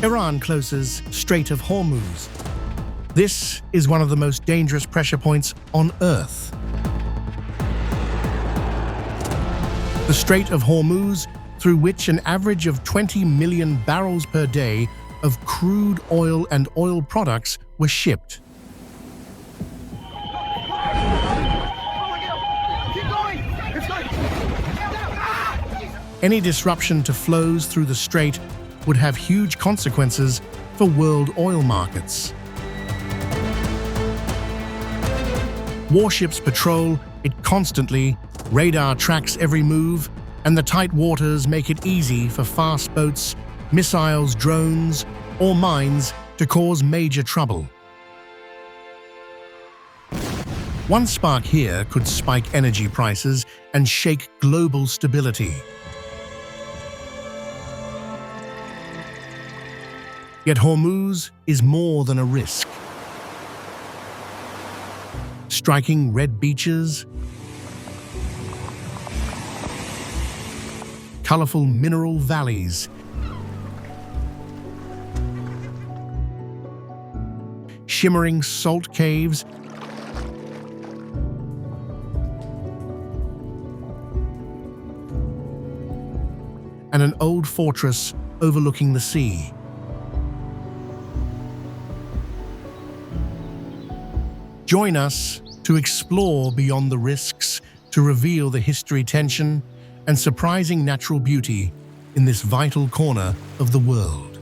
Iran closes Strait of Hormuz. This is one of the most dangerous pressure points on Earth. The Strait of Hormuz, through which an average of 20 million barrels per day of crude oil and oil products were shipped. Any disruption to flows through the strait would have huge consequences for world oil markets. Warships patrol it constantly, radar tracks every move, and the tight waters make it easy for fast boats, missiles, drones, or mines to cause major trouble. One spark here could spike energy prices and shake global stability. Yet Hormuz is more than a risk. Striking red beaches, colorful mineral valleys, shimmering salt caves, and an old fortress overlooking the sea. Join us to explore beyond the risks, to reveal the history, tension, and surprising natural beauty in this vital corner of the world.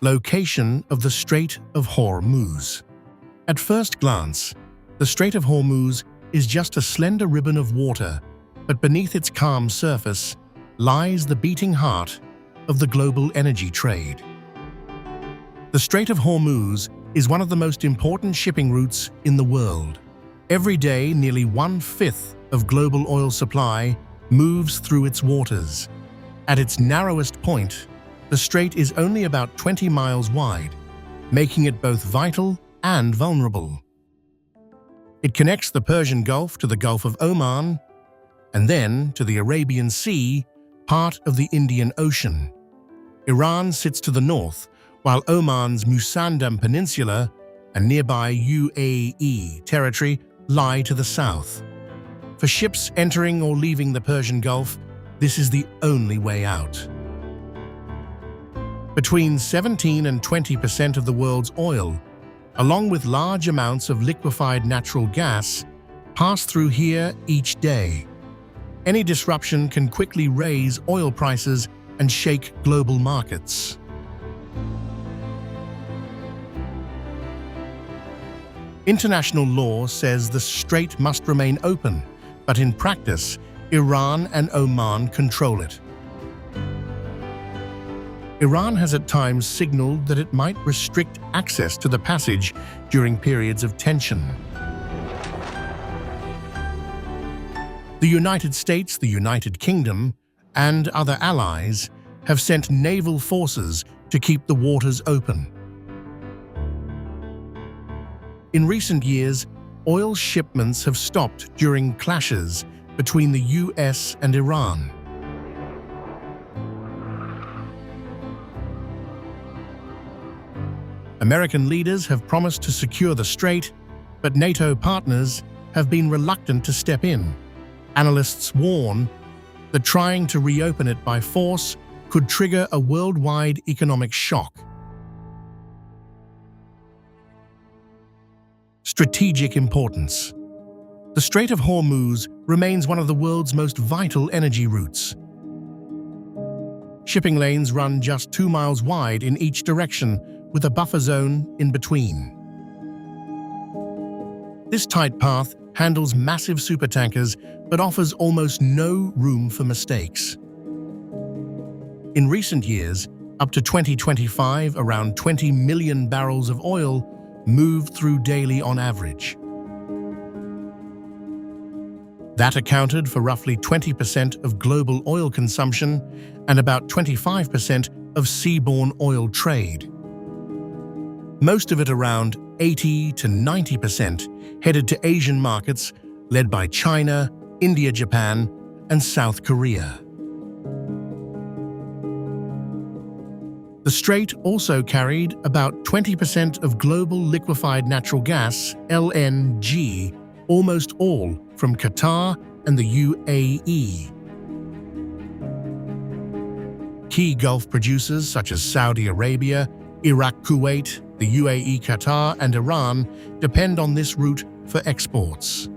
Location of the Strait of Hormuz. At first glance, the Strait of Hormuz is just a slender ribbon of water, but beneath its calm surface lies the beating heart of the global energy trade. The Strait of Hormuz is one of the most important shipping routes in the world. Every day, nearly 1/5 of global oil supply moves through its waters. At its narrowest point, the strait is only about 20 miles wide, making it both vital and vulnerable. It connects the Persian Gulf to the Gulf of Oman, and then to the Arabian Sea, part of the Indian Ocean. Iran sits to the north, while Oman's Musandam Peninsula and nearby UAE territory lie to the south. For ships entering or leaving the Persian Gulf, this is the only way out. Between 17 and 20% of the world's oil, along with large amounts of liquefied natural gas, pass through here each day. Any disruption can quickly raise oil prices and shake global markets. International law says the strait must remain open, but in practice, Iran and Oman control it. Iran has at times signaled that it might restrict access to the passage during periods of tension. The United States, the United Kingdom, and other allies have sent naval forces to keep the waters open. In recent years, oil shipments have stopped during clashes between the US and Iran. American leaders have promised to secure the strait, but NATO partners have been reluctant to step in. Analysts warn that trying to reopen it by force could trigger a worldwide economic shock. Strategic importance. The Strait of Hormuz remains one of the world's most vital energy routes. Shipping lanes run just 2 miles wide in each direction, with a buffer zone in between. This tight path handles massive supertankers but offers almost no room for mistakes. In recent years, up to 2025, around 20 million barrels of oil moved through daily on average. That accounted for roughly 20% of global oil consumption and about 25% of seaborne oil trade. Most of it, around 80 to 90% headed to Asian markets led by China, India, Japan, and South Korea. The strait also carried about 20% of global liquefied natural gas, LNG, almost all from Qatar and the UAE. Key Gulf producers such as Saudi Arabia, Iraq, Kuwait, the UAE, Qatar, and Iran depend on this route for exports.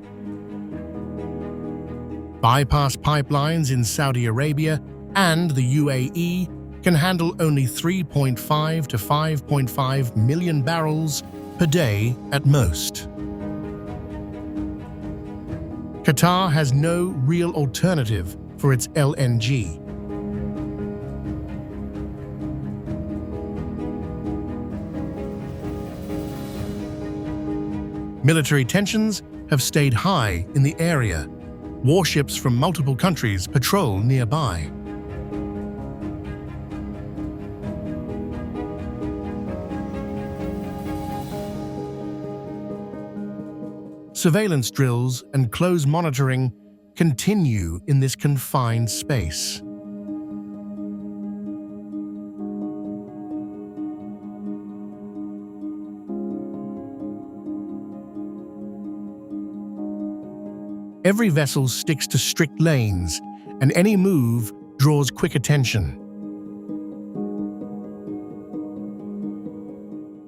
Bypass pipelines in Saudi Arabia and the UAE can handle only 3.5 to 5.5 million barrels per day at most. Qatar has no real alternative for its LNG. Military tensions have stayed high in the area. Warships from multiple countries patrol nearby. Surveillance drills and close monitoring continue in this confined space. Every vessel sticks to strict lanes, and any move draws quick attention.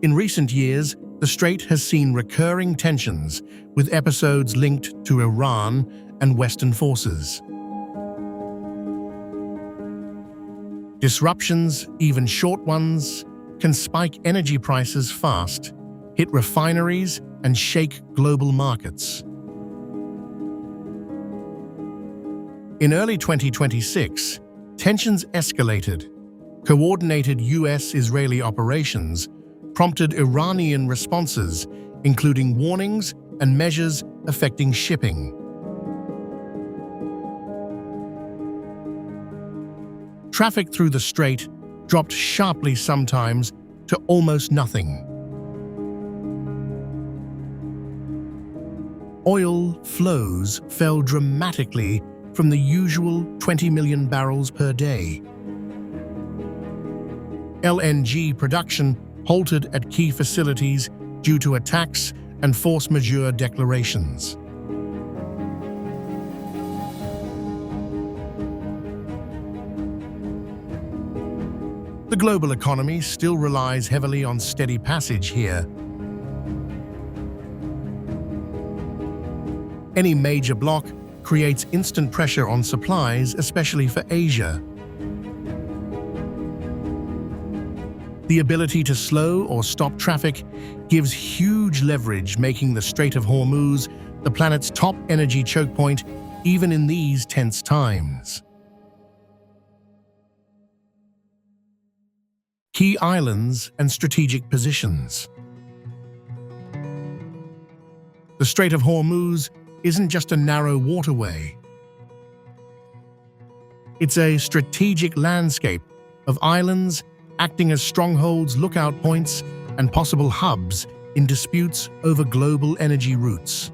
In recent years, the strait has seen recurring tensions, with episodes linked to Iran and Western forces. Disruptions, even short ones, can spike energy prices fast, hit refineries, and shake global markets. In early 2026, tensions escalated. Coordinated US-Israeli operations prompted Iranian responses, including warnings and measures affecting shipping. Traffic through the strait dropped sharply sometimes to almost nothing. Oil flows fell dramatically from the usual 20 million barrels per day. LNG production halted at key facilities due to attacks and force majeure declarations. The global economy still relies heavily on steady passage here. Any major block creates instant pressure on supplies, especially for Asia. The ability to slow or stop traffic gives huge leverage, making the Strait of Hormuz the planet's top energy choke point, even in these tense times. Key islands and strategic positions. The Strait of Hormuz isn't just a narrow waterway. It's a strategic landscape of islands acting as strongholds, lookout points, and possible hubs in disputes over global energy routes.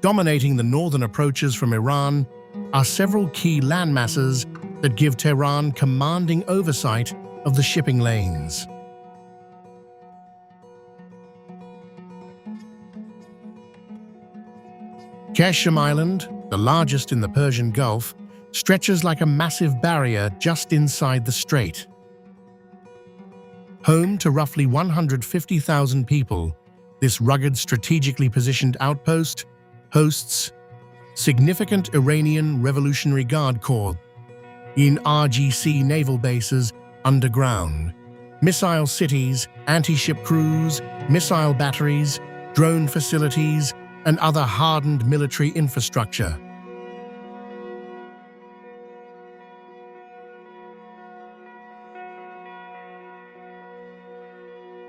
Dominating the northern approaches from Iran are several key landmasses that give Tehran commanding oversight of the shipping lanes. Qeshm Island, the largest in the Persian Gulf, stretches like a massive barrier just inside the strait. Home to roughly 150,000 people, this rugged, strategically positioned outpost hosts significant Iranian Revolutionary Guard Corps in RGC naval bases underground, missile cities, anti-ship crews, missile batteries, drone facilities, and other hardened military infrastructure.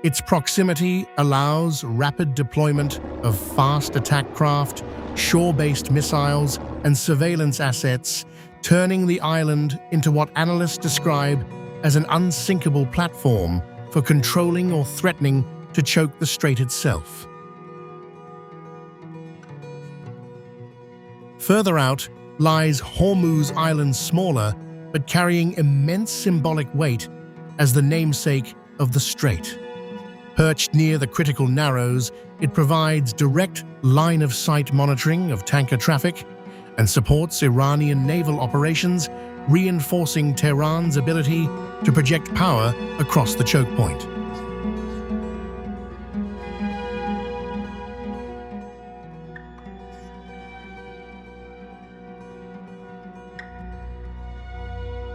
Its proximity allows rapid deployment of fast attack craft, shore-based missiles, and surveillance assets, turning the island into what analysts describe as an unsinkable platform for controlling or threatening to choke the strait itself. Further out lies Hormuz Island, smaller but carrying immense symbolic weight as the namesake of the strait. Perched near the critical narrows, it provides direct line-of-sight monitoring of tanker traffic and supports Iranian naval operations, reinforcing Tehran's ability to project power across the choke point.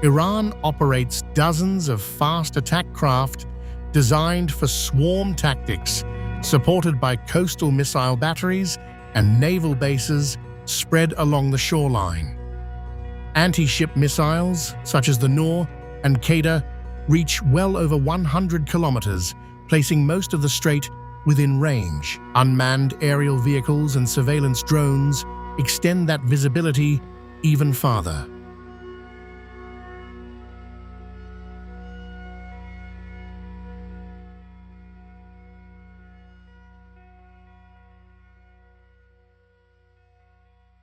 Iran operates dozens of fast attack craft designed for swarm tactics, supported by coastal missile batteries and naval bases spread along the shoreline. Anti-ship missiles, such as the Noor and Qaeda, reach well over 100 kilometers, placing most of the strait within range. Unmanned aerial vehicles and surveillance drones extend that visibility even farther.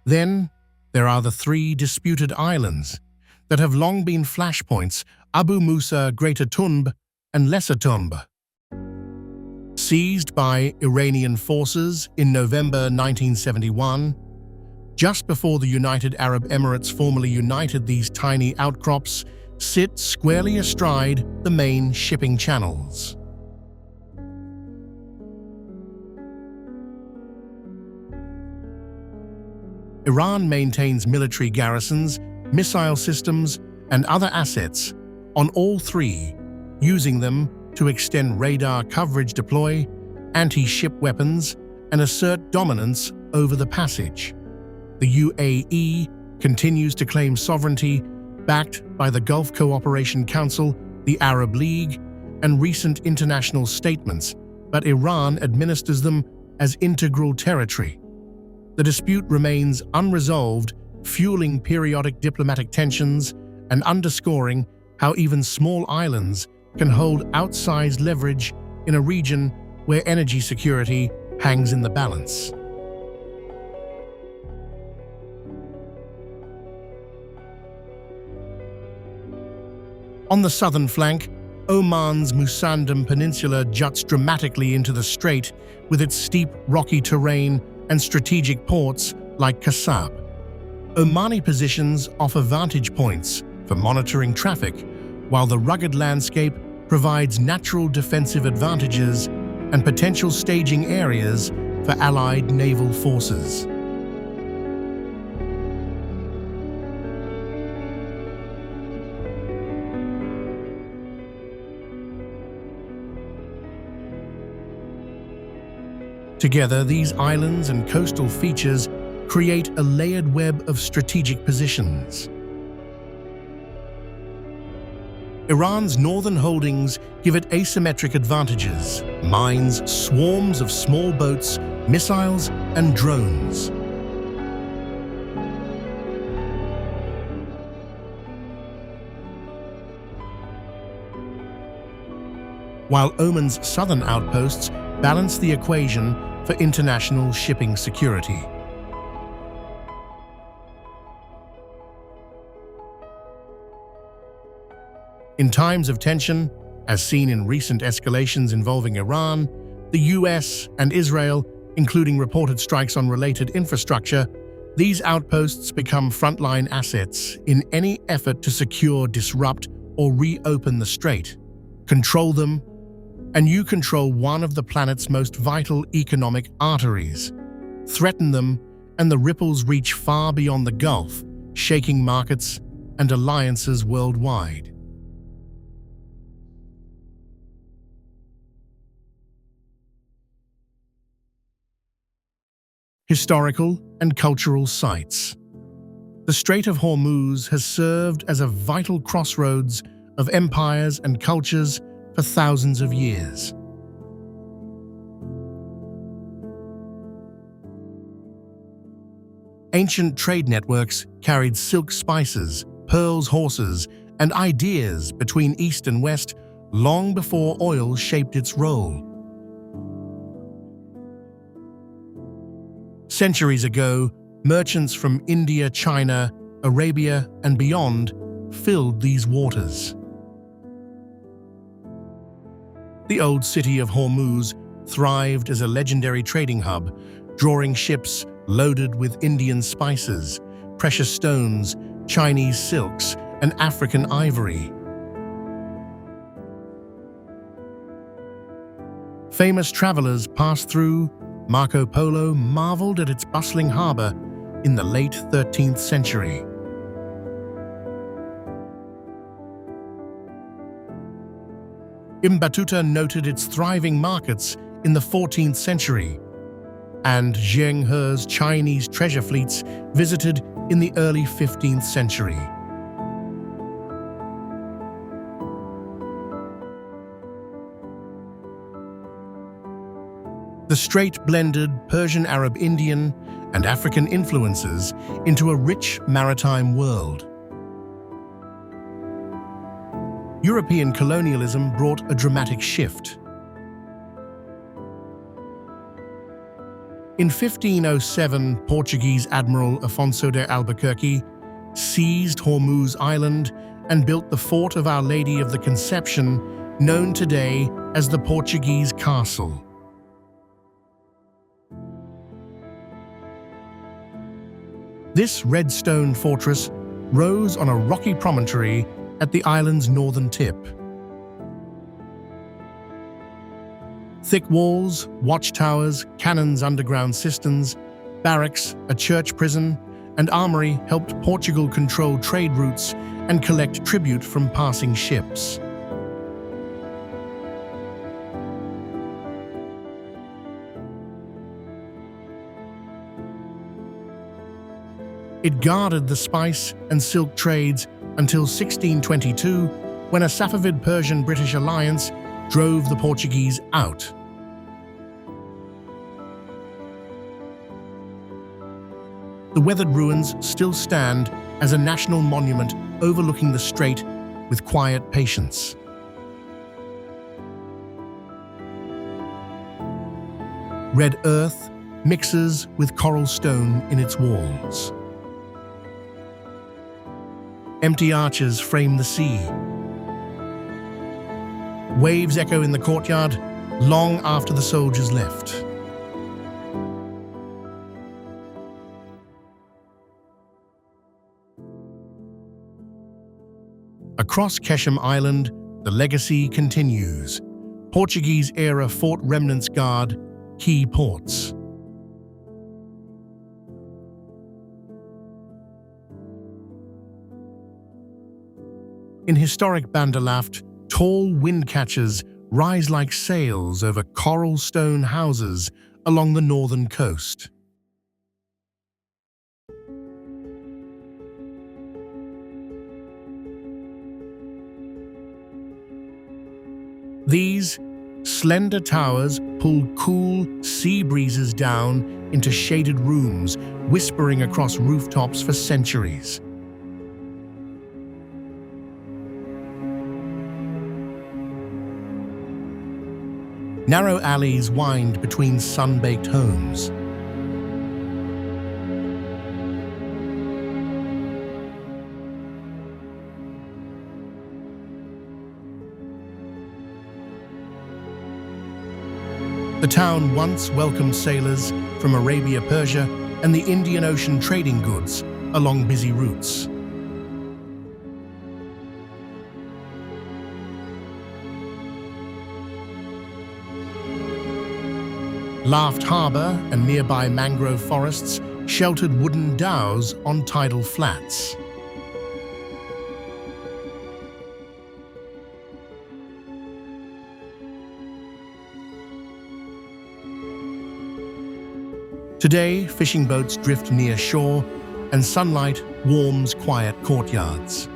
Then, there are the three disputed islands that have long been flashpoints: Abu Musa, Greater Tunb, and Lesser Tunb. Seized by Iranian forces in November 1971, just before the United Arab Emirates formally united, these tiny outcrops sit squarely astride the main shipping channels. Iran maintains military garrisons, missile systems, and other assets on all three, using them to extend radar coverage, deploy anti-ship weapons, and assert dominance over the passage. The UAE continues to claim sovereignty, backed by the Gulf Cooperation Council, the Arab League, and recent international statements, but Iran administers them as integral territory. The dispute remains unresolved, fueling periodic diplomatic tensions and underscoring how even small islands can hold outsized leverage in a region where energy security hangs in the balance. On the southern flank, Oman's Musandam Peninsula juts dramatically into the strait with its steep, rocky terrain and strategic ports like Kasab. Omani positions offer vantage points for monitoring traffic, while the rugged landscape provides natural defensive advantages and potential staging areas for Allied naval forces. Together, these islands and coastal features create a layered web of strategic positions. Iran's northern holdings give it asymmetric advantages: mines, swarms of small boats, missiles, and drones. While Oman's southern outposts balance the equation for international shipping security. In times of tension, as seen in recent escalations involving Iran, the US, and Israel, including reported strikes on related infrastructure, these outposts become frontline assets in any effort to secure, disrupt, or reopen the strait. Control them, and you control one of the planet's most vital economic arteries. Threaten them, and the ripples reach far beyond the Gulf, shaking markets and alliances worldwide. Historical and cultural sites. The Strait of Hormuz has served as a vital crossroads of empires and cultures for thousands of years. Ancient trade networks carried silk spices, pearls, horses, and ideas between East and West long before oil shaped its role. Centuries ago, merchants from India, China, Arabia, and beyond filled these waters. The old city of Hormuz thrived as a legendary trading hub, drawing ships loaded with Indian spices, precious stones, Chinese silks, and African ivory. Famous travelers passed through. Marco Polo marveled at its bustling harbor in the late 13th century. Ibn Battuta noted its thriving markets in the 14th century, and Zheng He's Chinese treasure fleets visited in the early 15th century. The strait blended Persian, Arab, Indian, and African influences into a rich maritime world. European colonialism brought a dramatic shift. In 1507, Portuguese Admiral Afonso de Albuquerque seized Hormuz Island and built the Fort of Our Lady of the Conception, known today as the Portuguese Castle. This red stone fortress rose on a rocky promontory at the island's northern tip. Thick walls, watchtowers, cannons, underground cisterns, barracks, a church prison, and armory helped Portugal control trade routes and collect tribute from passing ships. It guarded the spice and silk trades until 1622, when a Safavid Persian-British alliance drove the Portuguese out. The weathered ruins still stand as a national monument overlooking the strait with quiet patience. Red earth mixes with coral stone in its walls. Empty arches frame the sea. Waves echo in the courtyard long after the soldiers left. Across Keshem Island, the legacy continues. Portuguese-era fort remnants guard key ports. In historic Bandalaft, tall wind catchers rise like sails over coral stone houses along the northern coast. These slender towers pull cool sea breezes down into shaded rooms, whispering across rooftops for centuries. Narrow alleys wind between sun-baked homes. The town once welcomed sailors from Arabia, Persia, and the Indian Ocean trading goods along busy routes. Laft Harbour and nearby mangrove forests sheltered wooden dhows on tidal flats. Today, fishing boats drift near shore, and sunlight warms quiet courtyards.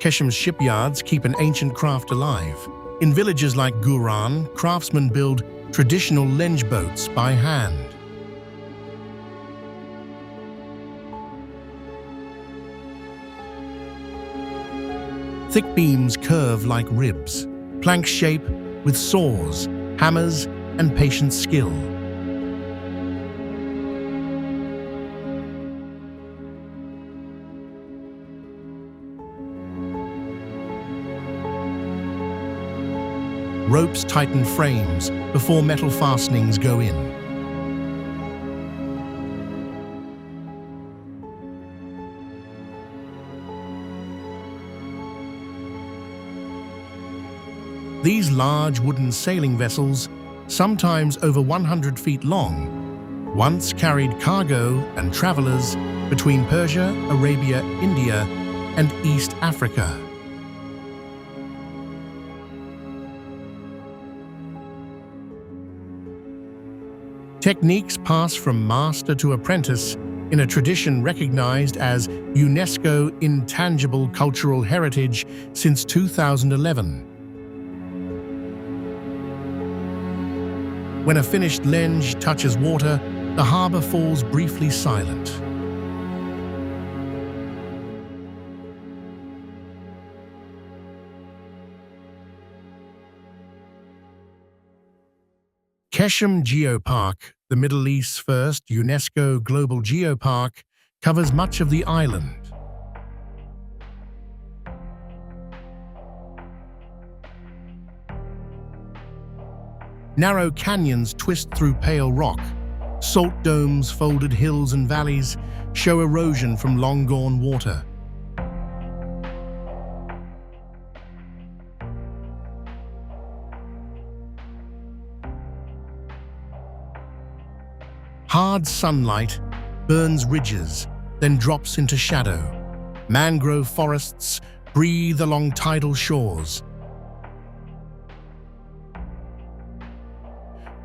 Keshem's shipyards keep an ancient craft alive. In villages like Guran, craftsmen build traditional lenge boats by hand. Thick beams curve like ribs, planks shape with saws, hammers, and patient skill. Ropes tighten frames before metal fastenings go in. These large wooden sailing vessels, sometimes over 100 feet long, once carried cargo and travelers between Persia, Arabia, India, and East Africa. Techniques pass from master to apprentice in a tradition recognized as UNESCO Intangible Cultural Heritage since 2011. When a finished lenge touches water, the harbor falls briefly silent. Keshem Geopark, the Middle East's first UNESCO Global Geopark, covers much of the island. Narrow canyons twist through pale rock. Salt domes, folded hills and valleys show erosion from long-gone water. Hard sunlight burns ridges, then drops into shadow. Mangrove forests breathe along tidal shores.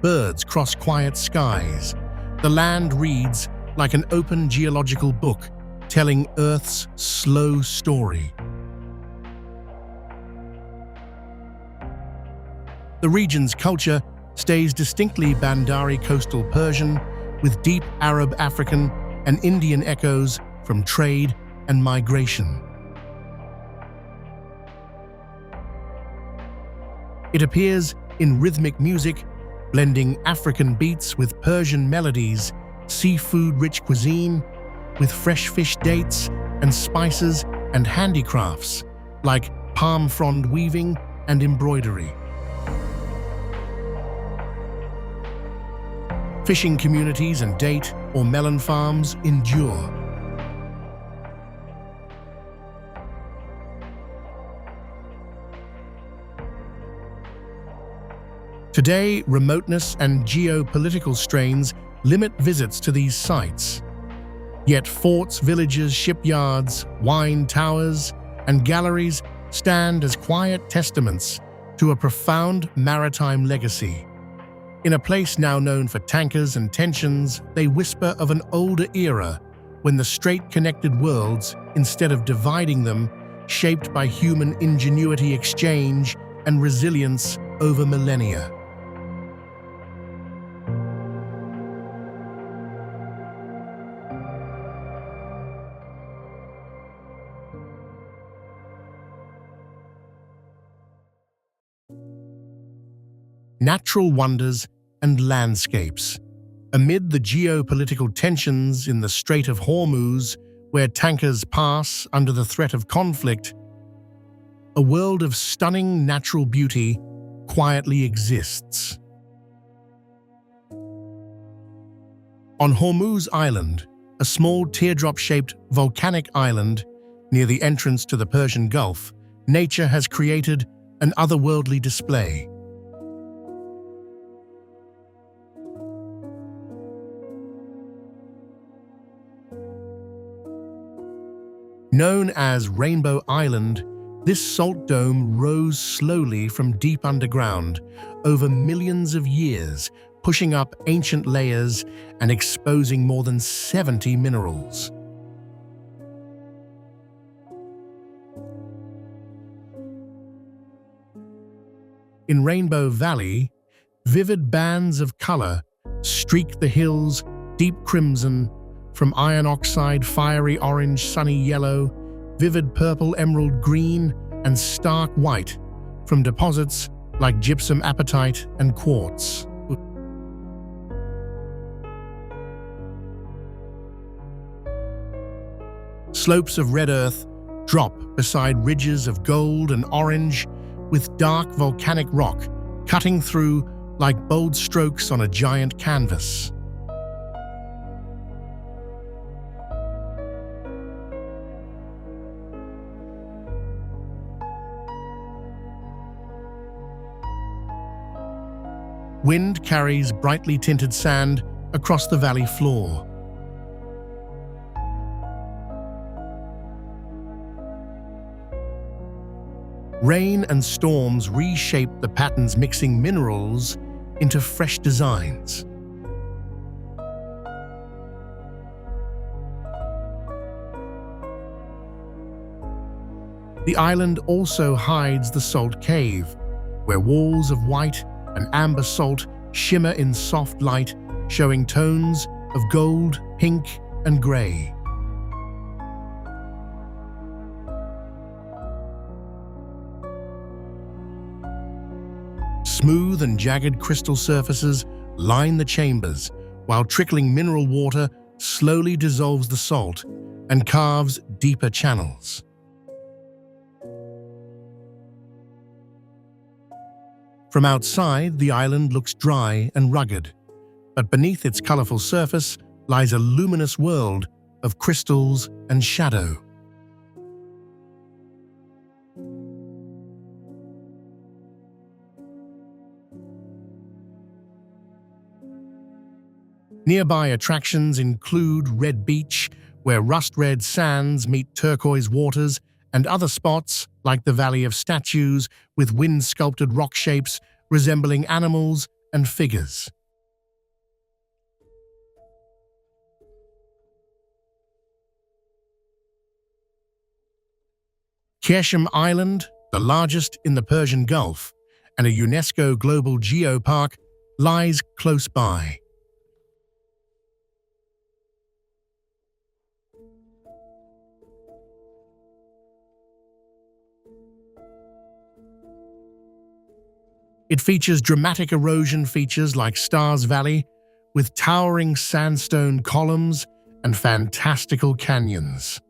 Birds cross quiet skies. The land reads like an open geological book, telling Earth's slow story. The region's culture stays distinctly Bandari coastal Persian, with deep Arab, African, and Indian echoes from trade and migration. It appears in rhythmic music, blending African beats with Persian melodies, seafood-rich cuisine with fresh fish dates and spices, and handicrafts like palm frond weaving and embroidery. Fishing communities and date or melon farms endure. Today, remoteness and geopolitical strains limit visits to these sites. Yet forts, villages, shipyards, wine towers, and galleries stand as quiet testaments to a profound maritime legacy. In a place now known for tankers and tensions, they whisper of an older era when the strait connected worlds, instead of dividing them, shaped by human ingenuity, exchange, and resilience over millennia. Natural wonders and landscapes. Amid the geopolitical tensions in the Strait of Hormuz, where tankers pass under the threat of conflict, a world of stunning natural beauty quietly exists. On Hormuz Island, a small teardrop-shaped volcanic island near the entrance to the Persian Gulf, nature has created an otherworldly display. Known as Rainbow Island, this salt dome rose slowly from deep underground over millions of years, pushing up ancient layers and exposing more than 70 minerals. In Rainbow Valley, vivid bands of color streak the hills deep crimson, from iron oxide, fiery orange, sunny yellow, vivid purple, emerald green, and stark white from deposits like gypsum apatite and quartz. Slopes of red earth drop beside ridges of gold and orange, with dark volcanic rock cutting through like bold strokes on a giant canvas. Wind carries brightly tinted sand across the valley floor. Rain and storms reshape the patterns, mixing minerals into fresh designs. The island also hides the Salt Cave, where walls of white and amber salt shimmer in soft light, showing tones of gold, pink, and gray. Smooth and jagged crystal surfaces line the chambers, while trickling mineral water slowly dissolves the salt and carves deeper channels. From outside, the island looks dry and rugged, but beneath its colorful surface lies a luminous world of crystals and shadow. Nearby attractions include Red Beach, where rust-red sands meet turquoise waters, and other spots like the Valley of Statues with wind-sculpted rock shapes resembling animals and figures. Kishim Island, the largest in the Persian Gulf and a UNESCO Global Geopark, lies close by. It features dramatic erosion features like Stars Valley, with towering sandstone columns and fantastical canyons.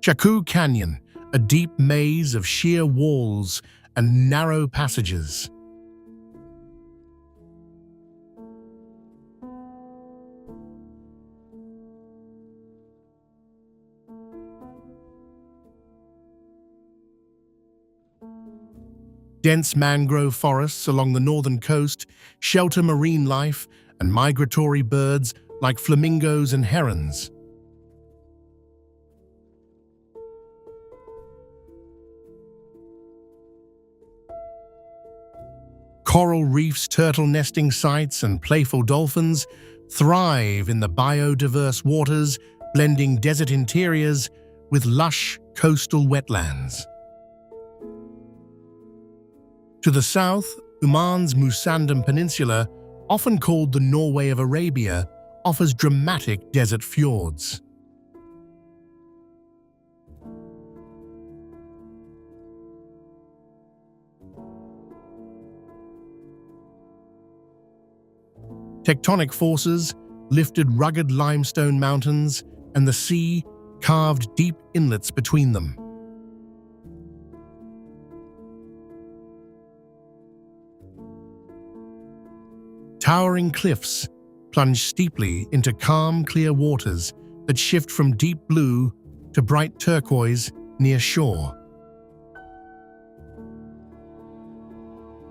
Chaku Canyon, a deep maze of sheer walls and narrow passages. Dense mangrove forests along the northern coast shelter marine life and migratory birds like flamingos and herons. Coral reefs, turtle nesting sites, and playful dolphins thrive in the biodiverse waters, blending desert interiors with lush coastal wetlands. To the south, Oman's Musandam Peninsula, often called the Norway of Arabia, offers dramatic desert fjords. Tectonic forces lifted rugged limestone mountains, and the sea carved deep inlets between them. Towering cliffs plunge steeply into calm, clear waters that shift from deep blue to bright turquoise near shore.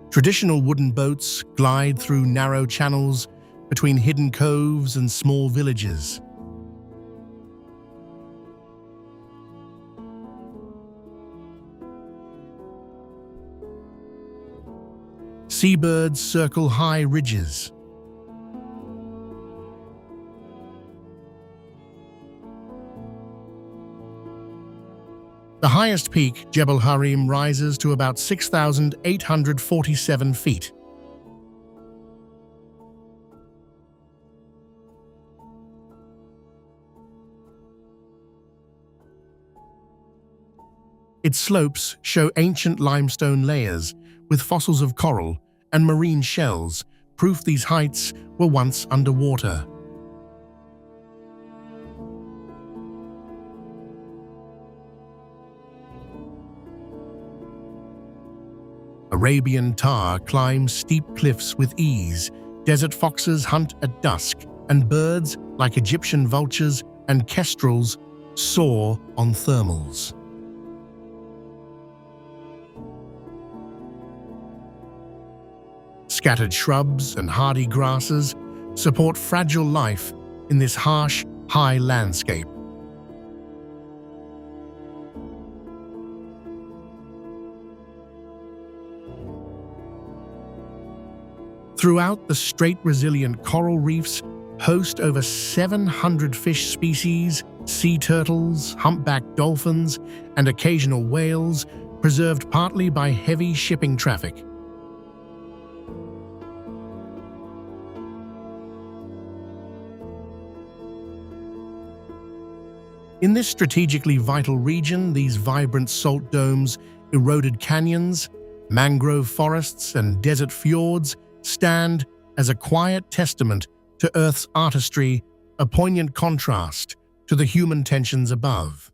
Traditional wooden boats glide through narrow channels between hidden coves and small villages. Seabirds circle high ridges. The highest peak, Jebel Harim, rises to about 6,847 feet. Its slopes show ancient limestone layers with fossils of coral and marine shells, proof these heights were once underwater. Arabian tar climbs steep cliffs with ease, desert foxes hunt at dusk, and birds, like Egyptian vultures and kestrels, soar on thermals. Scattered shrubs and hardy grasses support fragile life in this harsh, high landscape. Throughout the strait, resilient coral reefs host over 700 fish species, sea turtles, humpback dolphins, and occasional whales, preserved partly by heavy shipping traffic. In this strategically vital region, these vibrant salt domes, eroded canyons, mangrove forests, and desert fjords stand as a quiet testament to Earth's artistry, a poignant contrast to the human tensions above.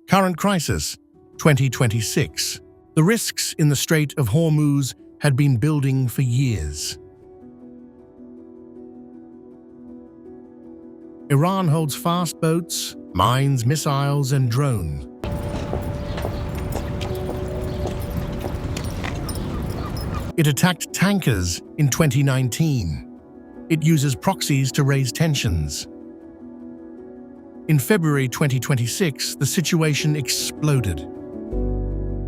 Current crisis, 2026. The risks in the Strait of Hormuz had been building for years. Iran holds fast boats, mines, missiles, and drones. It attacked tankers in 2019. It uses proxies to raise tensions. In February 2026, the situation exploded.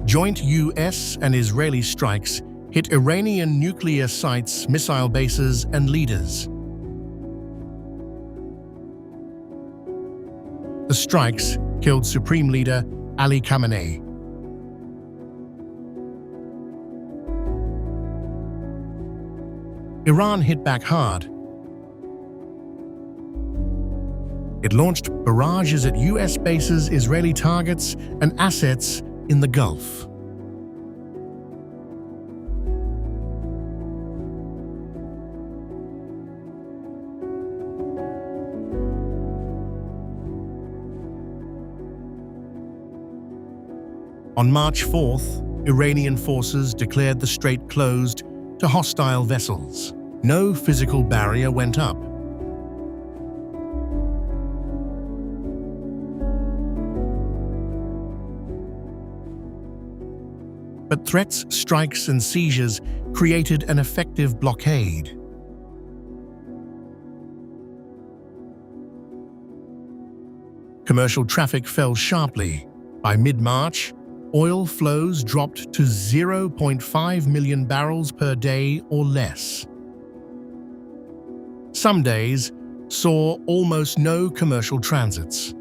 Joint US and Israeli strikes hit Iranian nuclear sites, missile bases, and leaders. The strikes killed Supreme Leader Ali Khamenei. Iran hit back hard. It launched barrages at US bases, Israeli targets, and assets in the Gulf. On March 4th, Iranian forces declared the strait closed to hostile vessels. No physical barrier went up. But threats, strikes, and seizures created an effective blockade. Commercial traffic fell sharply. By mid-March, oil flows dropped to 0.5 million barrels per day or less. Some days saw almost no commercial transits.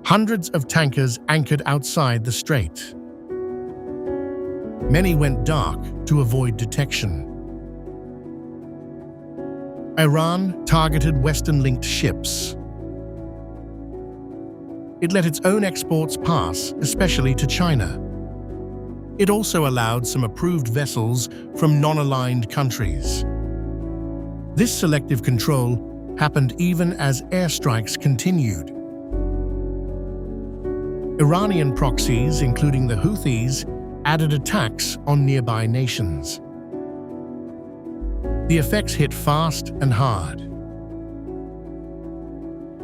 Hundreds of tankers anchored outside the strait. Many went dark to avoid detection. Iran targeted Western-linked ships. It let its own exports pass, especially to China. It also allowed some approved vessels from non-aligned countries. This selective control happened even as airstrikes continued. Iranian proxies, including the Houthis, added attacks on nearby nations. The effects hit fast and hard.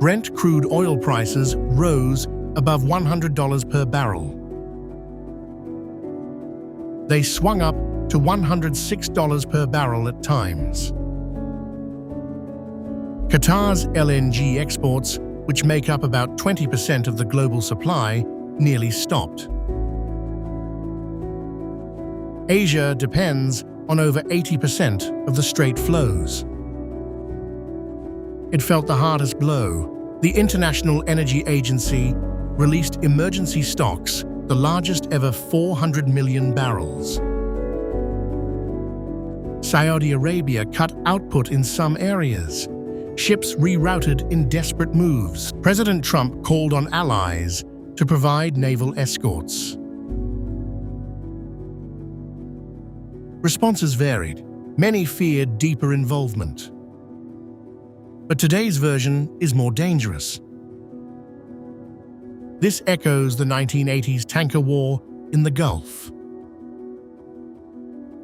Brent crude oil prices rose above $100 per barrel. They swung up to $106 per barrel at times. Qatar's LNG exports, which make up about 20% of the global supply, nearly stopped. Asia depends on over 80% of the strait flows. It felt the hardest blow. The International Energy Agency released emergency stocks, the largest ever 400 million barrels. Saudi Arabia cut output in some areas. Ships rerouted in desperate moves. President Trump called on allies to provide naval escorts. Responses varied. Many feared deeper involvement. But today's version is more dangerous. This echoes the 1980s tanker war in the Gulf.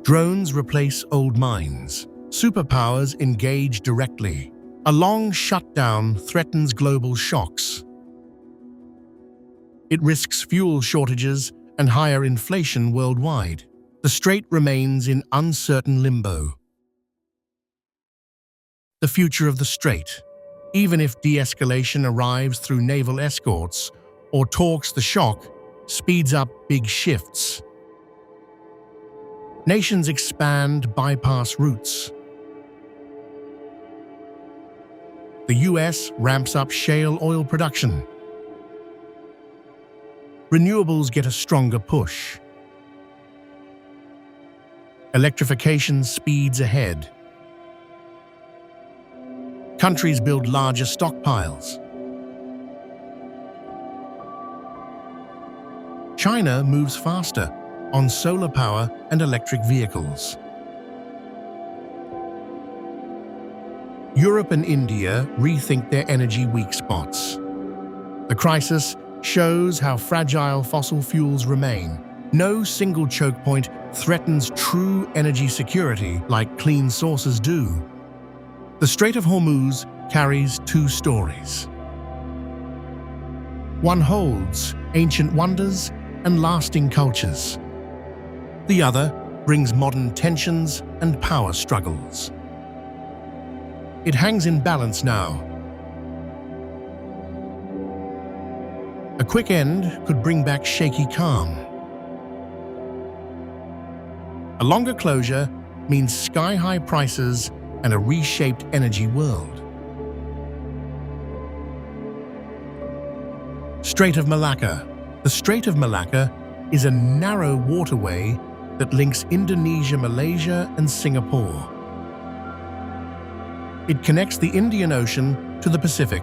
Drones replace old mines. Superpowers engage directly. A long shutdown threatens global shocks. It risks fuel shortages and higher inflation worldwide. The strait remains in uncertain limbo. The future of the strait. Even if de-escalation arrives through naval escorts or talks the shock, speeds up big shifts. Nations expand bypass routes. The US ramps up shale oil production. Renewables get a stronger push. Electrification speeds ahead. Countries build larger stockpiles. China moves faster on solar power and electric vehicles. Europe and India rethink their energy weak spots. The crisis shows how fragile fossil fuels remain. No single choke point threatens true energy security like clean sources do. The Strait of Hormuz carries two stories. One holds ancient wonders and lasting cultures. The other brings modern tensions and power struggles. It hangs in balance now. A quick end could bring back shaky calm. A longer closure means sky-high prices and a reshaped energy world. Strait of Malacca. The Strait of Malacca is a narrow waterway that links Indonesia, Malaysia, and Singapore. It connects the Indian Ocean to the Pacific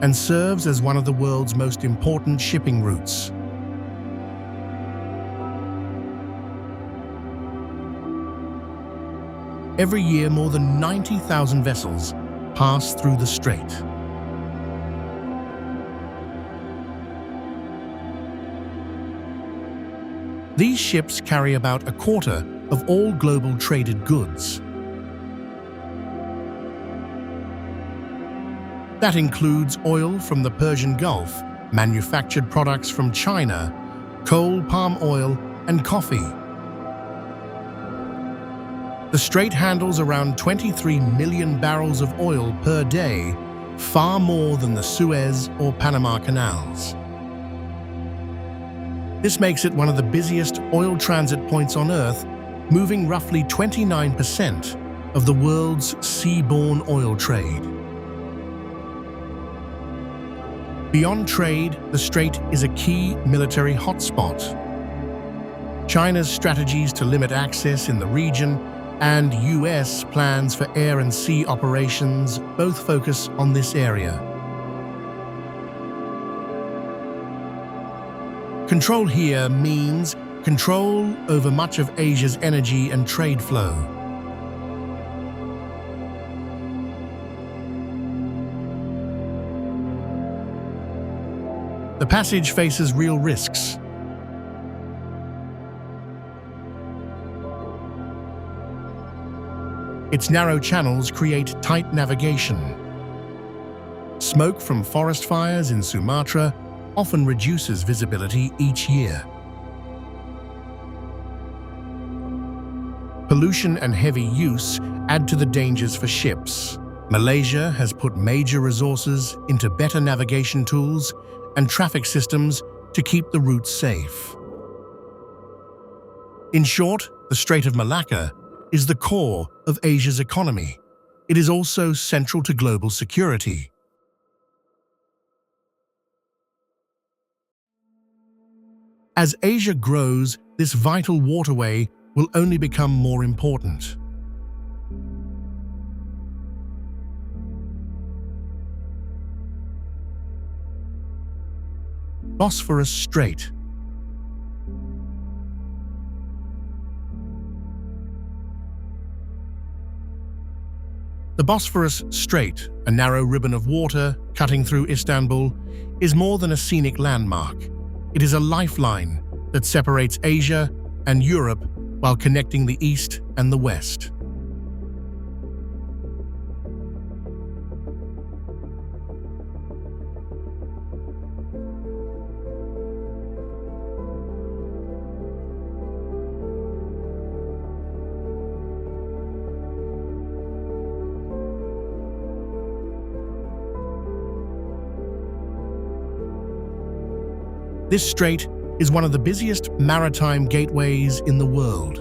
and serves as one of the world's most important shipping routes. Every year, more than 90,000 vessels pass through the strait. These ships carry about a quarter of all global traded goods. That includes oil from the Persian Gulf, manufactured products from China, coal, palm oil, and coffee. The strait handles around 23 million barrels of oil per day, far more than the Suez or Panama canals. This makes it one of the busiest oil transit points on Earth, moving roughly 29% of the world's seaborne oil trade. Beyond trade, the strait is a key military hotspot. China's strategies to limit access in the region and US plans for air and sea operations both focus on this area. Control here means control over much of Asia's energy and trade flow. The passage faces real risks. Its narrow channels create tight navigation. Smoke from forest fires in Sumatra often reduces visibility each year. Pollution and heavy use add to the dangers for ships. Malaysia has put major resources into better navigation tools and traffic systems to keep the routes safe. In short, the Strait of Malacca is the core of Asia's economy. It is also central to global security. As Asia grows, this vital waterway will only become more important. Bosphorus Strait. The Bosphorus Strait, a narrow ribbon of water cutting through Istanbul, is more than a scenic landmark. It is a lifeline that separates Asia and Europe while connecting the East and the West. This strait is one of the busiest maritime gateways in the world.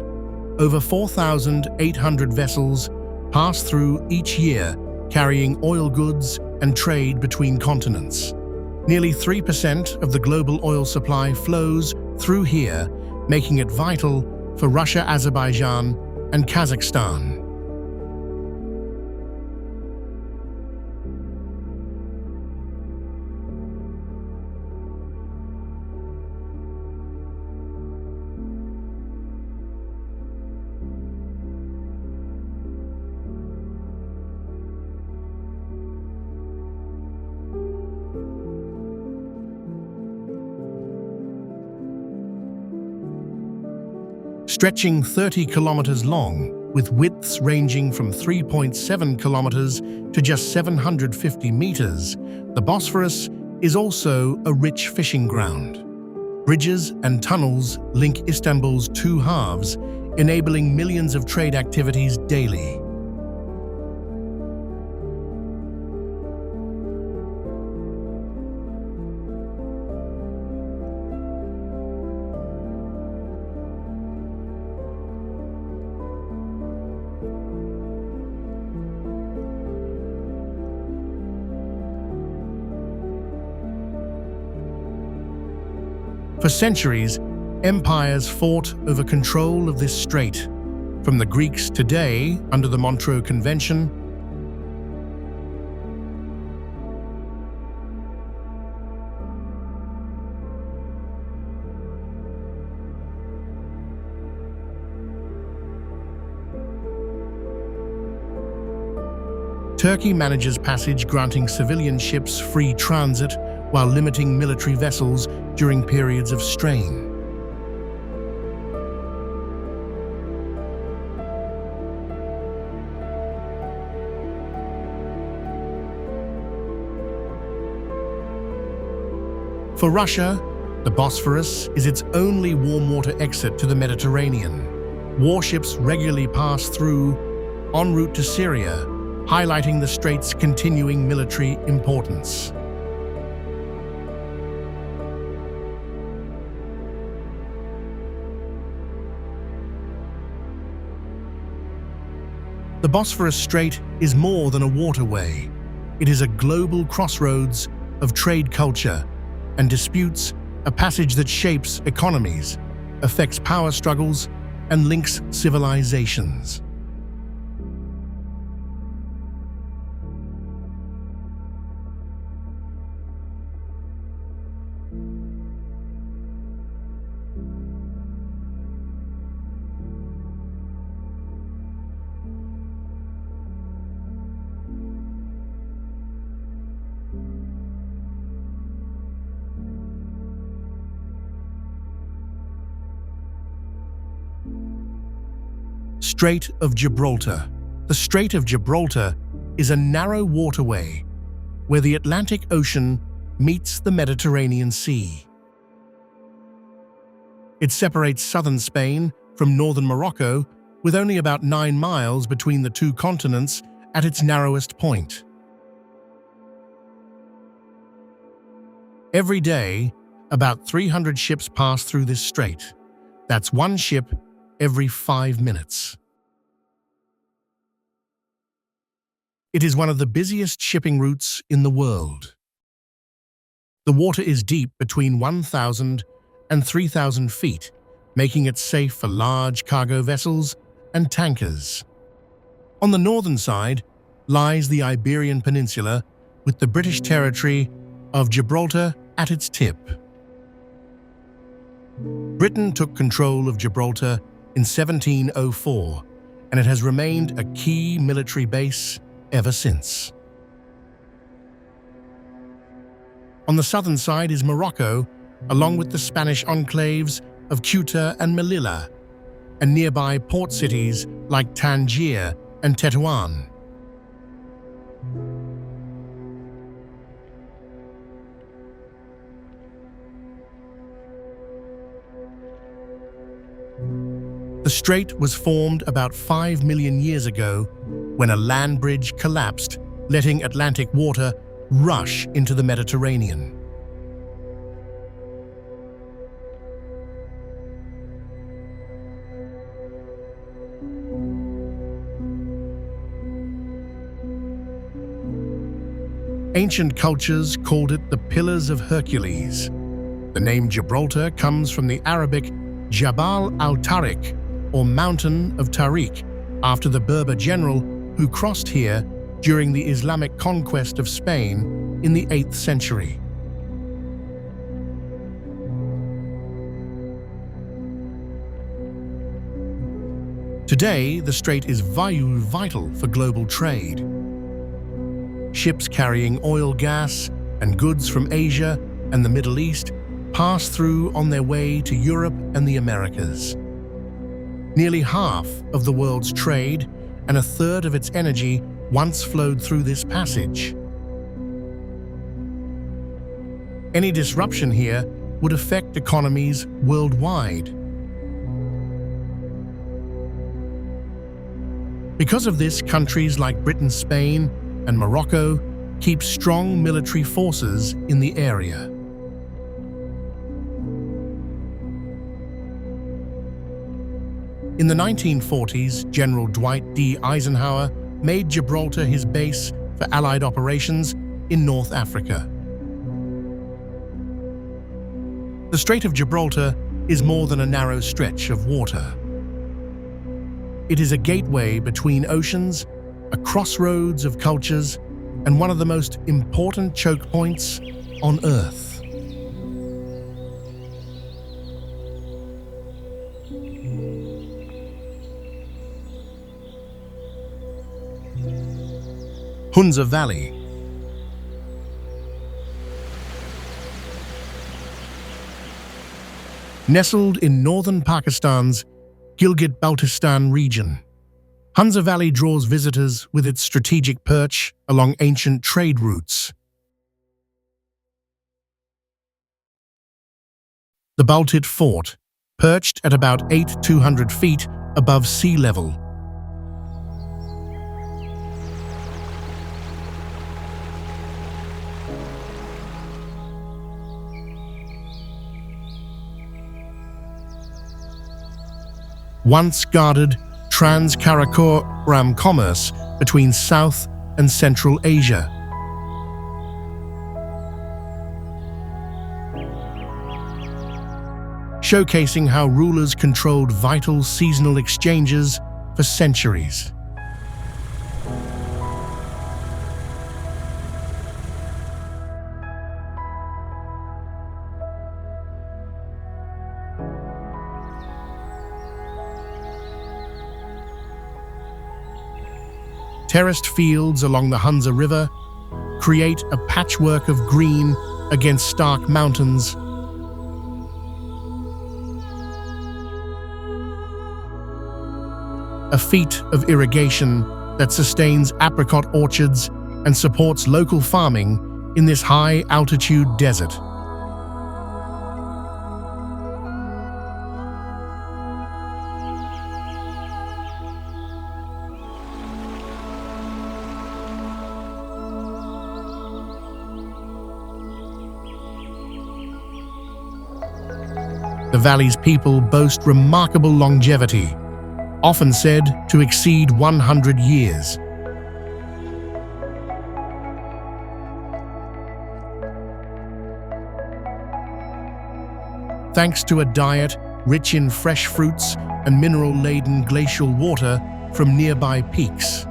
Over 4,800 vessels pass through each year, carrying oil goods and trade between continents. Nearly 3% of the global oil supply flows through here, making it vital for Russia, Azerbaijan, and Kazakhstan. Stretching 30 kilometers long, with widths ranging from 3.7 kilometers to just 750 meters, the Bosphorus is also a rich fishing ground. Bridges and tunnels link Istanbul's two halves, enabling millions of trade activities daily. For centuries, empires fought over control of this strait, from the Greeks today under the Montreux Convention Turkey manages passage, granting civilian ships free transit while limiting military vessels during periods of strain. For Russia, the Bosphorus is its only warm water exit to the Mediterranean. Warships regularly pass through en route to Syria, highlighting the strait's continuing military importance. The Bosphorus Strait is more than a waterway. It is a global crossroads of trade culture and disputes, a passage that shapes economies, affects power struggles, and links civilizations. Strait of Gibraltar. The Strait of Gibraltar is a narrow waterway where the Atlantic Ocean meets the Mediterranean Sea. It separates southern Spain from northern Morocco, with only about 9 miles between the two continents at its narrowest point. Every day, about 300 ships pass through this strait. That's one ship every 5 minutes. It is one of the busiest shipping routes in the world. The water is deep between 1,000 and 3,000 feet, making it safe for large cargo vessels and tankers. On the northern side lies the Iberian Peninsula, with the British territory of Gibraltar at its tip. Britain took control of Gibraltar in 1704, and it has remained a key military base ever since. On the southern side is Morocco, along with the Spanish enclaves of Ceuta and Melilla, and nearby port cities like Tangier and Tetuan. The strait was formed about 5 million years ago when a land bridge collapsed, letting Atlantic water rush into the Mediterranean. Ancient cultures called it the Pillars of Hercules. The name Gibraltar comes from the Arabic Jabal al-Tariq, or Mountain of Tariq, after the Berber general who crossed here during the Islamic conquest of Spain in the 8th century. Today, the strait is vital for global trade. Ships carrying oil, gas, and goods from Asia and the Middle East pass through on their way to Europe and the Americas. Nearly half of the world's trade and a third of its energy once flowed through this passage. Any disruption here would affect economies worldwide. Because of this, countries like Britain, Spain, and Morocco keep strong military forces in the area. In the 1940s, General Dwight D. Eisenhower made Gibraltar his base for Allied operations in North Africa. The Strait of Gibraltar is more than a narrow stretch of water. It is a gateway between oceans, a crossroads of cultures, and one of the most important choke points on Earth. Hunza Valley. Nestled in northern Pakistan's Gilgit-Baltistan region, Hunza Valley draws visitors with its strategic perch along ancient trade routes. The Baltit Fort, perched at about 8,200 feet above sea level, once guarded trans-Karakoram commerce between South and Central Asia. Showcasing how rulers controlled vital seasonal exchanges for centuries. Terraced fields along the Hunza River create a patchwork of green against stark mountains. A feat of irrigation that sustains apricot orchards and supports local farming in this high-altitude desert. The valley's people boast remarkable longevity, often said to exceed 100 years. thanks to a diet rich in fresh fruits and mineral-laden glacial water from nearby peaks.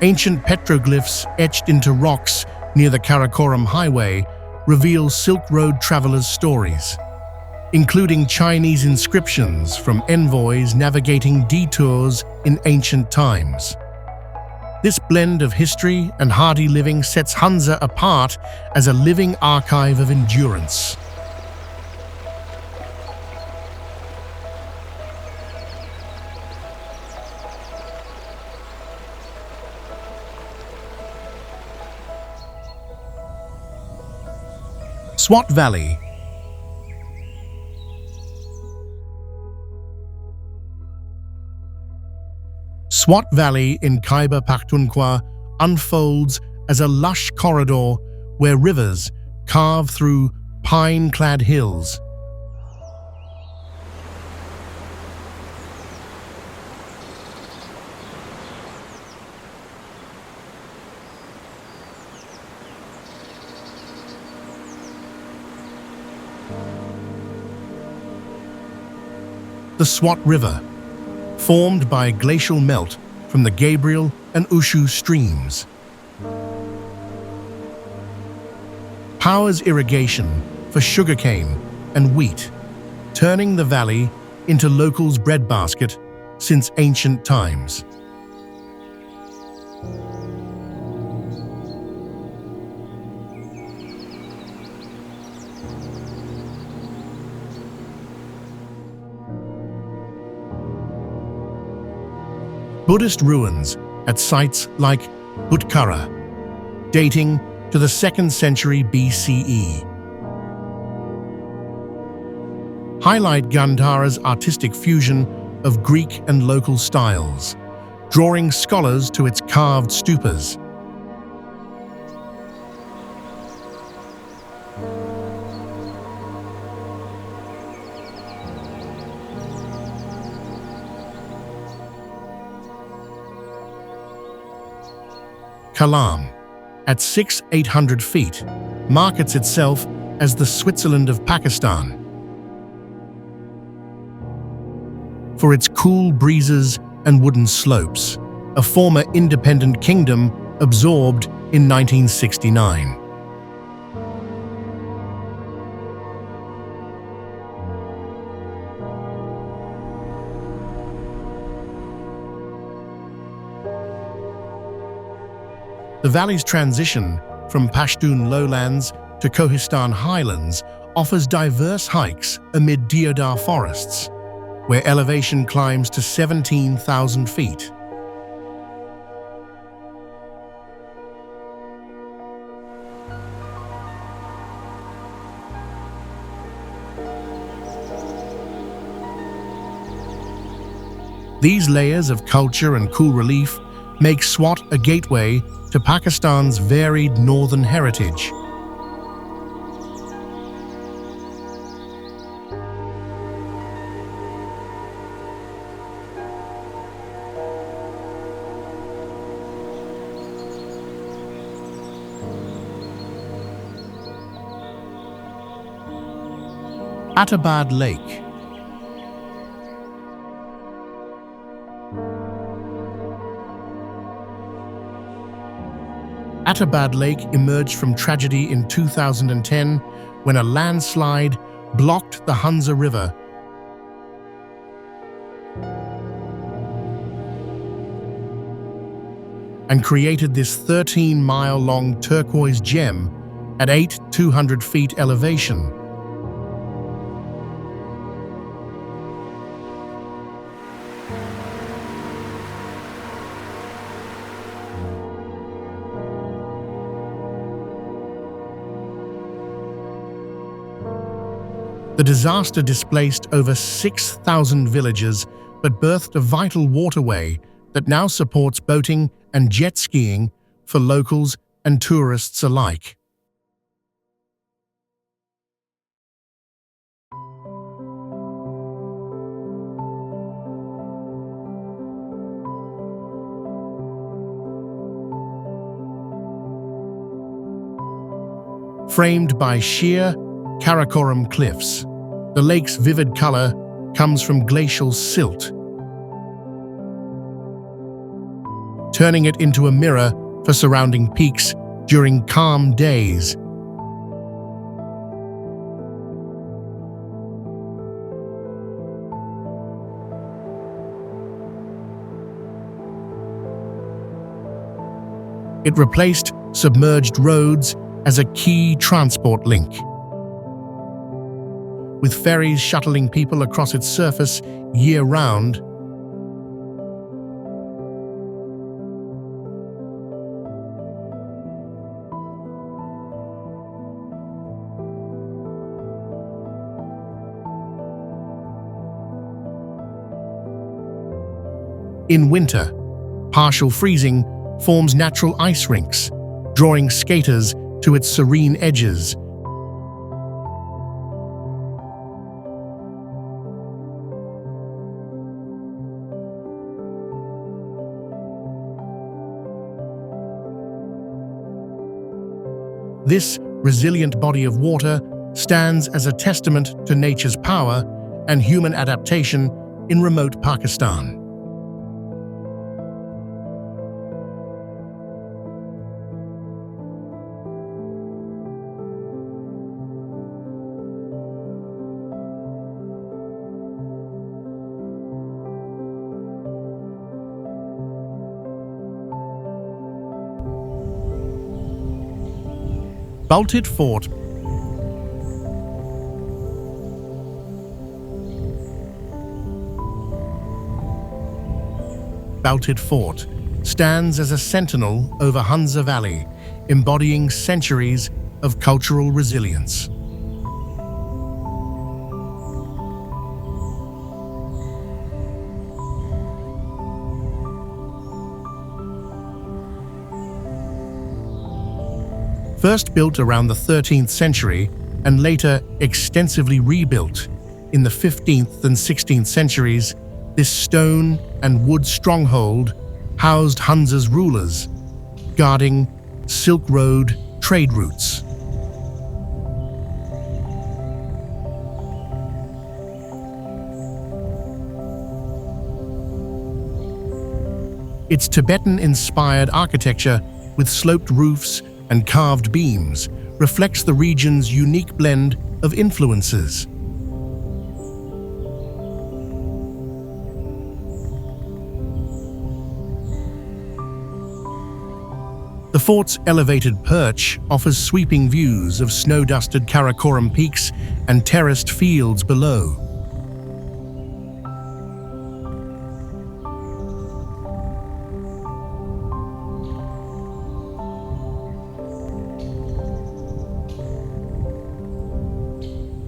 Ancient petroglyphs etched into rocks near the Karakoram Highway reveal Silk Road travelers' stories, including Chinese inscriptions from envoys navigating detours in ancient times. This blend of history and hardy living sets Hunza apart as a living archive of endurance. Swat Valley. Swat Valley in Khyber Pakhtunkhwa unfolds as a lush corridor where rivers carve through pine-clad hills. The Swat River, formed by glacial melt from the Gabriel and Ushu streams, powers irrigation for sugarcane and wheat, turning the valley into locals' breadbasket since ancient times. Buddhist ruins at sites like Butkara, dating to the 2nd century BCE, highlight Gandhara's artistic fusion of Greek and local styles, drawing scholars to its carved stupas. Kalam, at 6,800 feet, markets itself as the Switzerland of Pakistan for its cool breezes and wooden slopes, a former independent kingdom absorbed in 1969. The valley's transition from Pashtun lowlands to Kohistan highlands offers diverse hikes amid deodar forests, where elevation climbs to 17,000 feet. These layers of culture and cool relief make Swat a gateway to Pakistan's varied northern heritage. Attabad Lake. Attabad Lake emerged from tragedy in 2010 when a landslide blocked the Hunza River. And created this 13-mile-long turquoise gem at 8,200 feet elevation. The disaster displaced over 6,000 villages, but birthed a vital waterway that now supports boating and jet skiing for locals and tourists alike. framed by sheer Karakoram cliffs. The lake's vivid color comes from glacial silt, turning it into a mirror for surrounding peaks during calm days. It replaced submerged roads as a key transport link, with ferries shuttling people across its surface year-round. In winter, partial freezing forms natural ice rinks, drawing skaters to its serene edges. This resilient body of water stands as a testament to nature's power and human adaptation in remote Pakistan. Baltit Fort. Baltit Fort stands as a sentinel over Hunza Valley, embodying centuries of cultural resilience. First built around the 13th century and later extensively rebuilt in the 15th and 16th centuries, this stone and wood stronghold housed Hunza's rulers, guarding Silk Road trade routes. Its Tibetan-inspired architecture with sloped roofs and carved beams reflects the region's unique blend of influences. The fort's elevated perch offers sweeping views of snow-dusted Karakoram peaks and terraced fields below.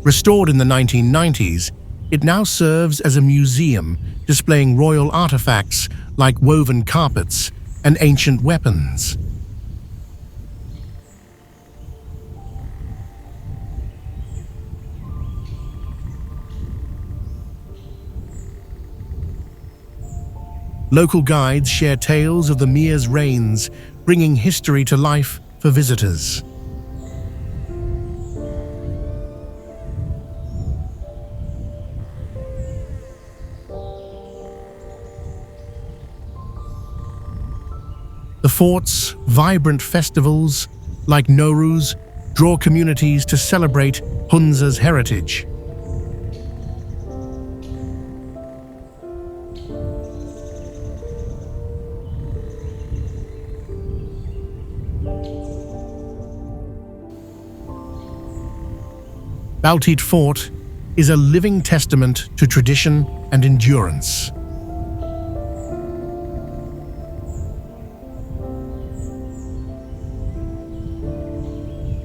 Restored in the 1990s, it now serves as a museum displaying royal artifacts like woven carpets and ancient weapons. Local guides share tales of the Mir's reigns, bringing history to life for visitors. The fort's vibrant festivals, like Nowruz, draw communities to celebrate Hunza's heritage. Baltit Fort is a living testament to tradition and endurance.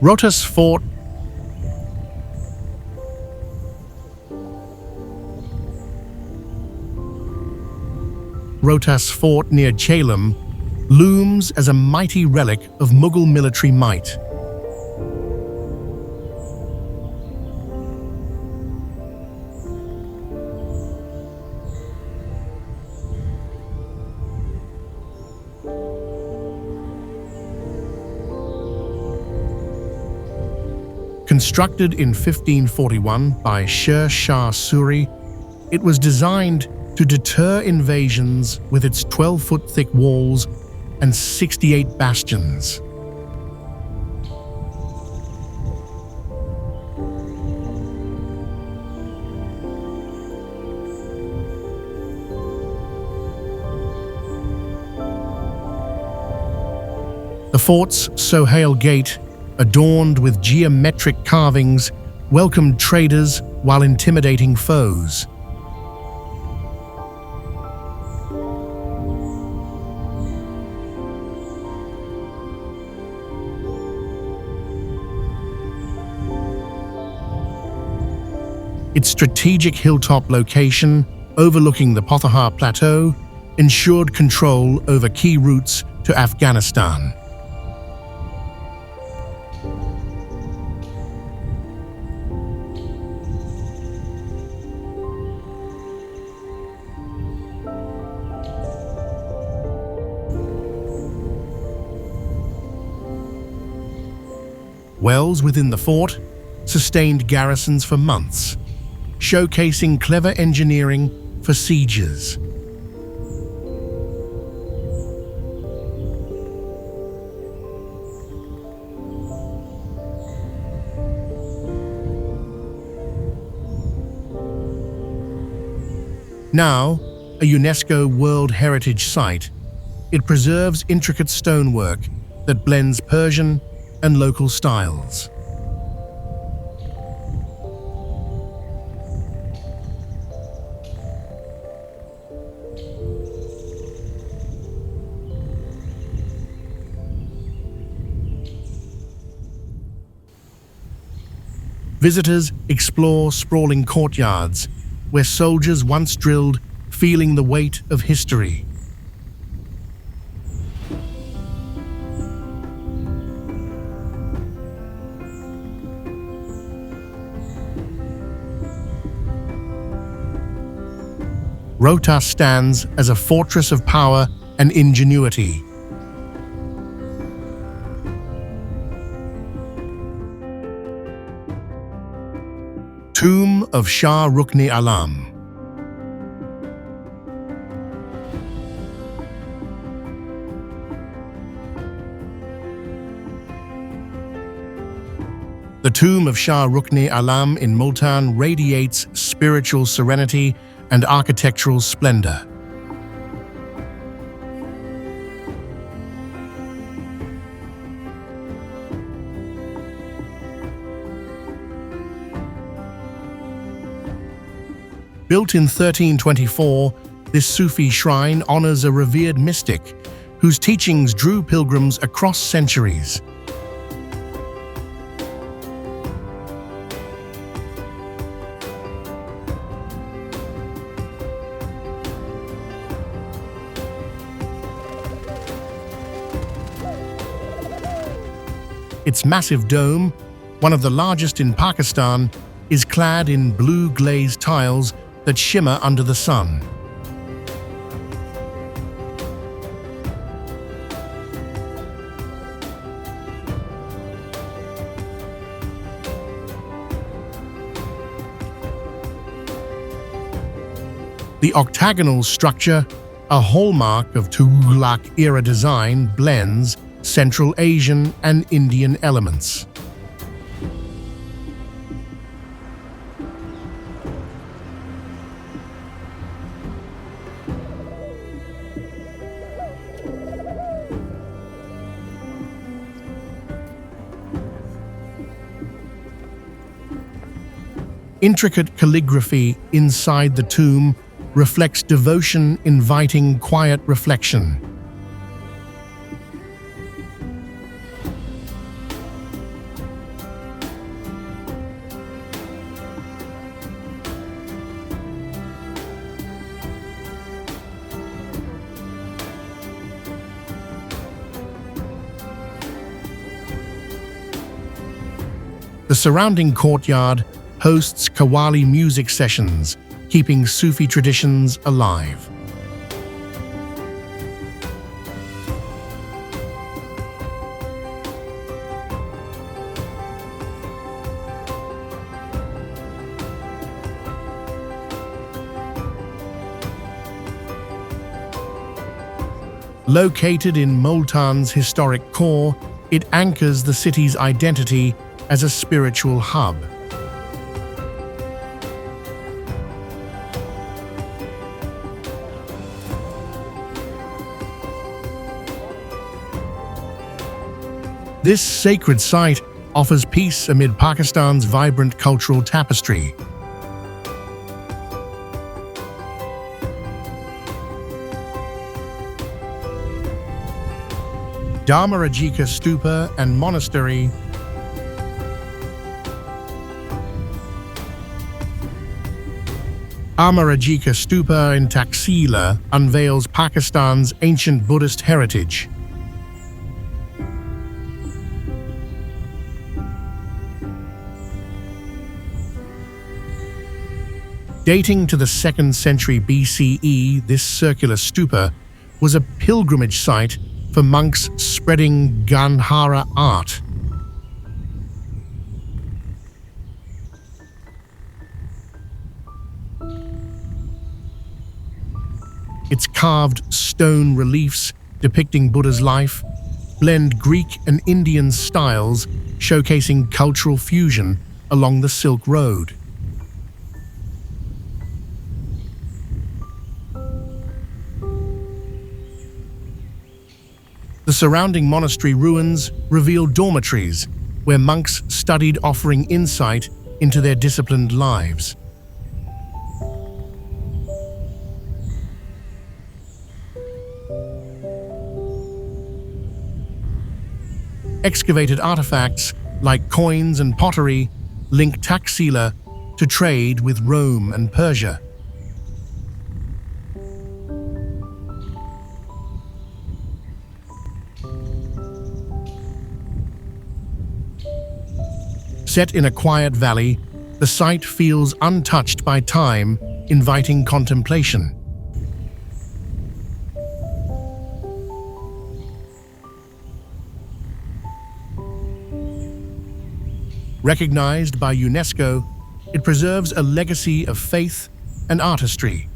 Rohtas Fort. Rohtas Fort near Chelem looms as a mighty relic of Mughal military might. Constructed in 1541 by Sher Shah Suri, it was designed to deter invasions with its 12-foot thick walls and 68 bastions. The fort's Sohail Gate, adorned with geometric carvings, welcomed traders while intimidating foes. Its strategic hilltop location, overlooking the Pothahar Plateau, ensured control over key routes to Afghanistan. Wells within the fort sustained garrisons for months, showcasing clever engineering for sieges. Now, a UNESCO World Heritage Site, it preserves intricate stonework that blends Persian and local styles. Visitors explore sprawling courtyards where soldiers once drilled, feeling the weight of history. Rohtas stands as a fortress of power and ingenuity. Tomb of Shah Rukn-e Alam. The tomb of Shah Rukn-e Alam in Multan radiates spiritual serenity and architectural splendor. Built in 1324, this Sufi shrine honors a revered mystic whose teachings drew pilgrims across centuries. Its massive dome, one of the largest in Pakistan, is clad in blue glazed tiles that shimmer under the sun. The octagonal structure, a hallmark of Tughlaq-era design, blends Central Asian and Indian elements. Intricate calligraphy inside the tomb reflects devotion, inviting quiet reflection. The surrounding courtyard hosts Qawwali music sessions, keeping Sufi traditions alive. Located in Multan's historic core, it anchors the city's identity as a spiritual hub. This sacred site offers peace amid Pakistan's vibrant cultural tapestry. Dharmarajika Stupa and Monastery. Dharmarajika Stupa in Taxila unveils Pakistan's ancient Buddhist heritage. Dating to the 2nd century BCE, this circular stupa was a pilgrimage site for monks spreading Gandhara art. Its carved stone reliefs depicting Buddha's life blend Greek and Indian styles, showcasing cultural fusion along the Silk Road. The surrounding monastery ruins reveal dormitories where monks studied, offering insight into their disciplined lives. Excavated artifacts like coins and pottery link Taxila to trade with Rome and Persia. Set in a quiet valley, the site feels untouched by time, inviting contemplation. Recognized by UNESCO, it preserves a legacy of faith and artistry.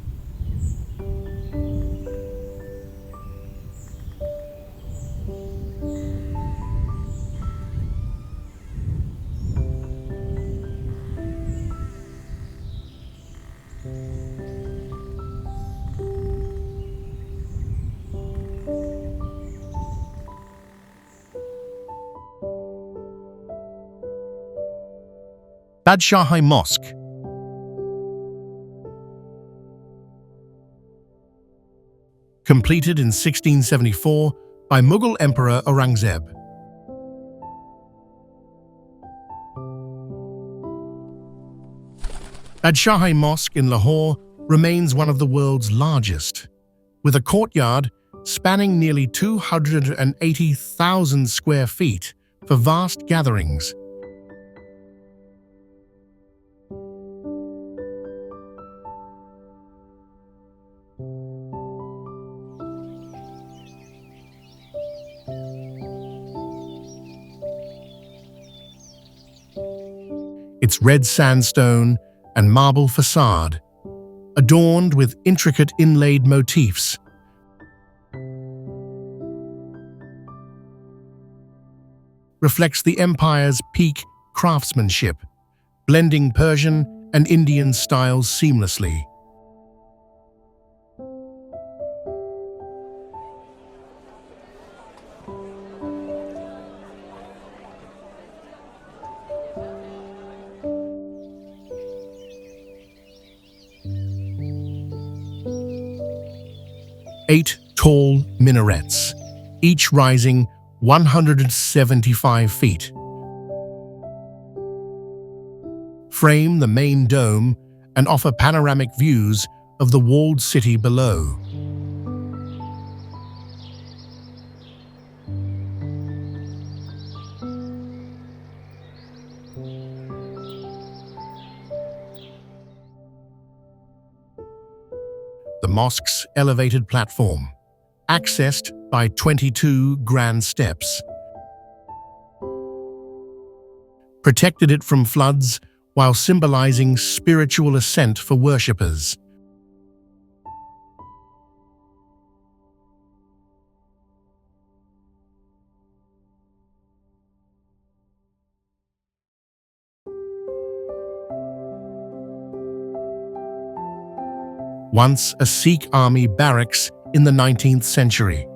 Badshahi Mosque. Completed in 1674 by Mughal Emperor Aurangzeb. Badshahi Mosque in Lahore remains one of the world's largest, with a courtyard spanning nearly 280,000 square feet for vast gatherings. Its red sandstone and marble facade, adorned with intricate inlaid motifs, reflects the empire's peak craftsmanship, blending Persian and Indian styles seamlessly. Eight tall minarets, each rising 175 feet, frame the main dome and offer panoramic views of the walled city below. The mosque's elevated platform, accessed by 22 grand steps, protected it from floods while symbolizing spiritual ascent for worshippers. . once a Sikh army barracks in the 19th century.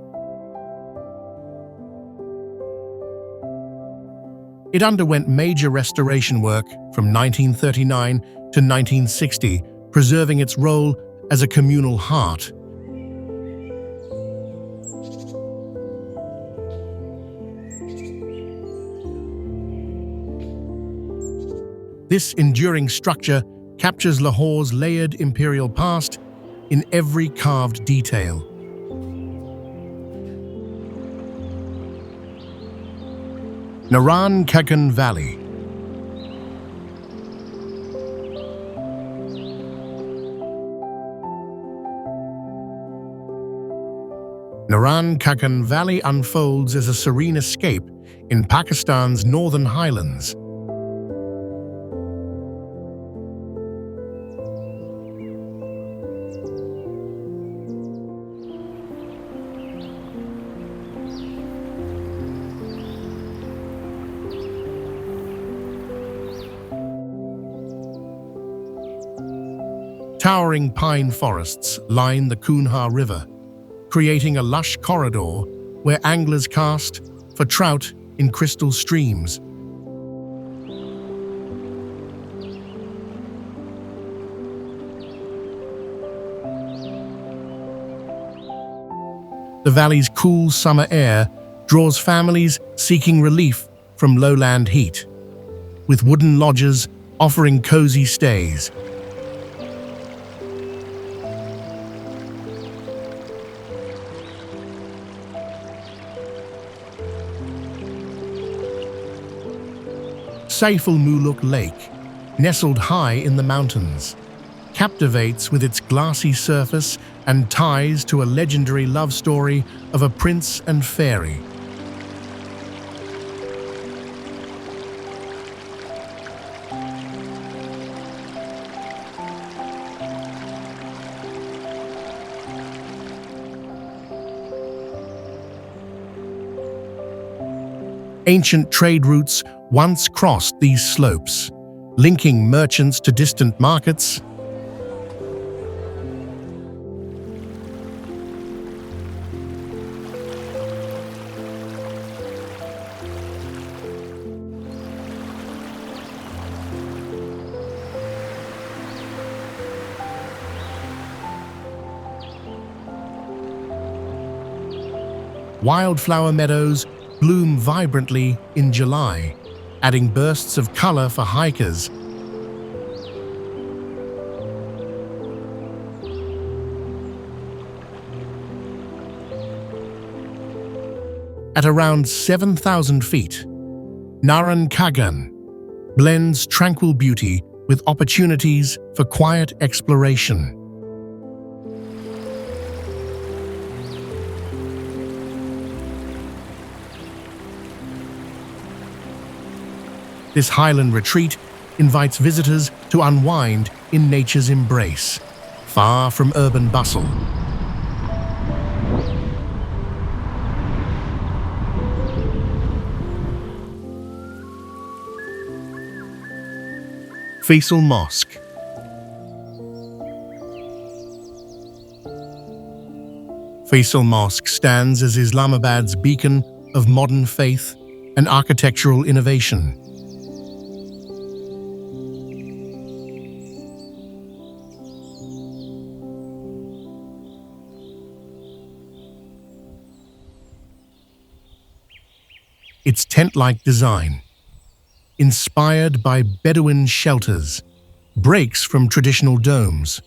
It underwent major restoration work from 1939 to 1960, preserving its role as a communal heart. This enduring structure captures Lahore's layered imperial past in every carved detail. Naran-Kagan Valley. Naran-Kagan Valley unfolds as a serene escape in Pakistan's northern highlands. Towering pine forests line the Kunha River, creating a lush corridor where anglers cast for trout in crystal streams. The valley's cool summer air draws families seeking relief from lowland heat, with wooden lodges offering cozy stays. Faisal Mosque Lake, nestled high in the mountains, captivates with its glassy surface and ties to a legendary love story of a prince and fairy. Ancient trade routes once crossed these slopes, linking merchants to distant markets. Wildflower meadows bloom vibrantly in July, adding bursts of color for hikers. At around 7,000 feet, Naran-Kagan blends tranquil beauty with opportunities for quiet exploration. This highland retreat invites visitors to unwind in nature's embrace, far from urban bustle. Faisal Mosque. Faisal Mosque stands as Islamabad's beacon of modern faith and architectural innovation. Its tent-like design, inspired by Bedouin shelters, breaks from traditional domes,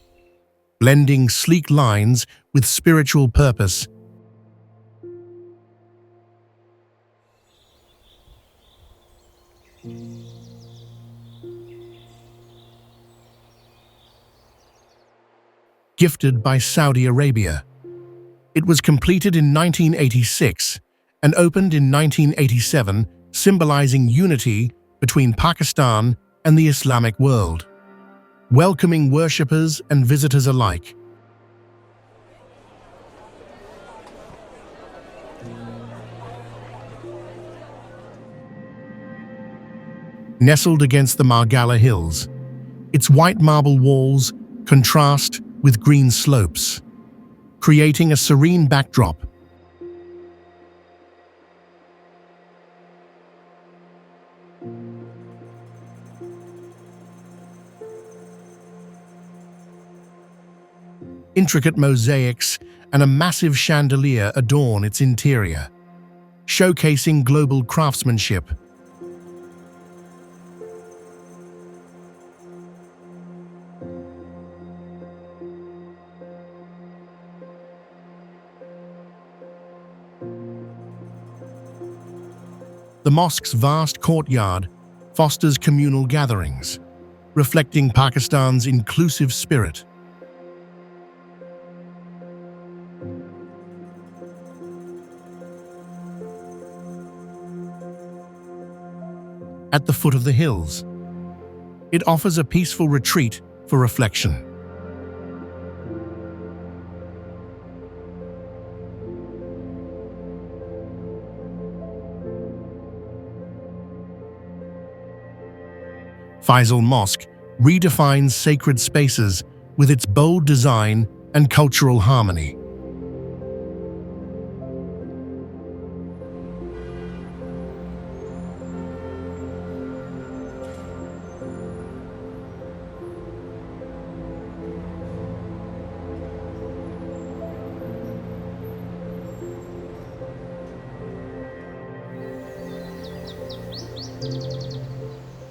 blending sleek lines with spiritual purpose. Gifted by Saudi Arabia, it was completed in 1986 and opened in 1987, symbolizing unity between Pakistan and the Islamic world, welcoming worshippers and visitors alike. Nestled against the Margalla Hills, its white marble walls contrast with green slopes, creating a serene backdrop. Intricate mosaics and a massive chandelier adorn its interior, showcasing global craftsmanship. The mosque's vast courtyard fosters communal gatherings, reflecting Pakistan's inclusive spirit. At the foot of the hills, it offers a peaceful retreat for reflection. Faisal Mosque redefines sacred spaces with its bold design and cultural harmony.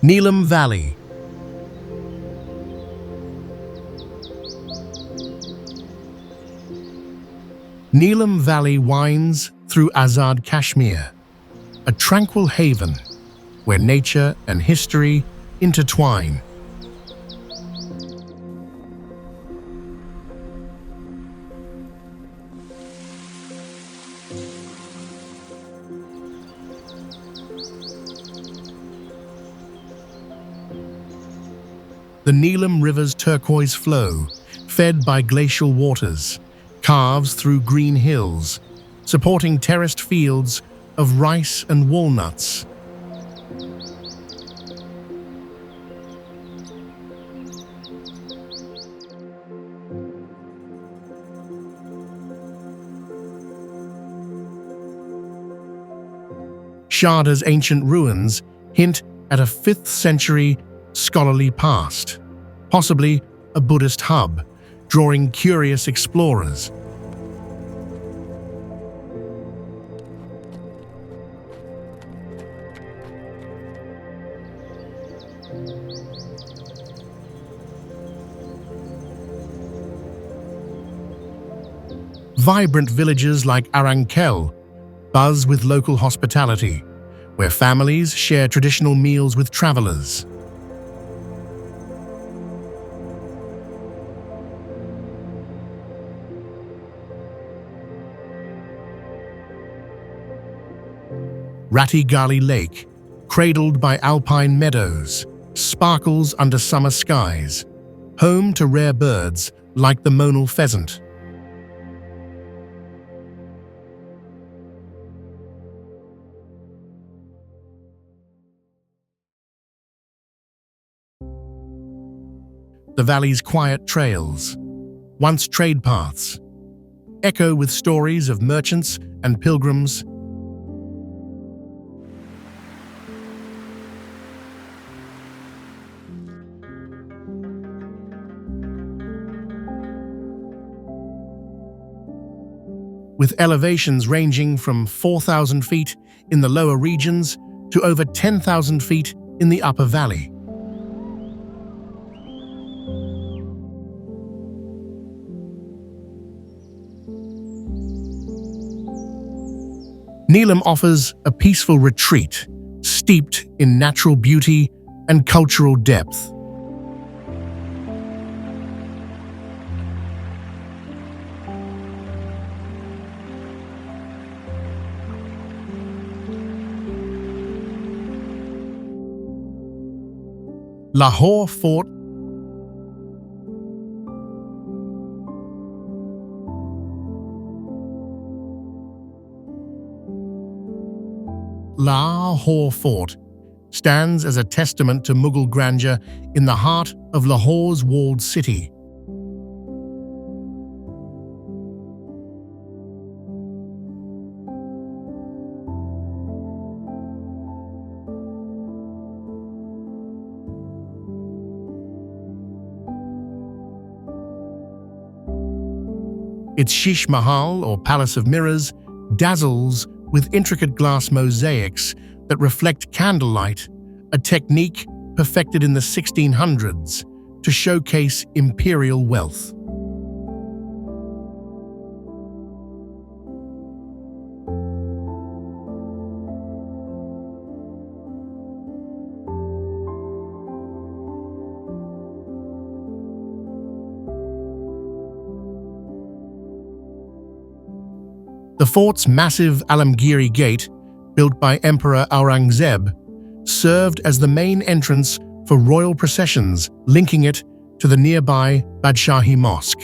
Neelum Valley. Neelum Valley winds through Azad Kashmir, a tranquil haven where nature and history intertwine. The Neelum River's turquoise flow, fed by glacial waters, carves through green hills, supporting terraced fields of rice and walnuts. Sharda's ancient ruins hint at a 5th century scholarly past, possibly a Buddhist hub, drawing curious explorers. Vibrant villages like Arankel buzz with local hospitality, where families share traditional meals with travelers. Ratigali Lake, cradled by alpine meadows, sparkles under summer skies, home to rare birds like the monal pheasant. The valley's quiet trails, once trade paths, echo with stories of merchants and pilgrims. With elevations ranging from 4,000 feet in the lower regions to over 10,000 feet in the upper valley. Neelum offers a peaceful retreat, steeped in natural beauty and cultural depth. Lahore Fort. Lahore Fort stands as a testament to Mughal grandeur in the heart of Lahore's walled city. Its Shish Mahal, or Palace of Mirrors, dazzles with intricate glass mosaics that reflect candlelight, a technique perfected in the 1600s to showcase imperial wealth. The fort's massive Alamgiri Gate, built by Emperor Aurangzeb, served as the main entrance for royal processions, linking it to the nearby Badshahi Mosque.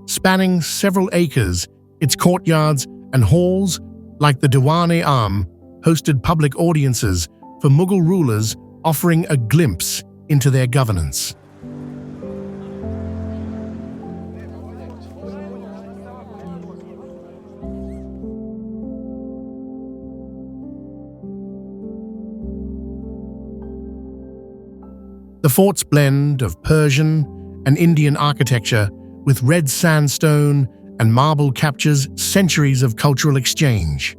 Spanning several acres, its courtyards and halls, like the Diwan-e-Am, hosted public audiences for Mughal rulers, offering a glimpse into their governance. The fort's blend of Persian and Indian architecture with red sandstone and marble captures centuries of cultural exchange.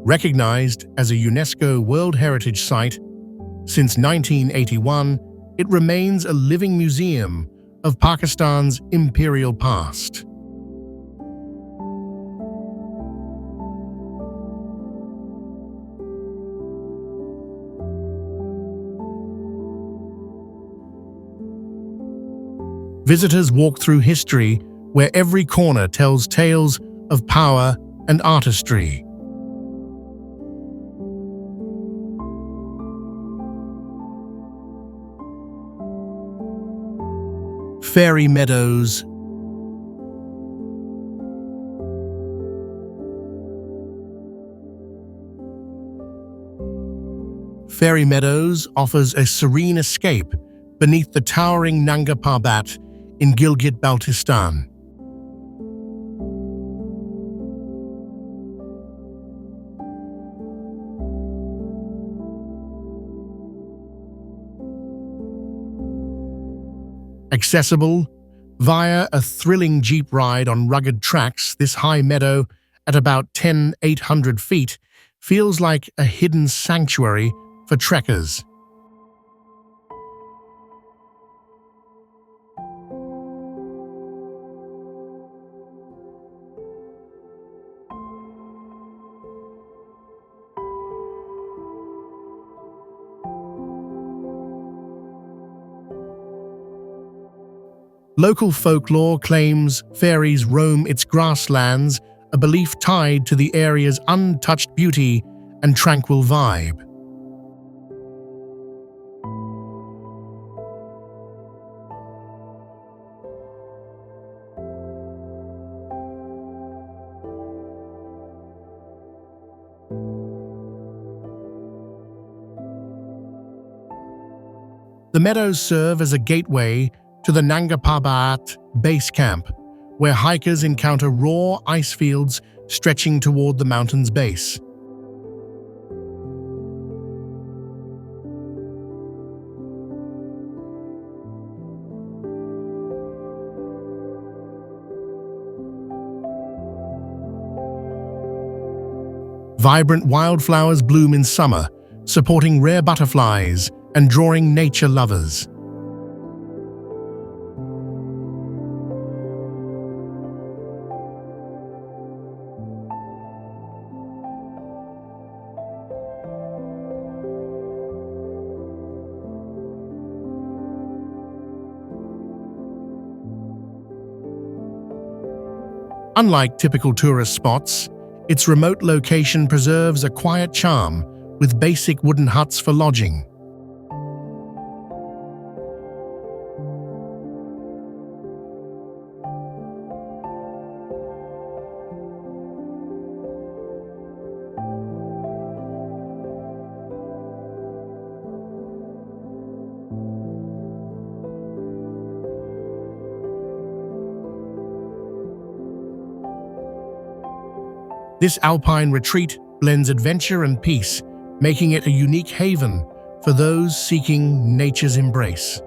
Recognized as a UNESCO World Heritage Site, since 1981, it remains a living museum of Pakistan's imperial past. Visitors walk through history where every corner tells tales of power and artistry. Fairy meadows, Fairy Meadows offers a serene escape beneath the towering Nanga Parbat in Gilgit-Baltistan. Accessible via a thrilling jeep ride on rugged tracks, this high meadow, at about 10,800 feet, feels like a hidden sanctuary for trekkers. Local folklore claims fairies roam its grasslands, a belief tied to the area's untouched beauty and tranquil vibe. The meadows serve as a gateway to the Nanga Parbat base camp, where hikers encounter raw ice fields stretching toward the mountain's base. Vibrant wildflowers bloom in summer, supporting rare butterflies and drawing nature lovers. Unlike typical tourist spots, its remote location preserves a quiet charm with basic wooden huts for lodging. This alpine retreat blends adventure and peace, making it a unique haven for those seeking nature's embrace.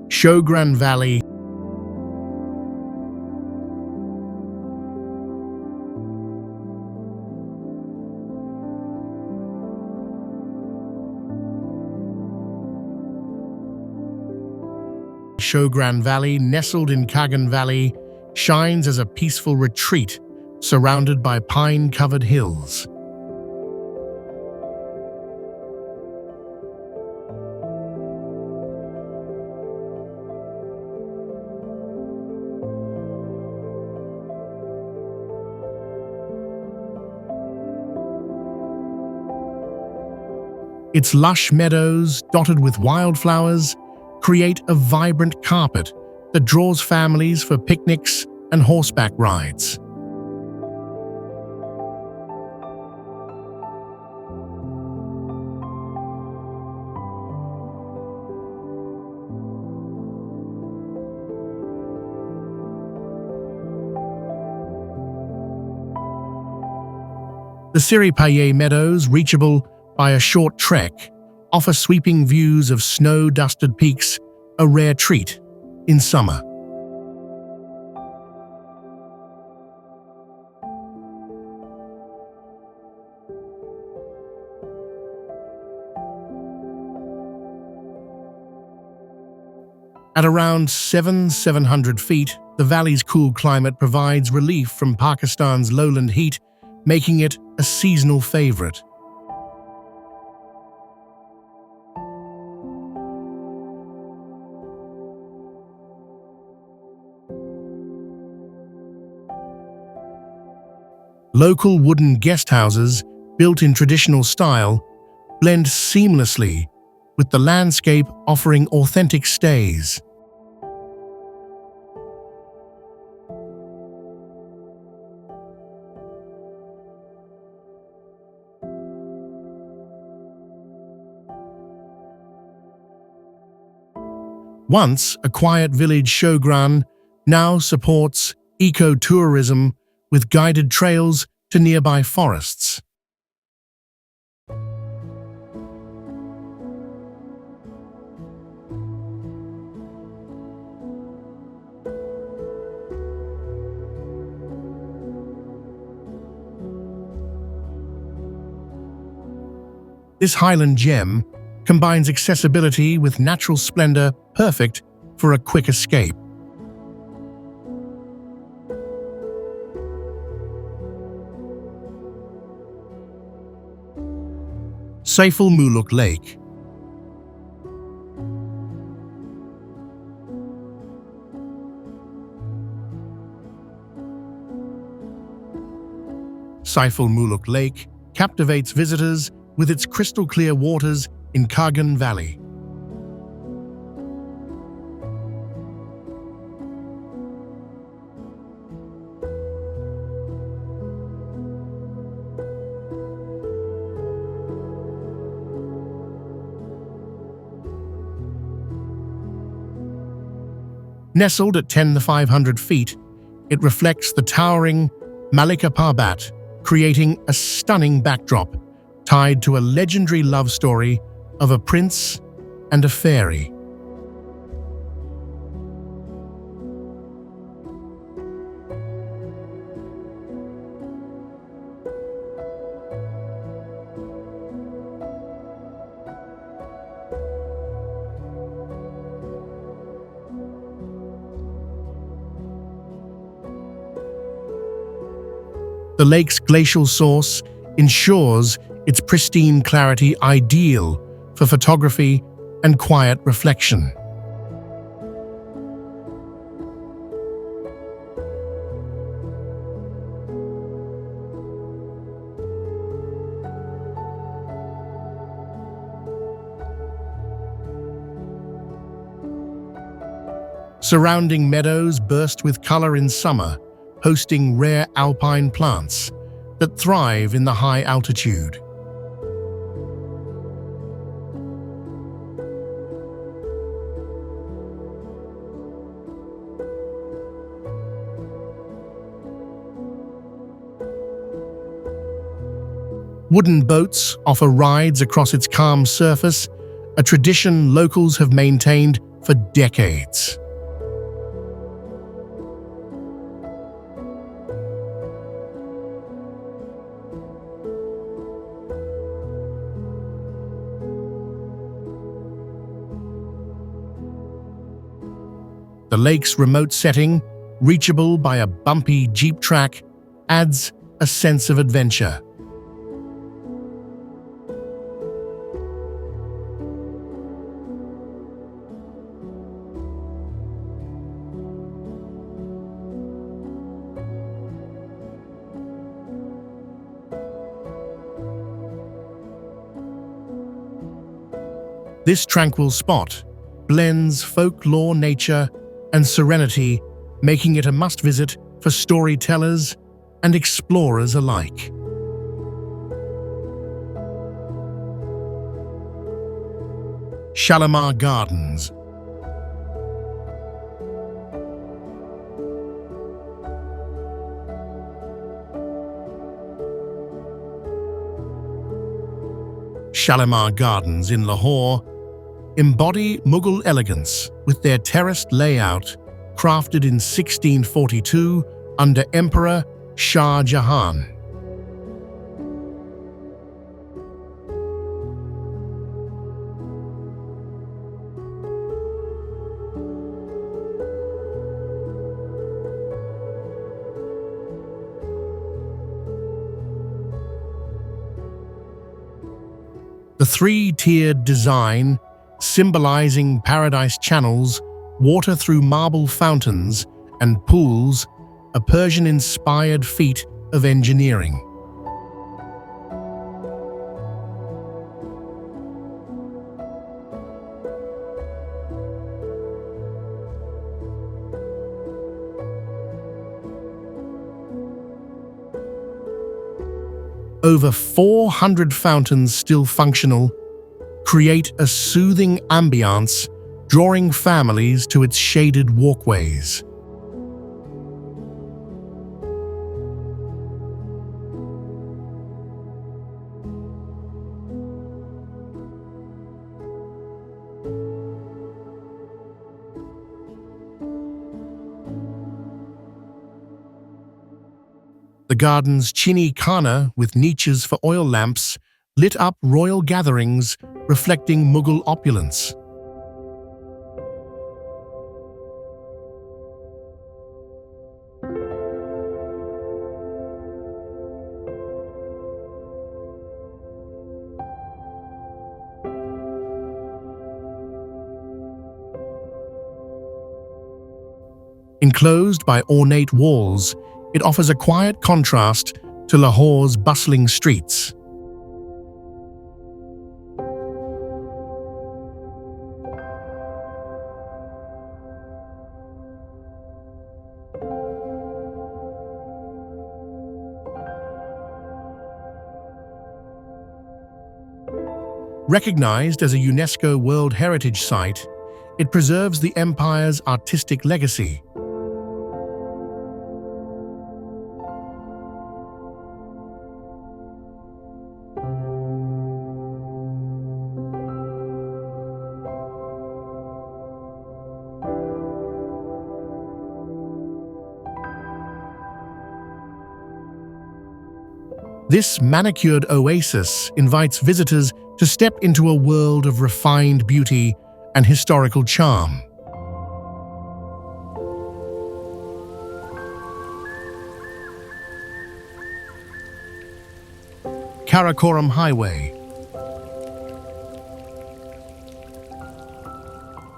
Shogran Valley. Shogran Valley, nestled in Kagan Valley, shines as a peaceful retreat surrounded by pine-covered hills. Its lush meadows, dotted with wildflowers, create a vibrant carpet that draws families for picnics and horseback rides. The Siripaye Meadows, reachable by a short trek, offer sweeping views of snow-dusted peaks, a rare treat in summer. At around 700 feet, the valley's cool climate provides relief from Pakistan's lowland heat, making it a seasonal favorite. Local wooden guest houses, built in traditional style, blend seamlessly with the landscape, offering authentic stays. Once a quiet village, Shogran now supports eco-tourism with guided trails to nearby forests. This highland gem combines accessibility with natural splendor, perfect for a quick escape. Faisal Mosque Lake. Faisal Mosque Lake captivates visitors with its crystal-clear waters in Kagan Valley. Nestled at 10,500 feet, it reflects the towering Nanga Parbat, creating a stunning backdrop tied to a legendary love story of a prince and a fairy. The lake's glacial source ensures its pristine clarity, ideal for photography and quiet reflection. Surrounding meadows burst with color in summer, hosting rare alpine plants, that thrive in the high altitude. Wooden boats offer rides across its calm surface, a tradition locals have maintained for decades. The lake's remote setting, reachable by a bumpy jeep track, adds a sense of adventure. This tranquil spot blends folklore, nature, and serenity, making it a must-visit for storytellers and explorers alike. Shalimar Gardens. Shalimar Gardens in Lahore embody Mughal elegance with their terraced layout, crafted in 1642 under Emperor Shah Jahan. The three-tiered design, symbolizing paradise channels, water through marble fountains, and pools, a Persian-inspired feat of engineering. Over 400 fountains still functional create a soothing ambiance, drawing families to its shaded walkways. The garden's chini khana, with niches for oil lamps, lit up royal gatherings, reflecting Mughal opulence. Enclosed by ornate walls, it offers a quiet contrast to Lahore's bustling streets. Recognized as a UNESCO World Heritage Site, it preserves the empire's artistic legacy. This manicured oasis invites visitors to step into a world of refined beauty and historical charm. Karakoram Highway.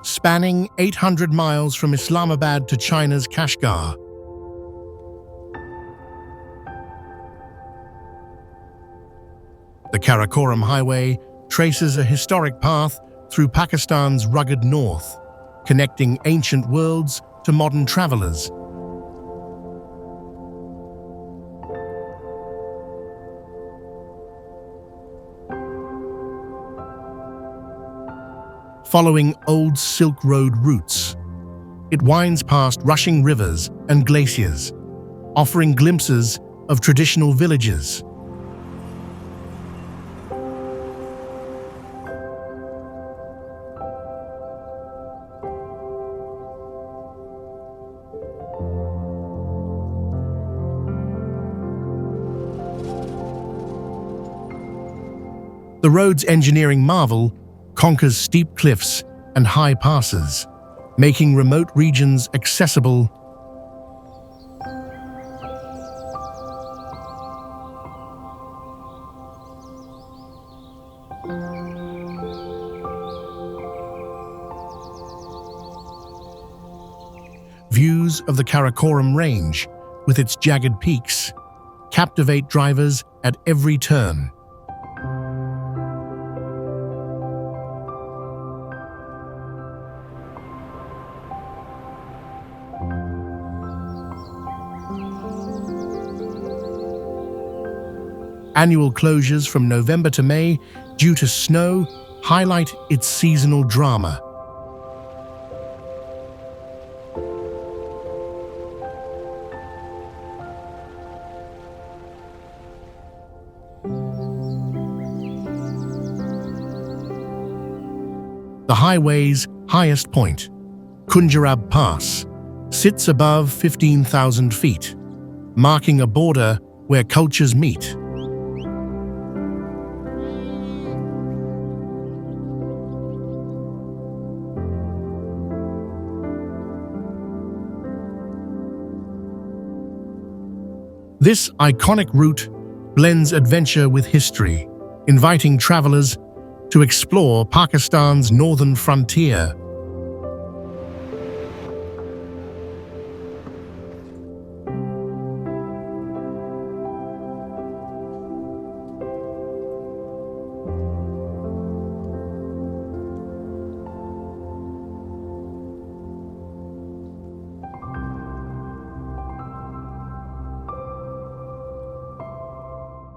Spanning 800 miles from Islamabad to China's Kashgar. The Karakoram Highway traces a historic path through Pakistan's rugged north, connecting ancient worlds to modern travelers. following old Silk Road routes. It winds past rushing rivers and glaciers, offering glimpses of traditional villages. The road's engineering marvel conquers steep cliffs and high passes, making remote regions accessible. Views of the Karakoram Range, with its jagged peaks, captivate drivers at every turn. Annual closures from November to May due to snow highlight its seasonal drama. The highway's highest point, Khunjarab Pass, sits above 15,000 feet, marking a border where cultures meet. This iconic route blends adventure with history, inviting travelers to explore Pakistan's northern frontier.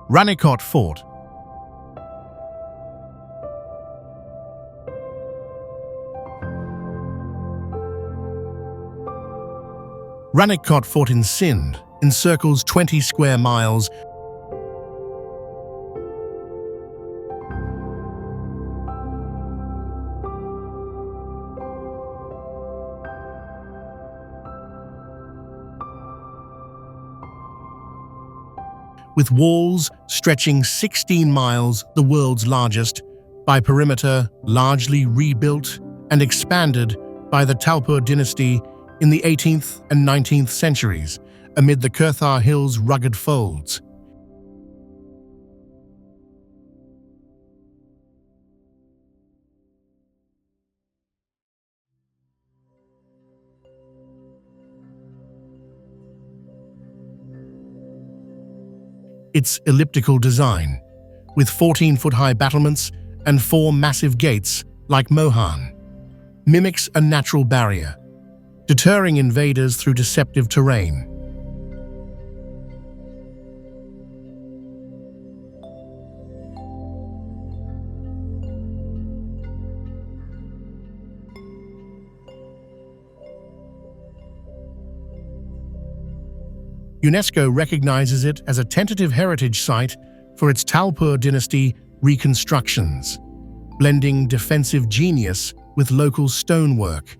Ranikot Fort. Ranikot Fort in Sindh encircles 20 square miles. With walls stretching 16 miles, the world's largest, by perimeter largely rebuilt and expanded by the Talpur dynasty in the 18th and 19th centuries, amid the Kurthar Hills' rugged folds. Its elliptical design, with 14-foot-high battlements and 4 massive gates like Mohan, mimics a natural barrier, deterring invaders through deceptive terrain. UNESCO recognizes it as a tentative heritage site for its Talpur dynasty reconstructions, blending defensive genius with local stonework.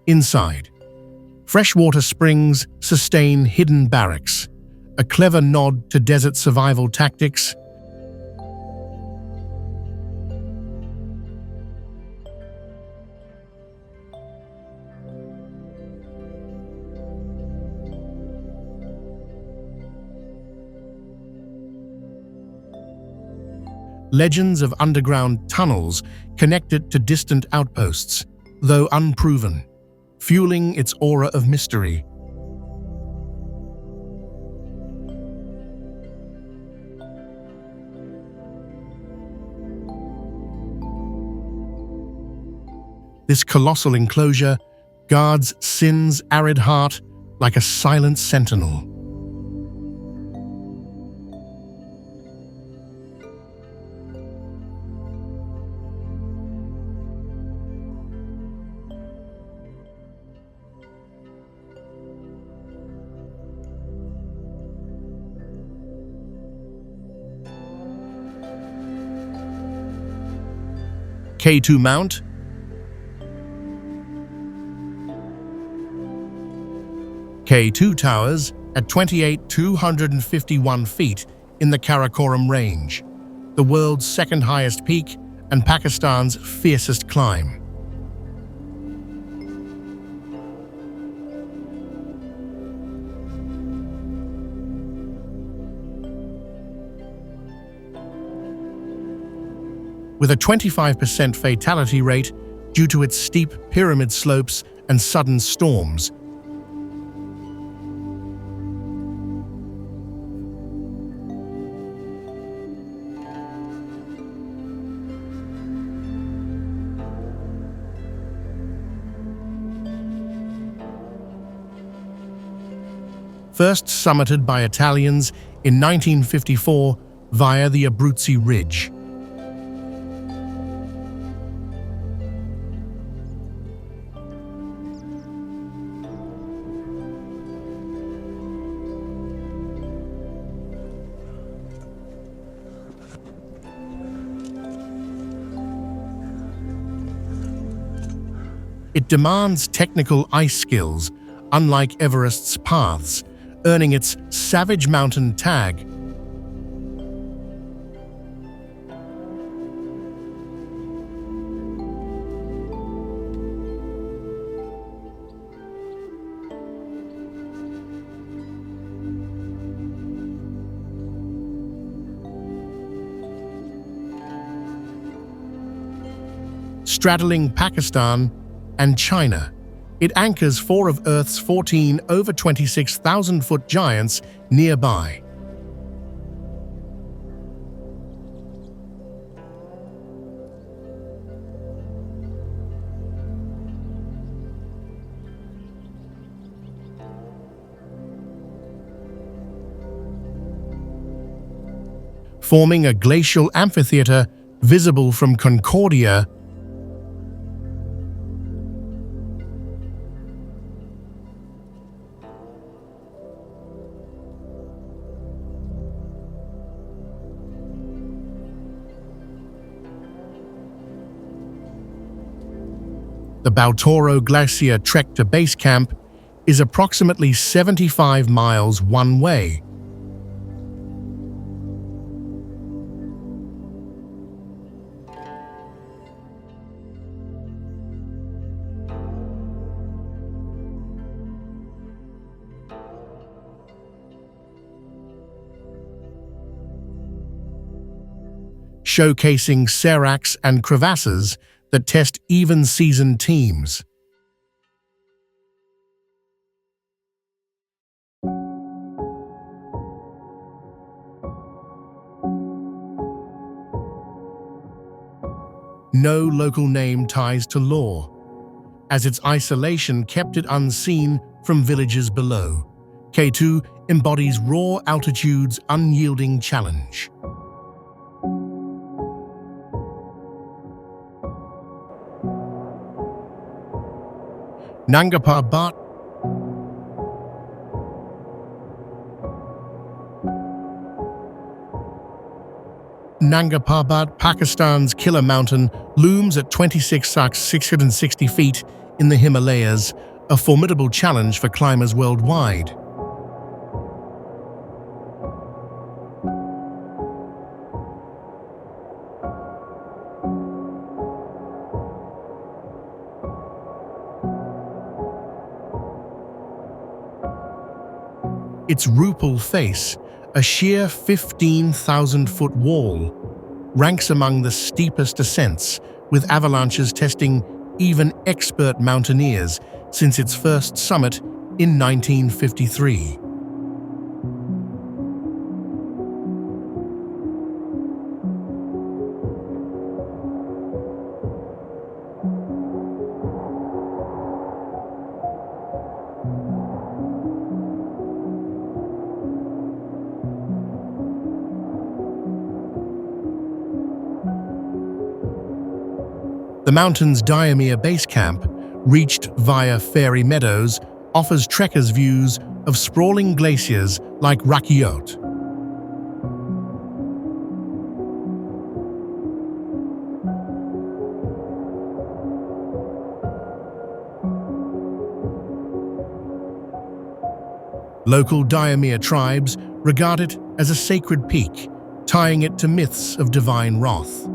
Inside, freshwater springs sustain hidden barracks, a clever nod to desert survival tactics. Legends of underground tunnels connect it to distant outposts, though unproven, fueling its aura of mystery. This colossal enclosure guards Sindh's arid heart like a silent sentinel. K2 Mount. K2 towers at 28,251 feet in the Karakoram Range, the world's second highest peak and Pakistan's fiercest climb. With a 25% fatality rate due to its steep pyramid slopes and sudden storms. First summited by Italians in 1954 via the Abruzzi Ridge. It demands technical ice skills, unlike Everest's paths, earning its Savage Mountain tag. Straddling Pakistan and China, it anchors 4 of Earth's 14 over 26,000-foot giants nearby. Forming a glacial amphitheater visible from Concordia. The Baltoro Glacier trek to base camp is approximately 75 miles one way. Showcasing seracs and crevasses that test even-season teams. No local name ties to law, as its isolation kept it unseen from villages below. K2 embodies raw altitude's unyielding challenge. Nanga Parbat. Nanga Parbat, Pakistan's killer mountain, looms at 26,660 feet in the Himalayas, a formidable challenge for climbers worldwide. Its Rupal face, a sheer 15,000-foot wall, ranks among the steepest ascents, with avalanches testing even expert mountaineers since its first summit in 1953. The mountain's Diamir base camp, reached via fairy meadows, offers trekkers views of sprawling glaciers like Ranikot. Local Diamir tribes regard it as a sacred peak, tying it to myths of divine wrath.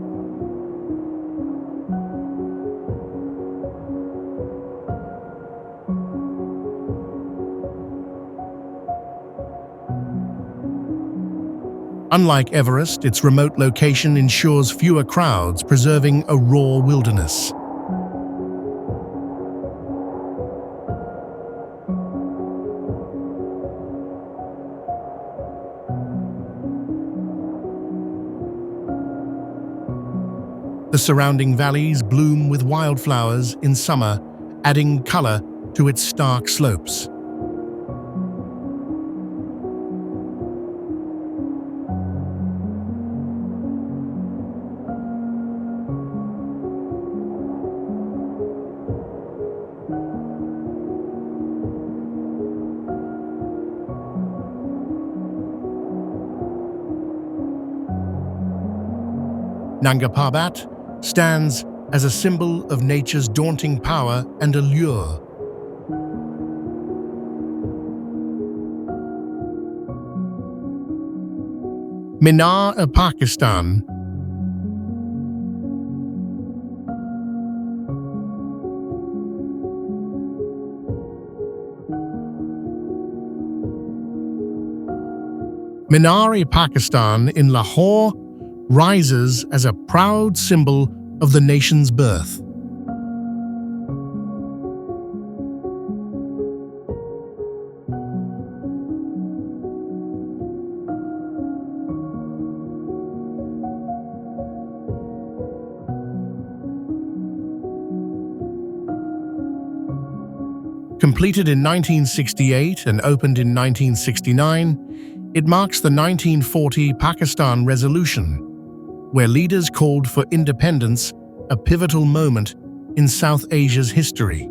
Unlike Everest, its remote location ensures fewer crowds, preserving a raw wilderness. The surrounding valleys bloom with wildflowers in summer, adding color to its stark slopes. Nanga Parbat stands as a symbol of nature's daunting power and allure. Minar-e-Pakistan Minar-e-Pakistan in Lahore rises as a proud symbol of the nation's birth. Completed in 1968 and opened in 1969, it marks the 1940 Pakistan Resolution, where leaders called for independence, a pivotal moment in South Asia's history.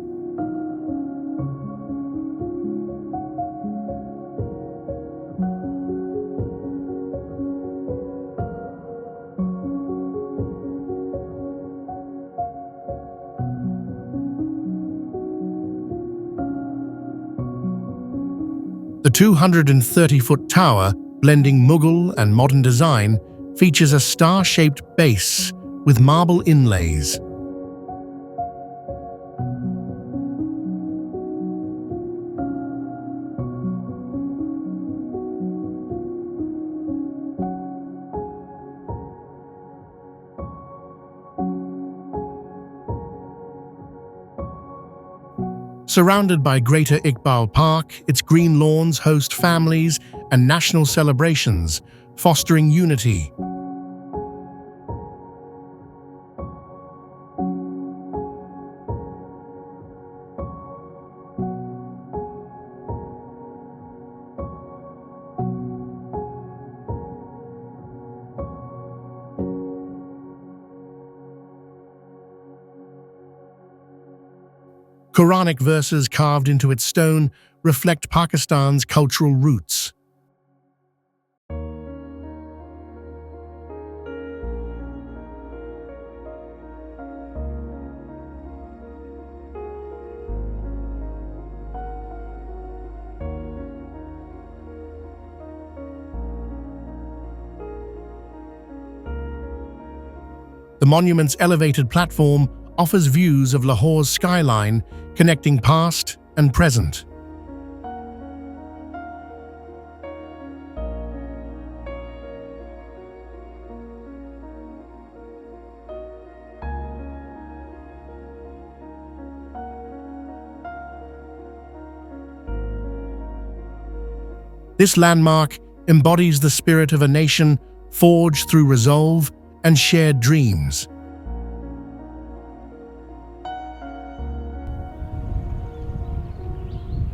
The 230-foot tower, blending Mughal and modern design, features a star-shaped base with marble inlays. Surrounded by Greater Iqbal Park, its green lawns host families and national celebrations, fostering unity. Quranic verses carved into its stone reflect Pakistan's cultural roots. The monument's elevated platform offers views of Lahore's skyline, connecting past and present. This landmark embodies the spirit of a nation forged through resolve and shared dreams.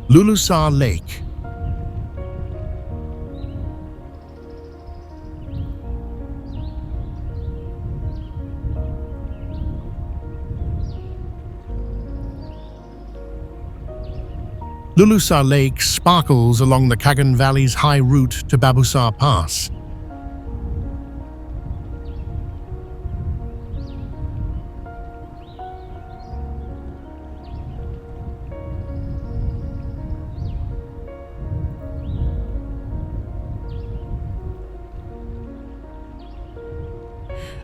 Lulusar Lake. Lulusar Lake sparkles along the Kagan Valley's high route to Babusar Pass.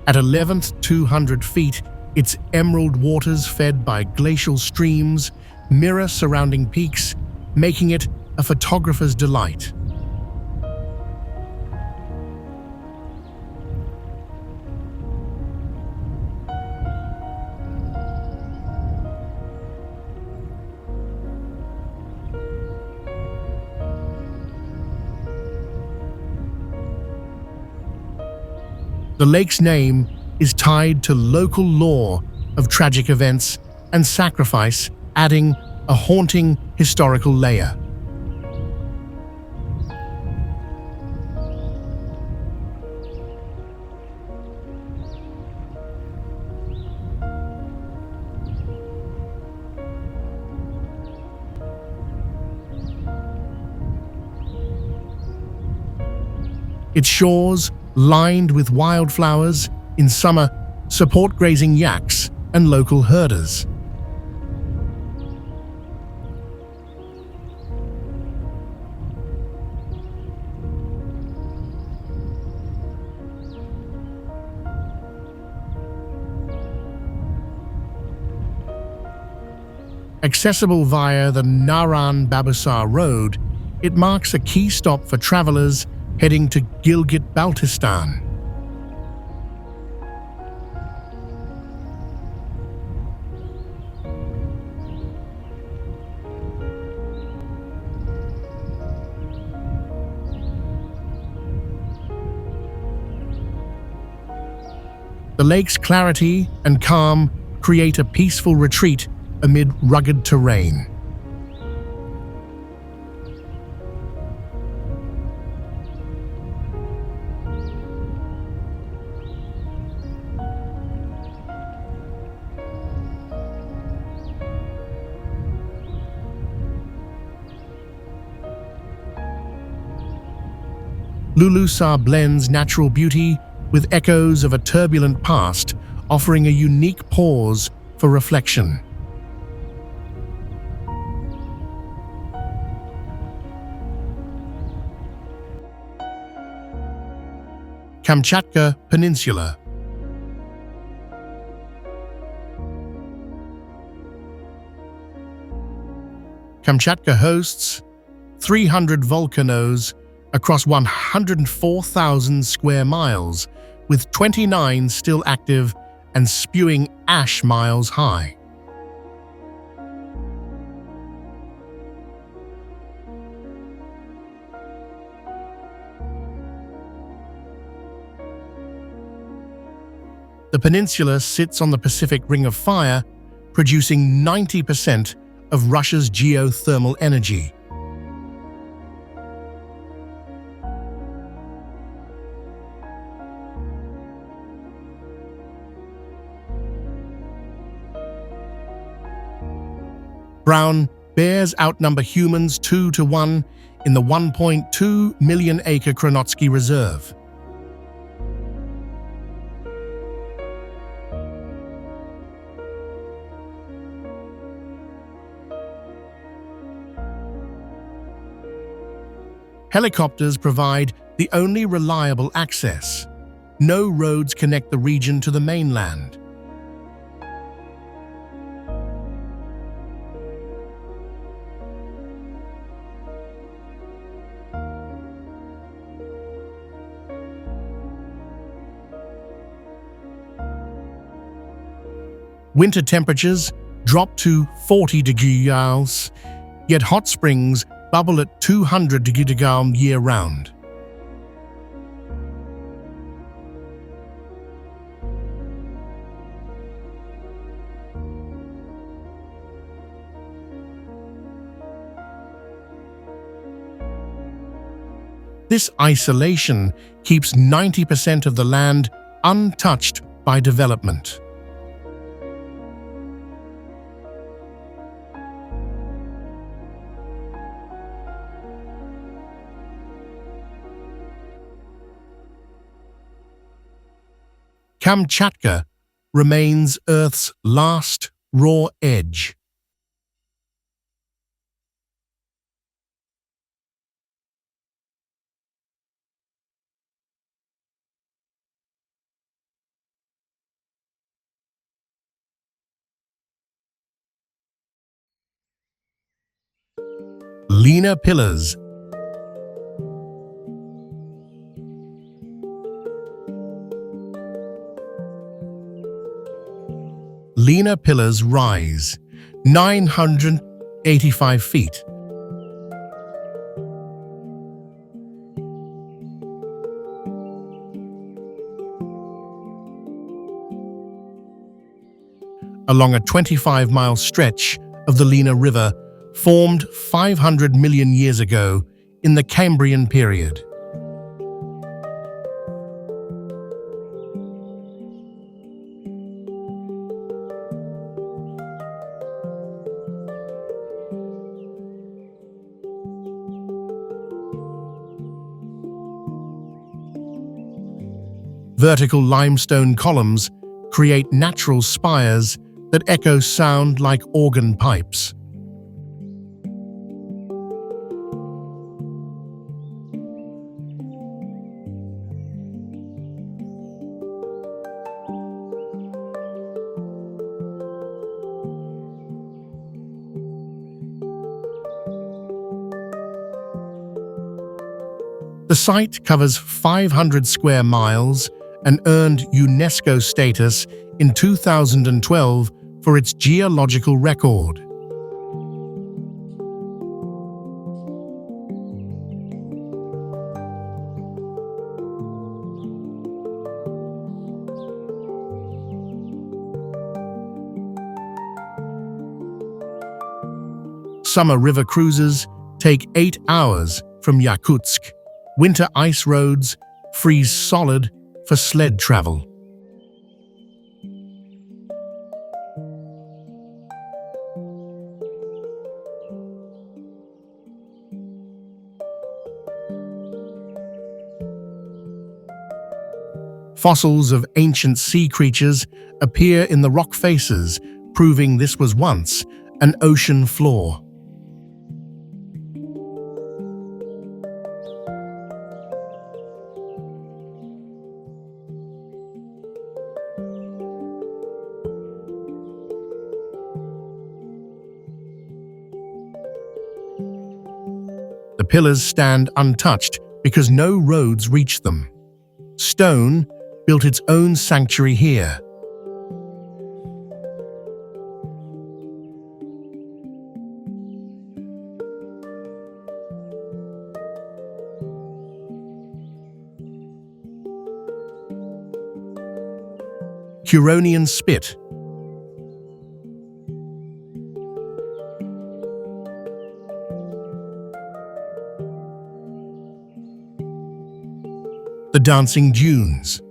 At 11,200 feet, its emerald waters fed by glacial streams mirror surrounding peaks, making it a photographer's delight. The lake's name is tied to local lore of tragic events and sacrifice, adding a haunting historical layer. Its shores, lined with wildflowers, in summer support grazing yaks and local herders. Accessible via the Naran-Babusar Road, it marks a key stop for travelers heading to Gilgit-Baltistan. The lake's clarity and calm create a peaceful retreat amid rugged terrain. Lulusar blends natural beauty with echoes of a turbulent past, offering a unique pause for reflection. Kamchatka Peninsula. Kamchatka hosts 300 volcanoes across 104,000 square miles, with 29 still active and spewing ash miles high. The peninsula sits on the Pacific Ring of Fire, producing 90% of Russia's geothermal energy. Brown bears outnumber humans 2 to 1 in the 1.2 million acre Kronotsky Reserve. Helicopters provide the only reliable access. No roads connect the region to the mainland. Winter temperatures drop to 40 degrees, yet hot springs bubble at 200 degrees year-round. This isolation keeps 90% of the land untouched by development. Kamchatka remains Earth's last raw edge. Lena Pillars. Lena Pillars rise 985 feet. Along a 25-mile stretch of the Lena River formed 500 million years ago in the Cambrian period. Vertical limestone columns create natural spires that echo sound like organ pipes. The site covers 500 square miles and earned UNESCO status in 2012 for its geological record. Summer river cruises take 8 hours from Yakutsk. Winter ice roads freeze solid for sled travel. Fossils of ancient sea creatures appear in the rock faces, proving this was once an ocean floor. The pillars stand untouched because no roads reach them. Stone built its own sanctuary here. Curonian Spit. The Dancing Dunes.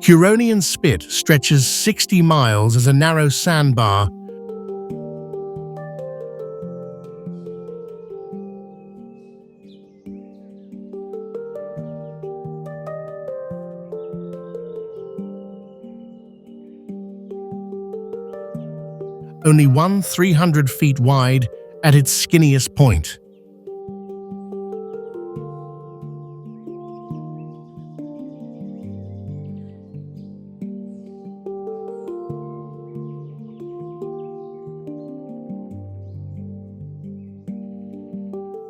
Curonian Spit stretches 60 miles as a narrow sandbar. Only 300 feet wide at its skinniest point.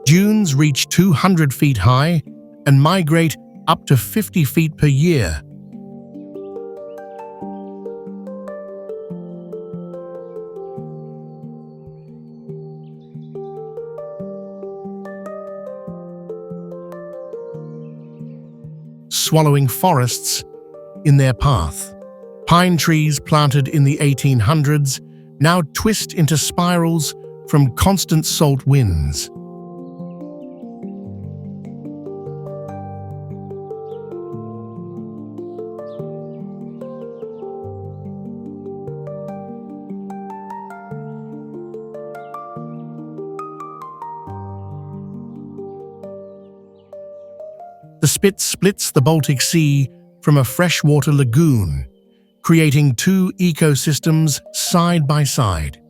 Dunes reach 200 feet high and migrate up to 50 feet per year. Swallowing forests in their path. Pine trees planted in the 1800s now twist into spirals from constant salt winds. The Spit splits the Baltic Sea from a freshwater lagoon, creating two ecosystems side by side.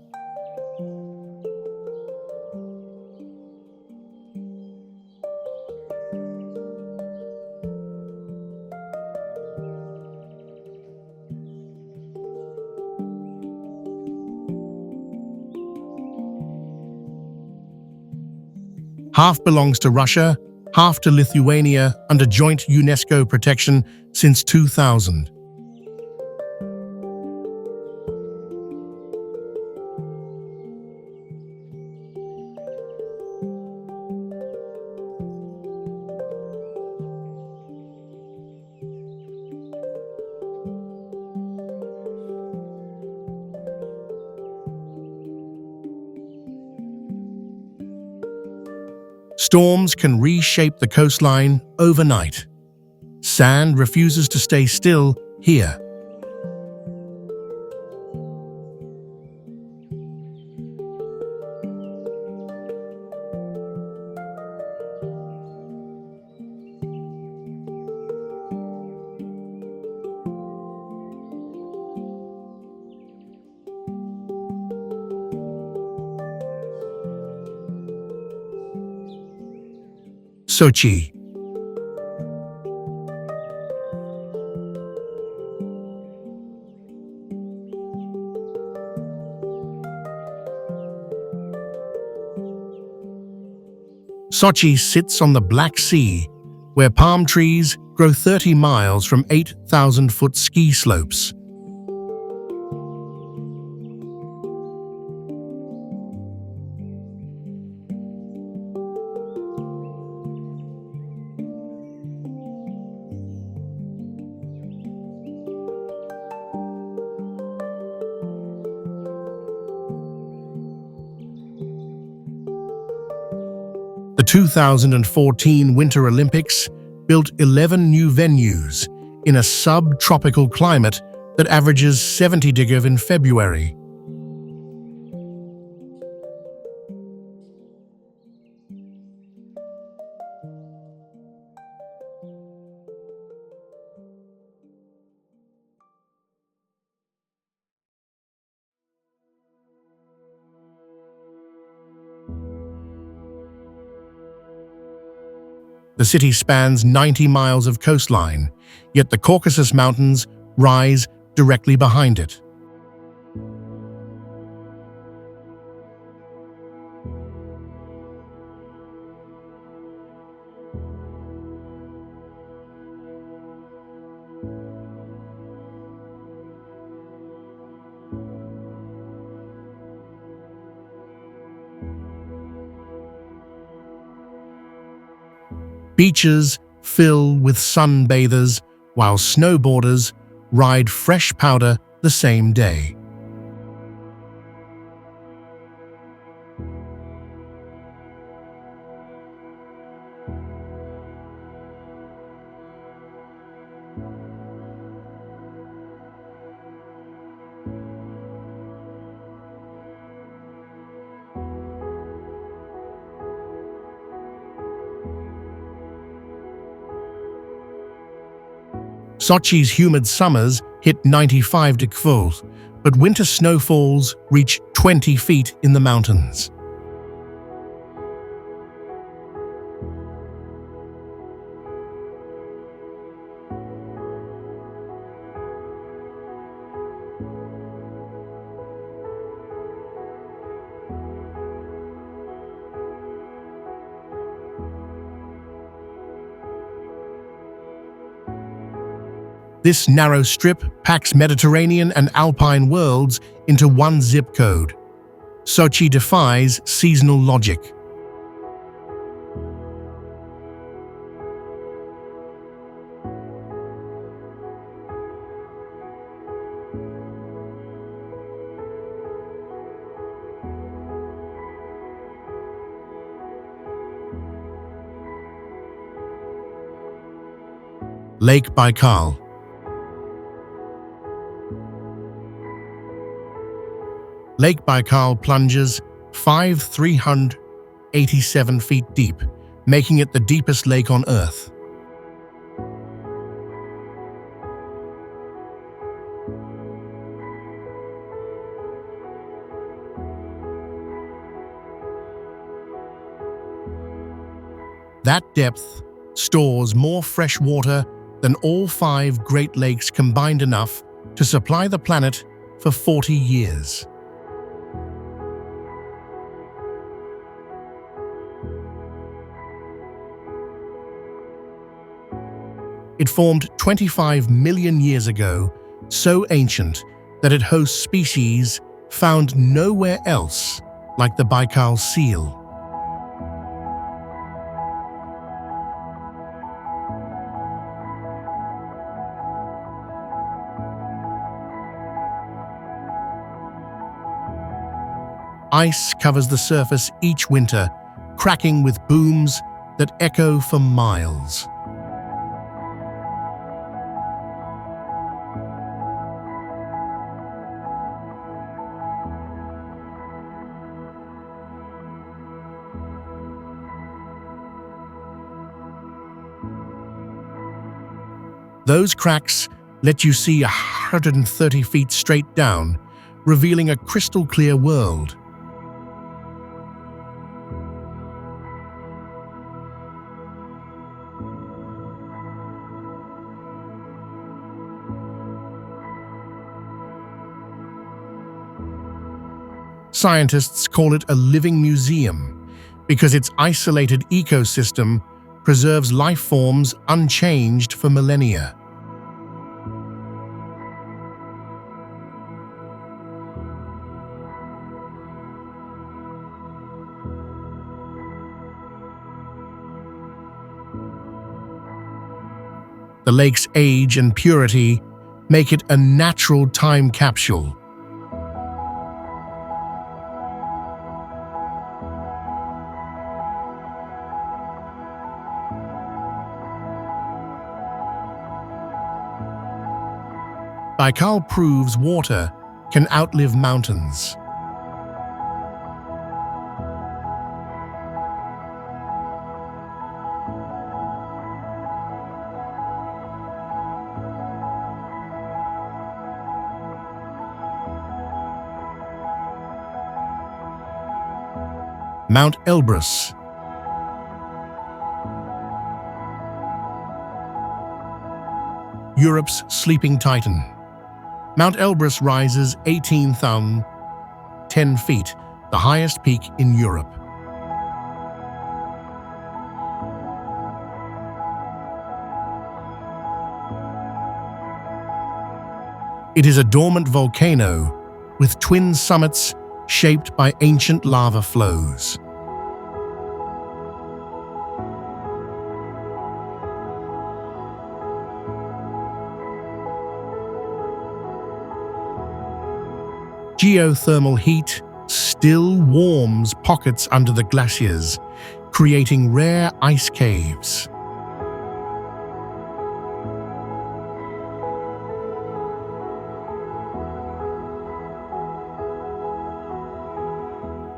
Half belongs to Russia, half to Lithuania under joint UNESCO protection since 2000. Storms can reshape the coastline overnight. Sand refuses to stay still here. Sochi. Sochi sits on the Black Sea, where palm trees grow 30 miles from 8,000-foot ski slopes. The 2014 Winter Olympics built 11 new venues in a subtropical climate that averages 70 degrees in February. The city spans 90 miles of coastline, yet the Caucasus Mountains rise directly behind it. Beaches fill with sunbathers, while snowboarders ride fresh powder the same day. Sochi's humid summers hit 95 degrees, but winter snowfalls reach 20 feet in the mountains. This narrow strip packs Mediterranean and Alpine worlds into one zip code. Sochi defies seasonal logic. Lake Baikal. Lake Baikal plunges 387 feet deep, making it the deepest lake on Earth. That depth stores more fresh water than all 5 Great Lakes combined, enough to supply the planet for 40 years. It formed 25 million years ago, so ancient that it hosts species found nowhere else, like the Baikal seal. Ice covers the surface each winter, cracking with booms that echo for miles. Those cracks let you see 130 feet straight down, revealing a crystal-clear world. Scientists call it a living museum because its isolated ecosystem preserves life forms unchanged for millennia. The lake's age and purity make it a natural time capsule. Baikal proves water can outlive mountains. Mount Elbrus. Europe's sleeping titan. Mount Elbrus rises 18,010 feet, the highest peak in Europe. It is a dormant volcano with twin summits shaped by ancient lava flows. Geothermal heat still warms pockets under the glaciers, creating rare ice caves.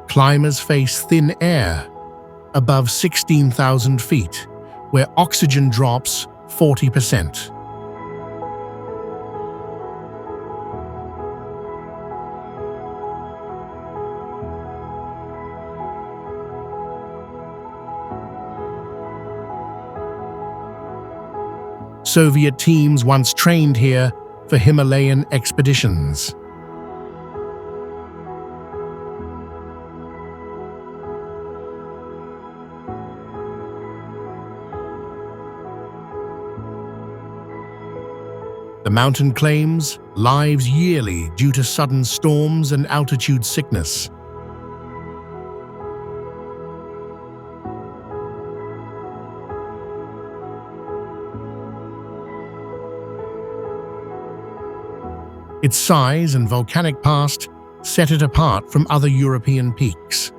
Climbers face thin air above 16,000 feet, where oxygen drops 40%. Soviet teams once trained here for Himalayan expeditions. The mountain claims lives yearly due to sudden storms and altitude sickness. Its size and volcanic past set it apart from other European peaks.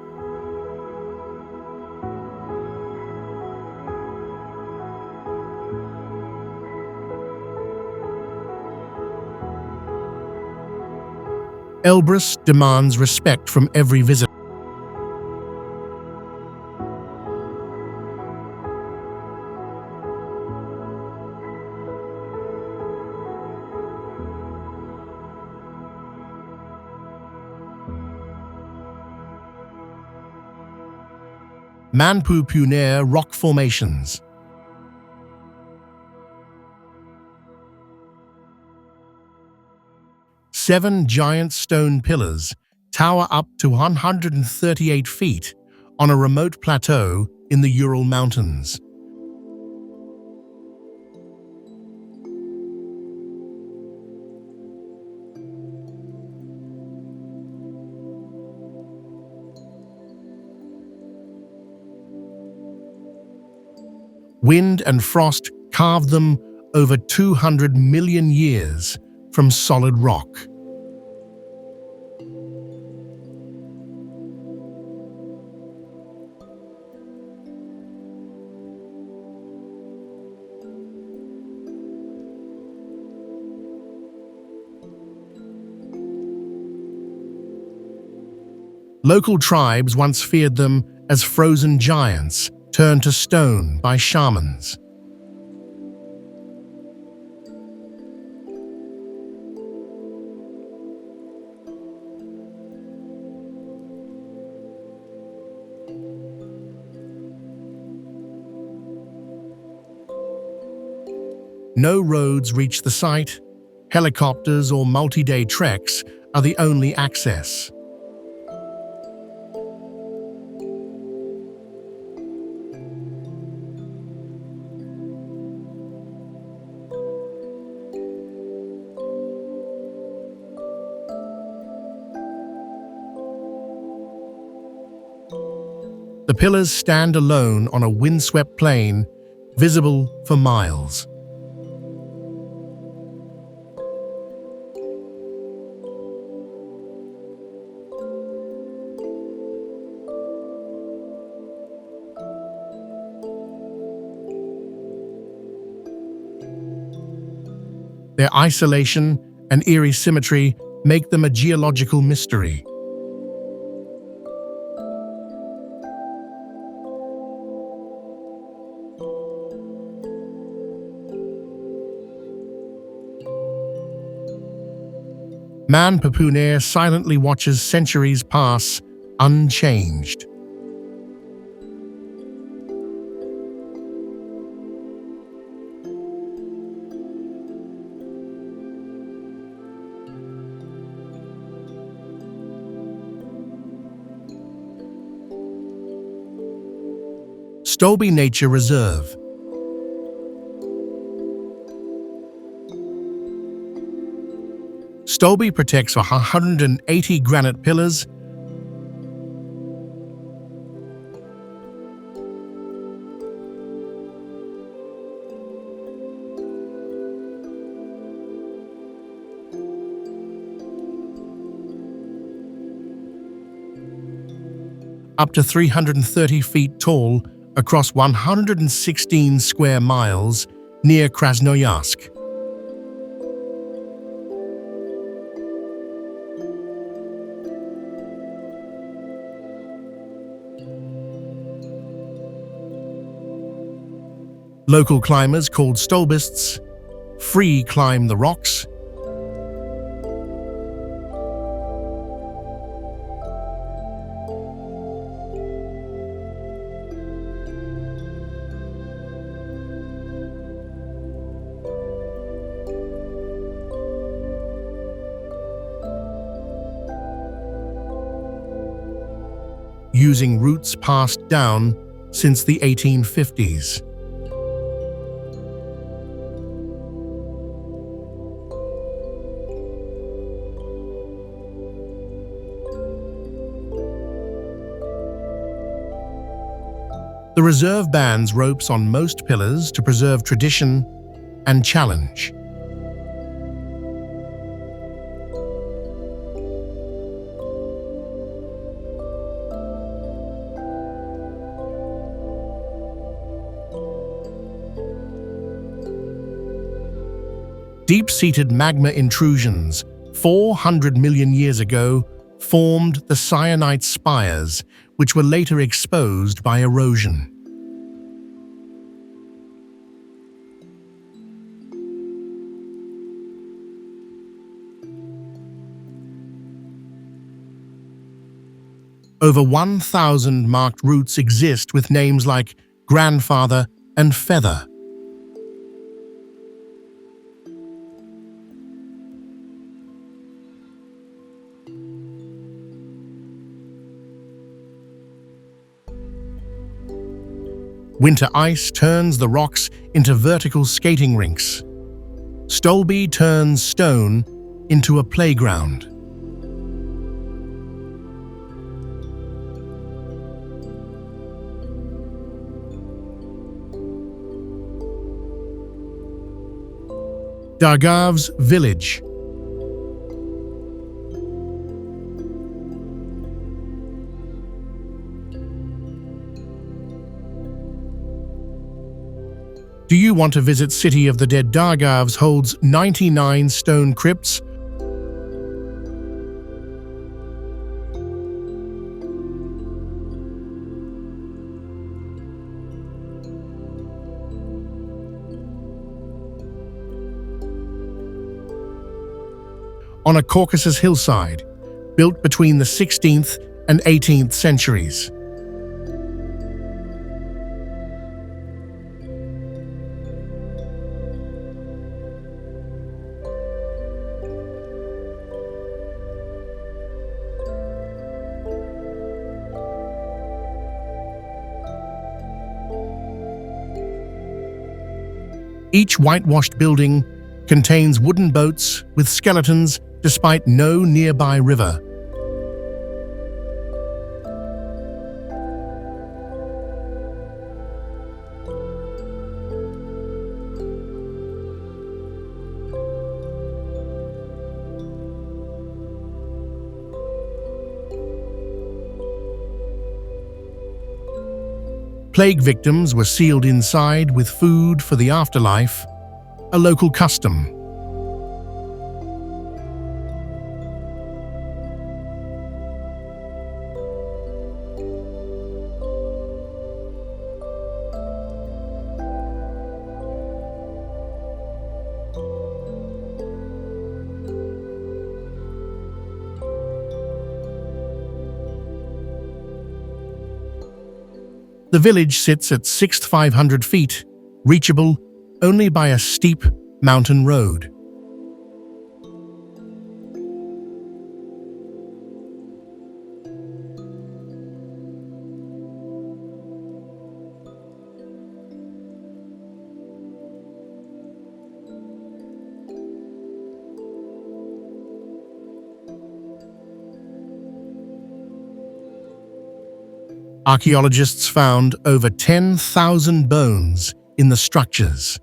Elbrus demands respect from every visitor. Manpu-Puner rock formations. Seven giant stone pillars tower up to 138 feet on a remote plateau in the Ural Mountains. Wind and frost carved them over 200 million years from solid rock. Local tribes once feared them as frozen giants turned to stone by shamans. No roads reach the site. Helicopters or multi-day treks are the only access. The pillars stand alone on a windswept plain, visible for miles. Their isolation and eerie symmetry make them a geological mystery. Manpu-Puner silently watches centuries pass unchanged. Stolby Nature Reserve. Stolby protects 180 granite pillars, up to 330 feet tall across 116 square miles near Krasnoyarsk. Local climbers, called Stolbists, free climb the rocks. Using routes passed down since the 1850s. The reserve bans ropes on most pillars to preserve tradition and challenge. Deep-seated magma intrusions 400 million years ago formed the syenite spires, which were later exposed by erosion. Over 1,000 marked routes exist with names like grandfather and feather. Winter ice turns the rocks into vertical skating rinks. Stolby turns stone into a playground. Dargav's village. Do you want to visit City of the Dead? Dargav's holds 99 stone crypts. On a Caucasus hillside, built between the 16th and 18th centuries. Each whitewashed building contains wooden boats with skeletons despite no nearby river. Plague victims were sealed inside with food for the afterlife, a local custom. The village sits at 6,500 feet, reachable only by a steep mountain road. Archaeologists found over 10,000 bones in the structures.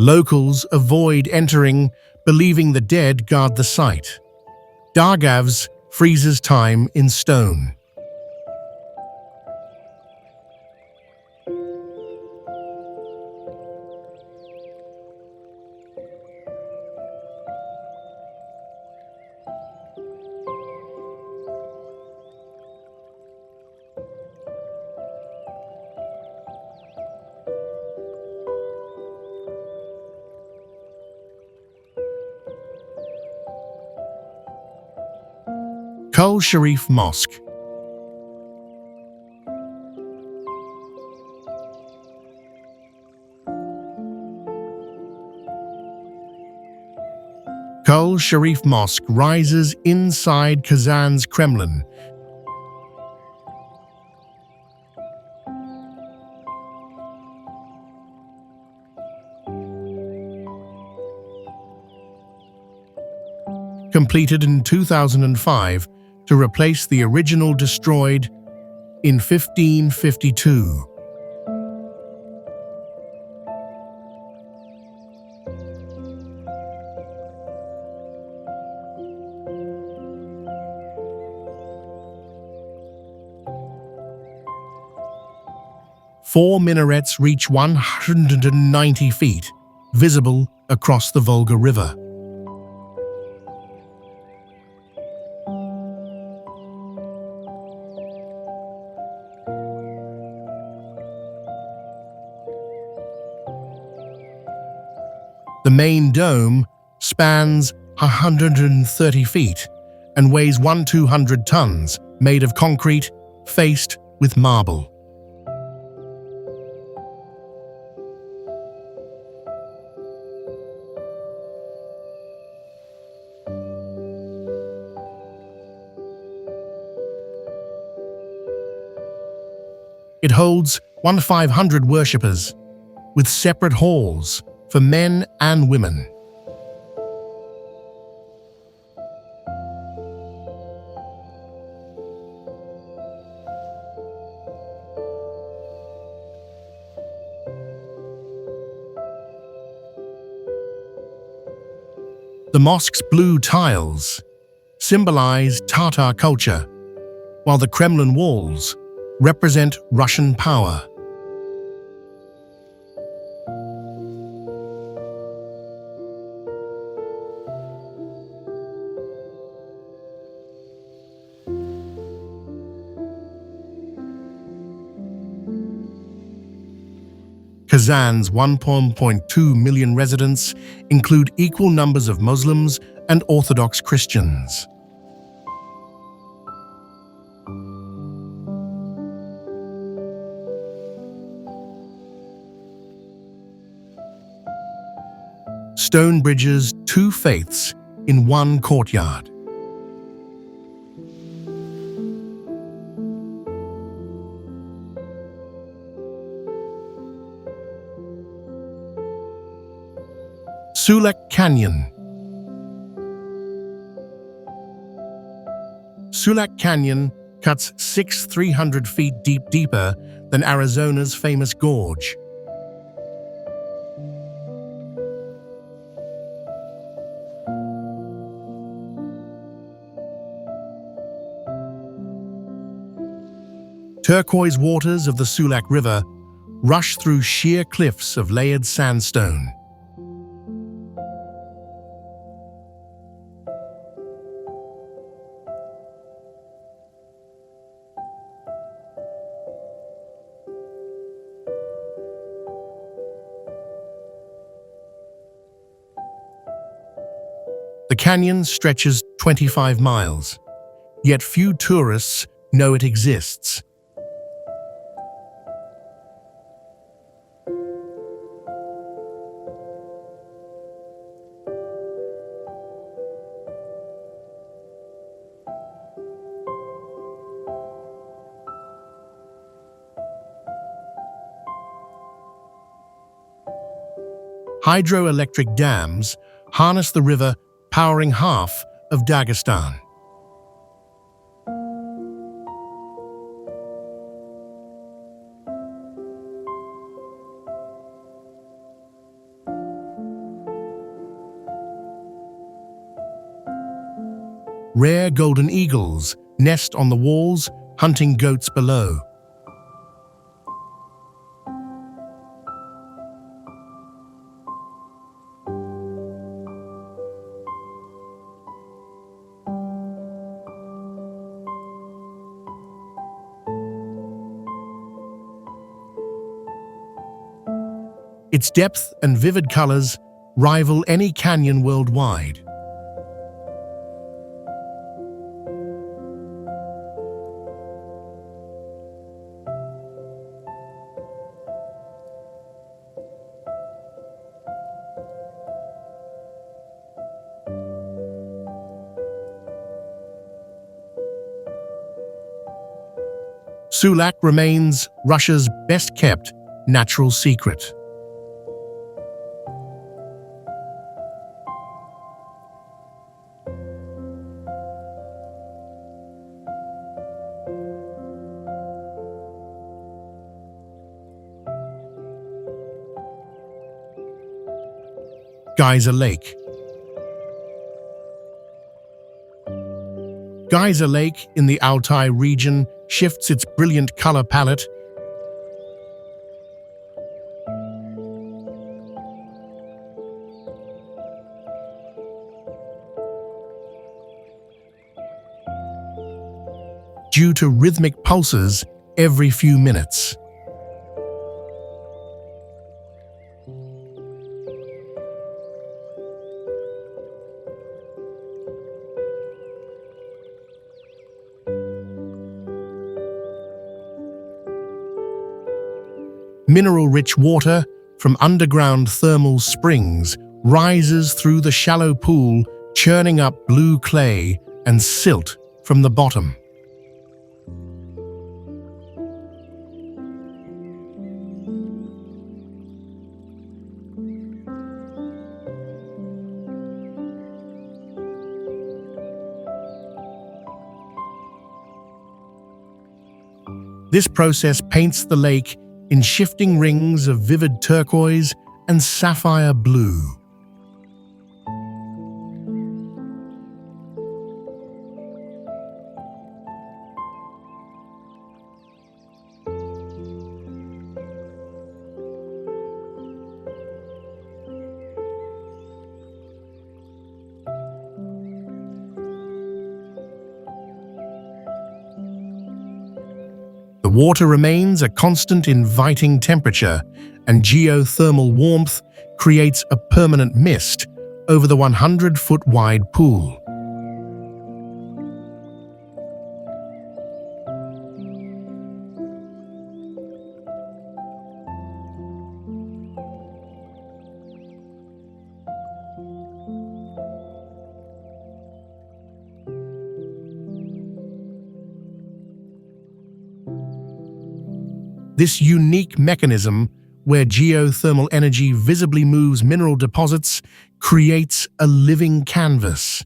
Locals avoid entering, believing the dead guard the site. Dargav's freezes time in stone. Kul Sharif Mosque. Kul Sharif Mosque rises inside Kazan's Kremlin. Completed in 2005 to replace the original destroyed in 1552. Four minarets reach 190 feet, visible across the Volga River. The main dome spans 130 feet and weighs 1,200 tons, made of concrete, faced with marble. It holds 1,500 worshippers, with separate halls for men and women. The mosque's blue tiles symbolize Tatar culture, while the Kremlin walls represent Russian power. Kazan's 1.2 million residents include equal numbers of Muslims and Orthodox Christians. Stone bridges two faiths in one courtyard. Sulak Canyon. Sulak Canyon cuts 300 feet deeper than Arizona's famous gorge. Turquoise waters of the Sulak River rush through sheer cliffs of layered sandstone. The canyon stretches 25 miles, yet few tourists know it exists. Hydroelectric dams harness the river, powering half of Dagestan. Rare golden eagles nest on the walls, hunting goats below. Its depth and vivid colors rival any canyon worldwide. Sulak remains Russia's best-kept natural secret. Geyser Lake. Geyser Lake in the Altai region shifts its brilliant color palette due to rhythmic pulses every few minutes. Mineral-rich water from underground thermal springs rises through the shallow pool, churning up blue clay and silt from the bottom. This process paints the lake in shifting rings of vivid turquoise and sapphire blue. The water remains a constant inviting temperature, and geothermal warmth creates a permanent mist over the 100-foot-wide pool. This unique mechanism, where geothermal energy visibly moves mineral deposits, creates a living canvas.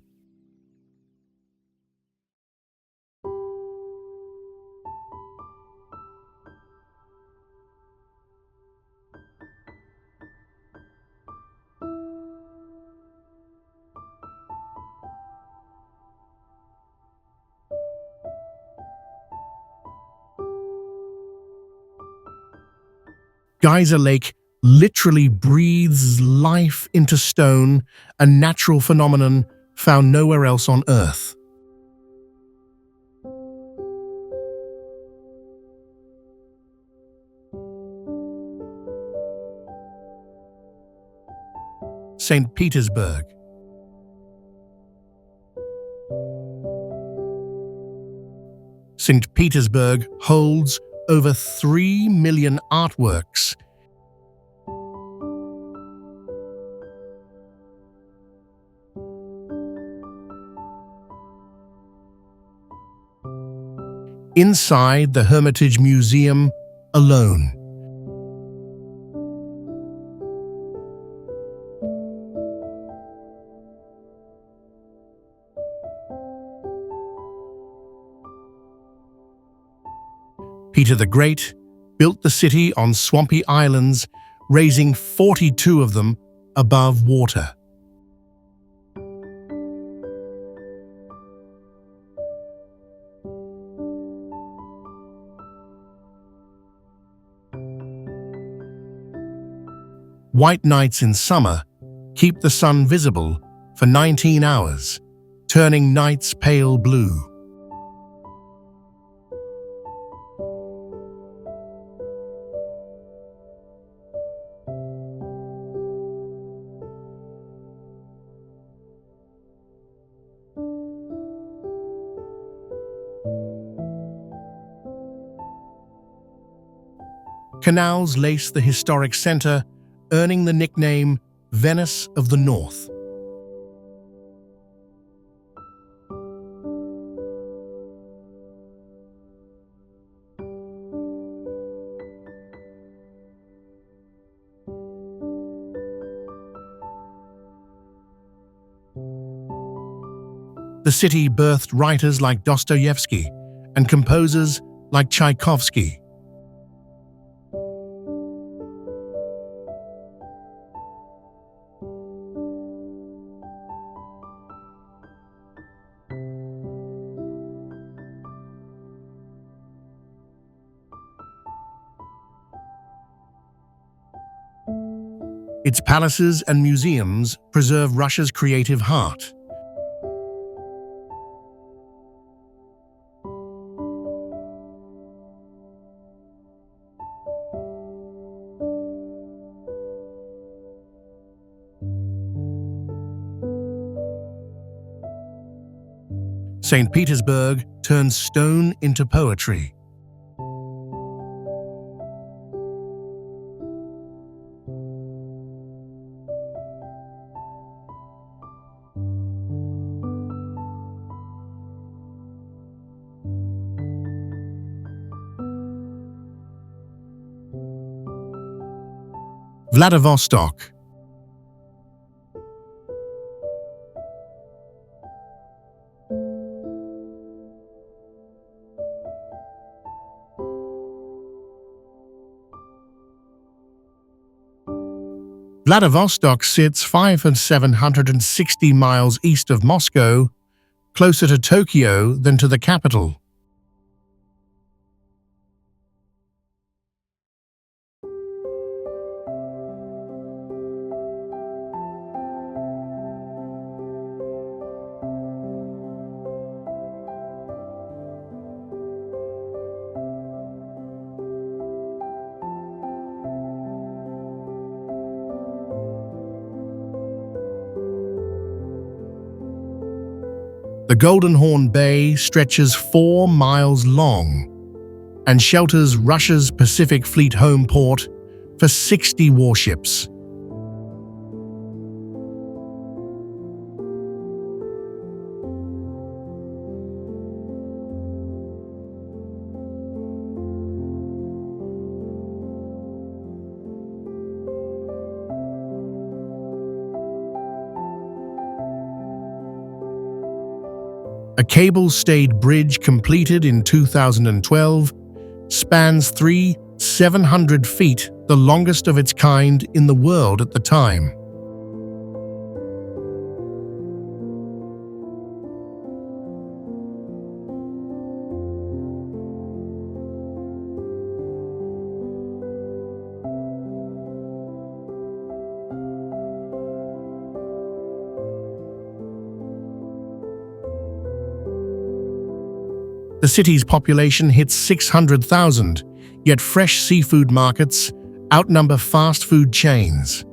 Geyser Lake literally breathes life into stone, a natural phenomenon found nowhere else on Earth. St. Petersburg. St. Petersburg holds over 3 million artworks. Inside the Hermitage Museum alone. Peter the Great built the city on swampy islands, raising 42 of them above water. White nights in summer keep the sun visible for 19 hours, turning nights pale blue. Canals lace the historic center, earning the nickname Venice of the North. The city birthed writers like Dostoevsky and composers like Tchaikovsky. Its palaces and museums preserve Russia's creative heart. St. Petersburg turns stone into poetry. Vladivostok. Vladivostok sits 5,760 miles east of Moscow, closer to Tokyo than to the capital. The Golden Horn Bay stretches 4 miles long and shelters Russia's Pacific Fleet home port for 60 warships. A cable-stayed bridge completed in 2012 spans 700 feet, the longest of its kind in the world at the time. The city's population hits 600,000, yet fresh seafood markets outnumber fast food chains.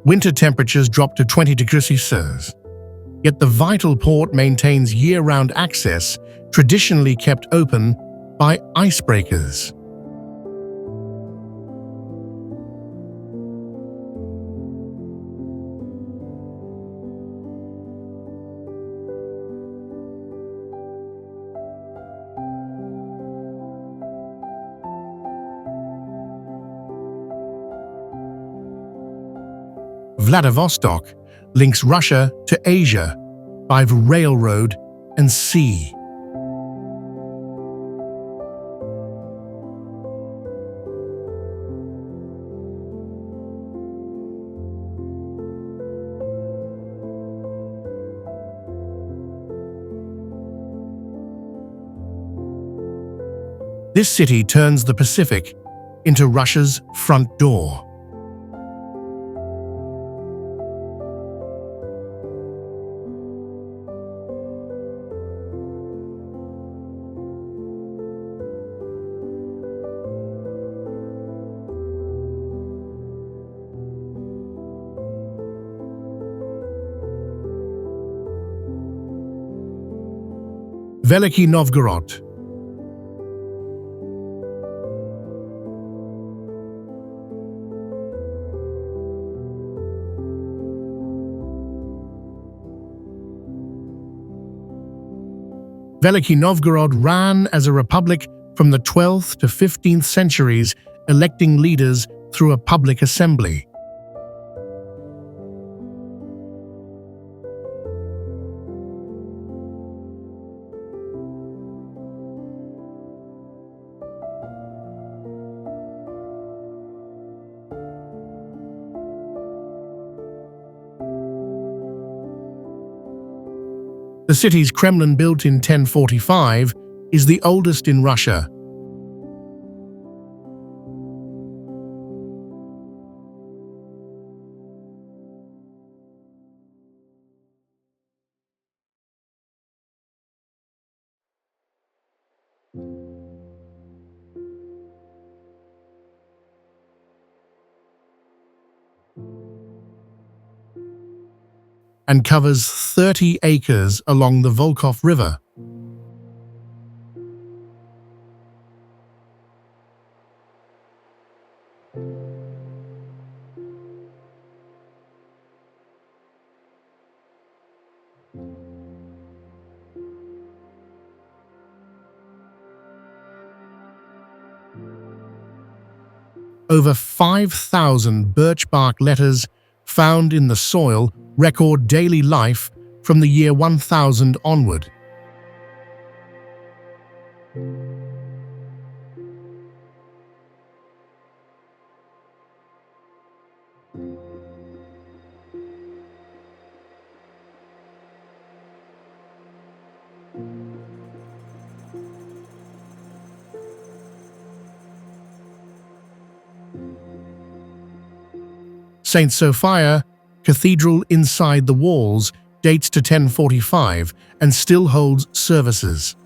Winter temperatures drop to 20 degrees Celsius, yet the vital port maintains year-round access, traditionally kept open by icebreakers. Vladivostok links Russia to Asia by railroad and sea. This city turns the Pacific into Russia's front door. Veliky Novgorod. Veliky Novgorod ran as a republic from the 12th to 15th centuries, electing leaders through a public assembly. The city's Kremlin, built in 1045, is the oldest in Russia. and covers 30 acres along the Volkhov River. Over 5,000 birch bark letters found in the soil record daily life from the year 1000 onward. St. Sophia Cathedral inside the walls dates to 1045 and still holds services.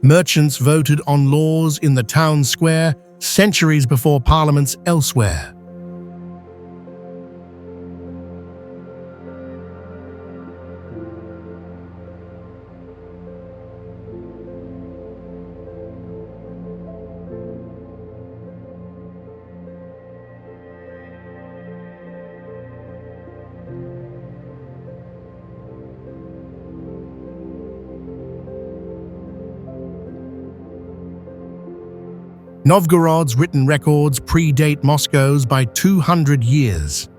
Merchants voted on laws in the town square centuries before parliaments elsewhere. Novgorod's written records predate Moscow's by 200 years.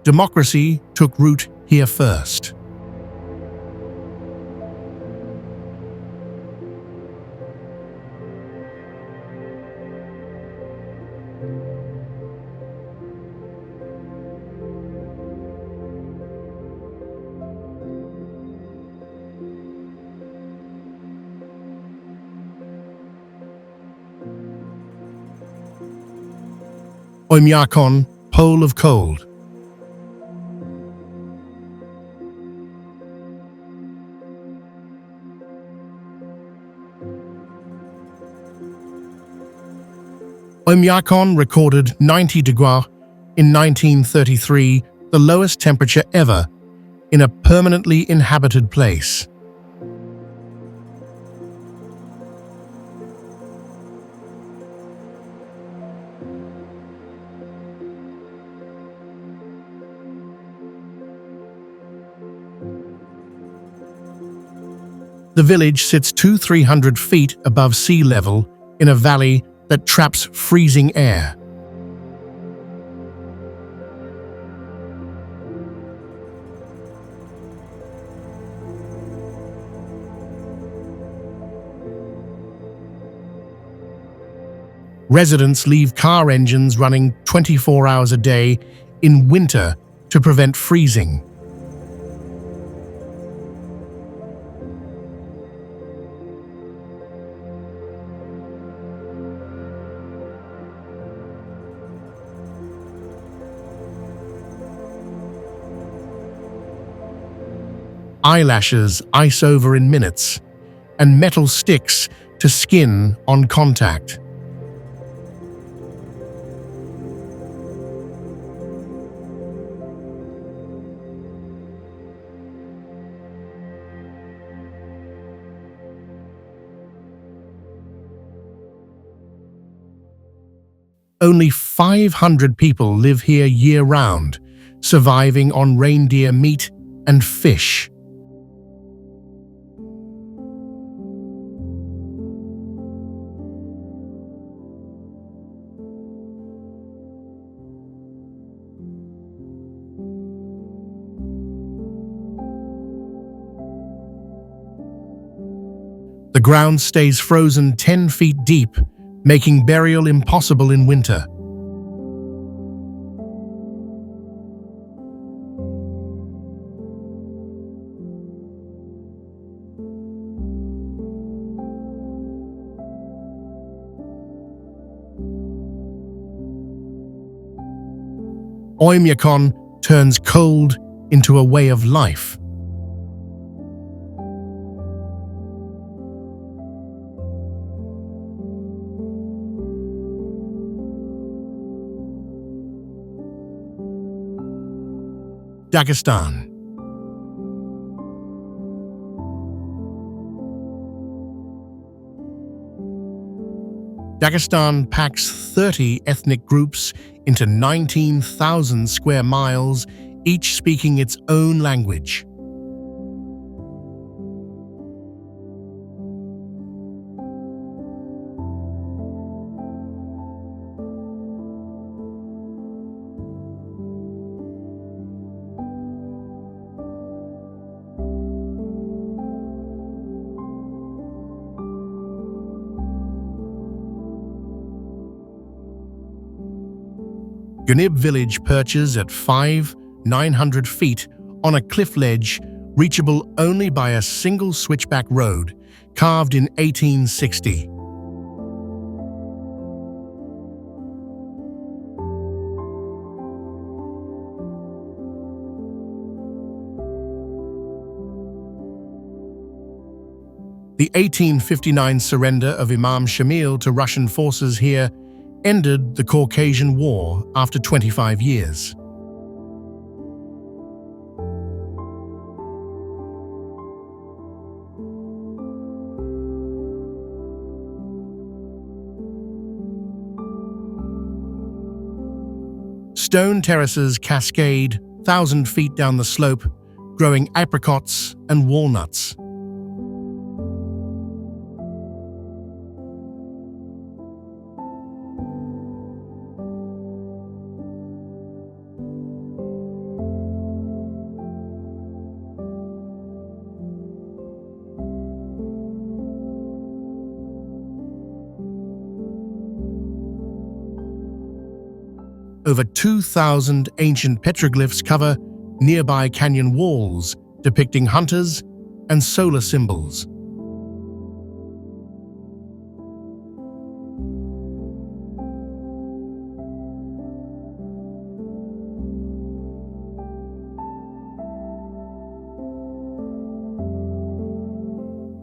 Democracy took root here first. Oymyakon, Pole of Cold. Oymyakon recorded 90 degrees in 1933, the lowest temperature ever in a permanently inhabited place. The village sits 200-300 feet above sea level in a valley that traps freezing air. Residents leave car engines running 24 hours a day in winter to prevent freezing. Eyelashes ice over in minutes, and metal sticks to skin on contact. Only 500 people live here year-round, surviving on reindeer meat and fish. The ground stays frozen 10 feet deep, making burial impossible in winter. Oymyakon turns cold into a way of life. Dagestan. Dagestan packs 30 ethnic groups into 19,000 square miles, each speaking its own language. Gunib village perches at 900 feet on a cliff ledge reachable only by a single switchback road, carved in 1860. The 1859 surrender of Imam Shamil to Russian forces here ended the Caucasian War after 25 years. Stone terraces cascade 1,000 feet down the slope, growing apricots and walnuts. Over 2,000 ancient petroglyphs cover nearby canyon walls, depicting hunters and solar symbols.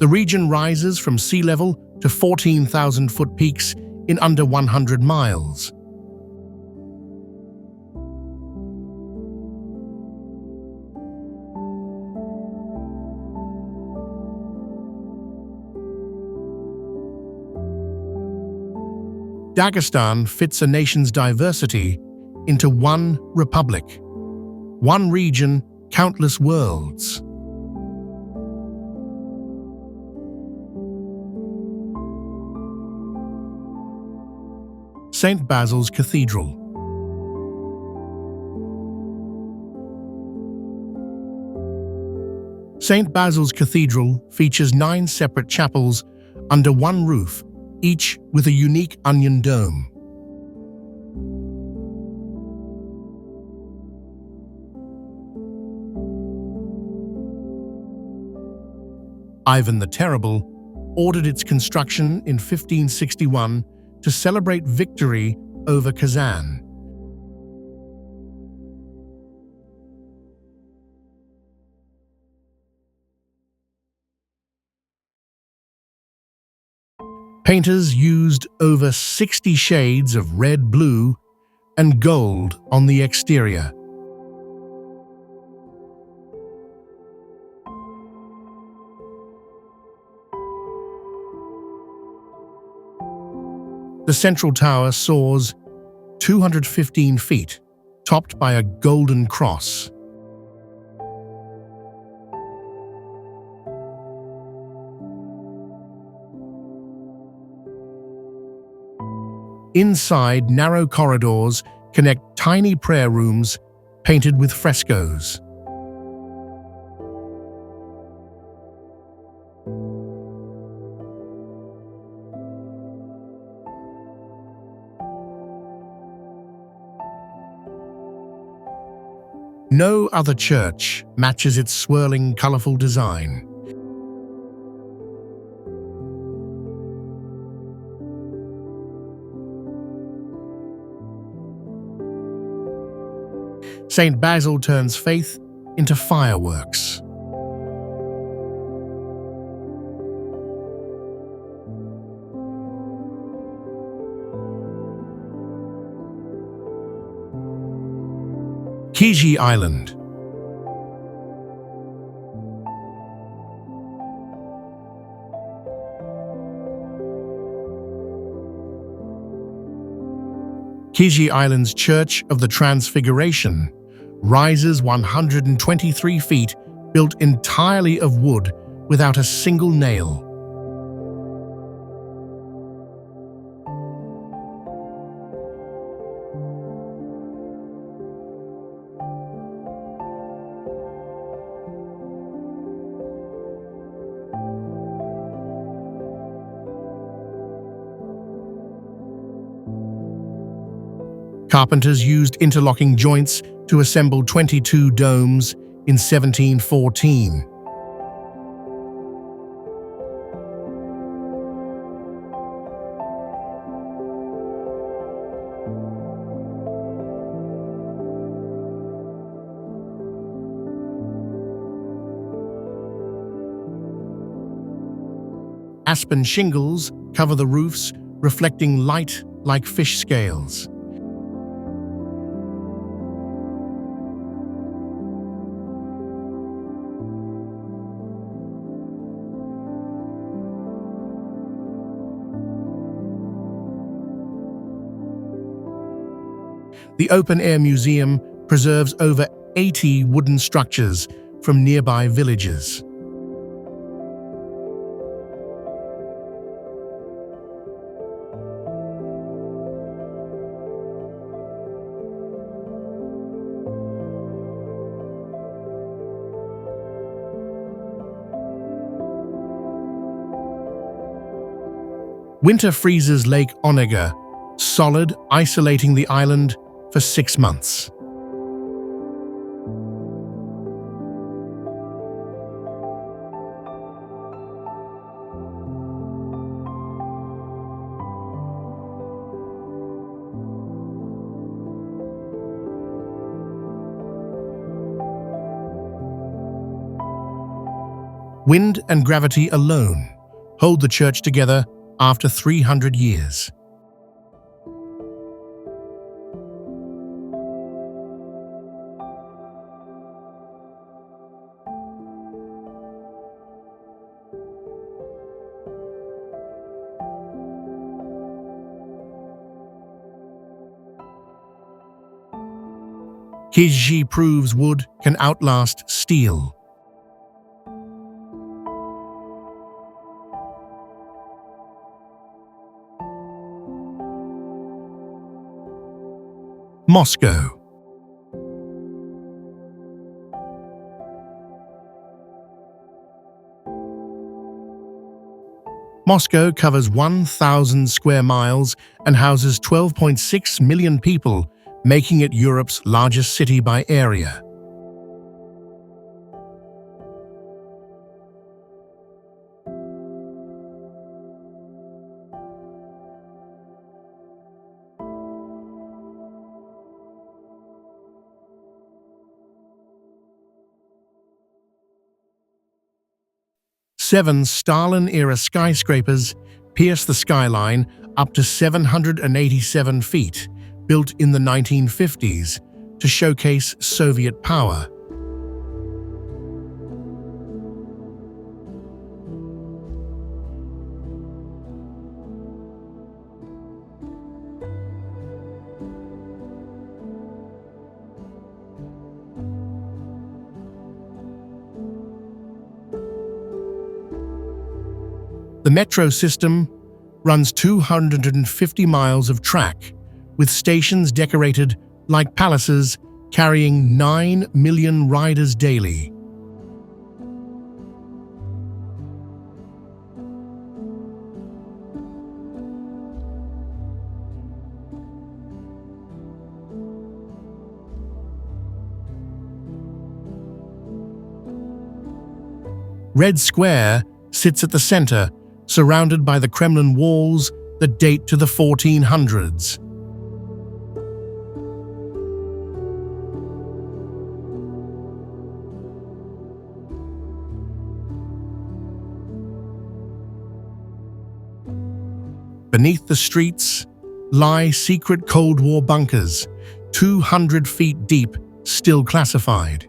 The region rises from sea level to 14,000-foot peaks in under 100 miles. Dagestan fits a nation's diversity into one republic. One region, countless worlds. St. Basil's Cathedral. St. Basil's Cathedral features 9 separate chapels under one roof, each with a unique onion dome. Ivan the Terrible ordered its construction in 1561 to celebrate victory over Kazan. Painters used over 60 shades of red, blue, and gold on the exterior. The central tower soars 215 feet, topped by a golden cross. Inside, narrow corridors connect tiny prayer rooms painted with frescoes. No other church matches its swirling, colorful design. Saint Basil turns faith into fireworks. Kizhi Island. Kizhi Island's Church of the Transfiguration rises 123 feet, built entirely of wood without a single nail. Carpenters used interlocking joints to assemble 22 domes in 1714. Aspen shingles cover the roofs, reflecting light like fish scales. The open-air museum preserves over 80 wooden structures from nearby villages. Winter freezes Lake Onega, solid, isolating the island for 6 months. Wind and gravity alone hold the church together after 300 years. Kizhi proves wood can outlast steel. Moscow. Moscow covers 1,000 square miles and houses 12.6 million people, making it Europe's largest city by area. Seven Stalin-era skyscrapers pierce the skyline up to 787 feet, built in the 1950s to showcase Soviet power. The metro system runs 250 miles of track, with stations decorated like palaces, carrying 9 million riders daily. Red Square sits at the center, surrounded by the Kremlin walls that date to the 1400s. Beneath the streets lie secret Cold War bunkers, 200 feet deep, still classified.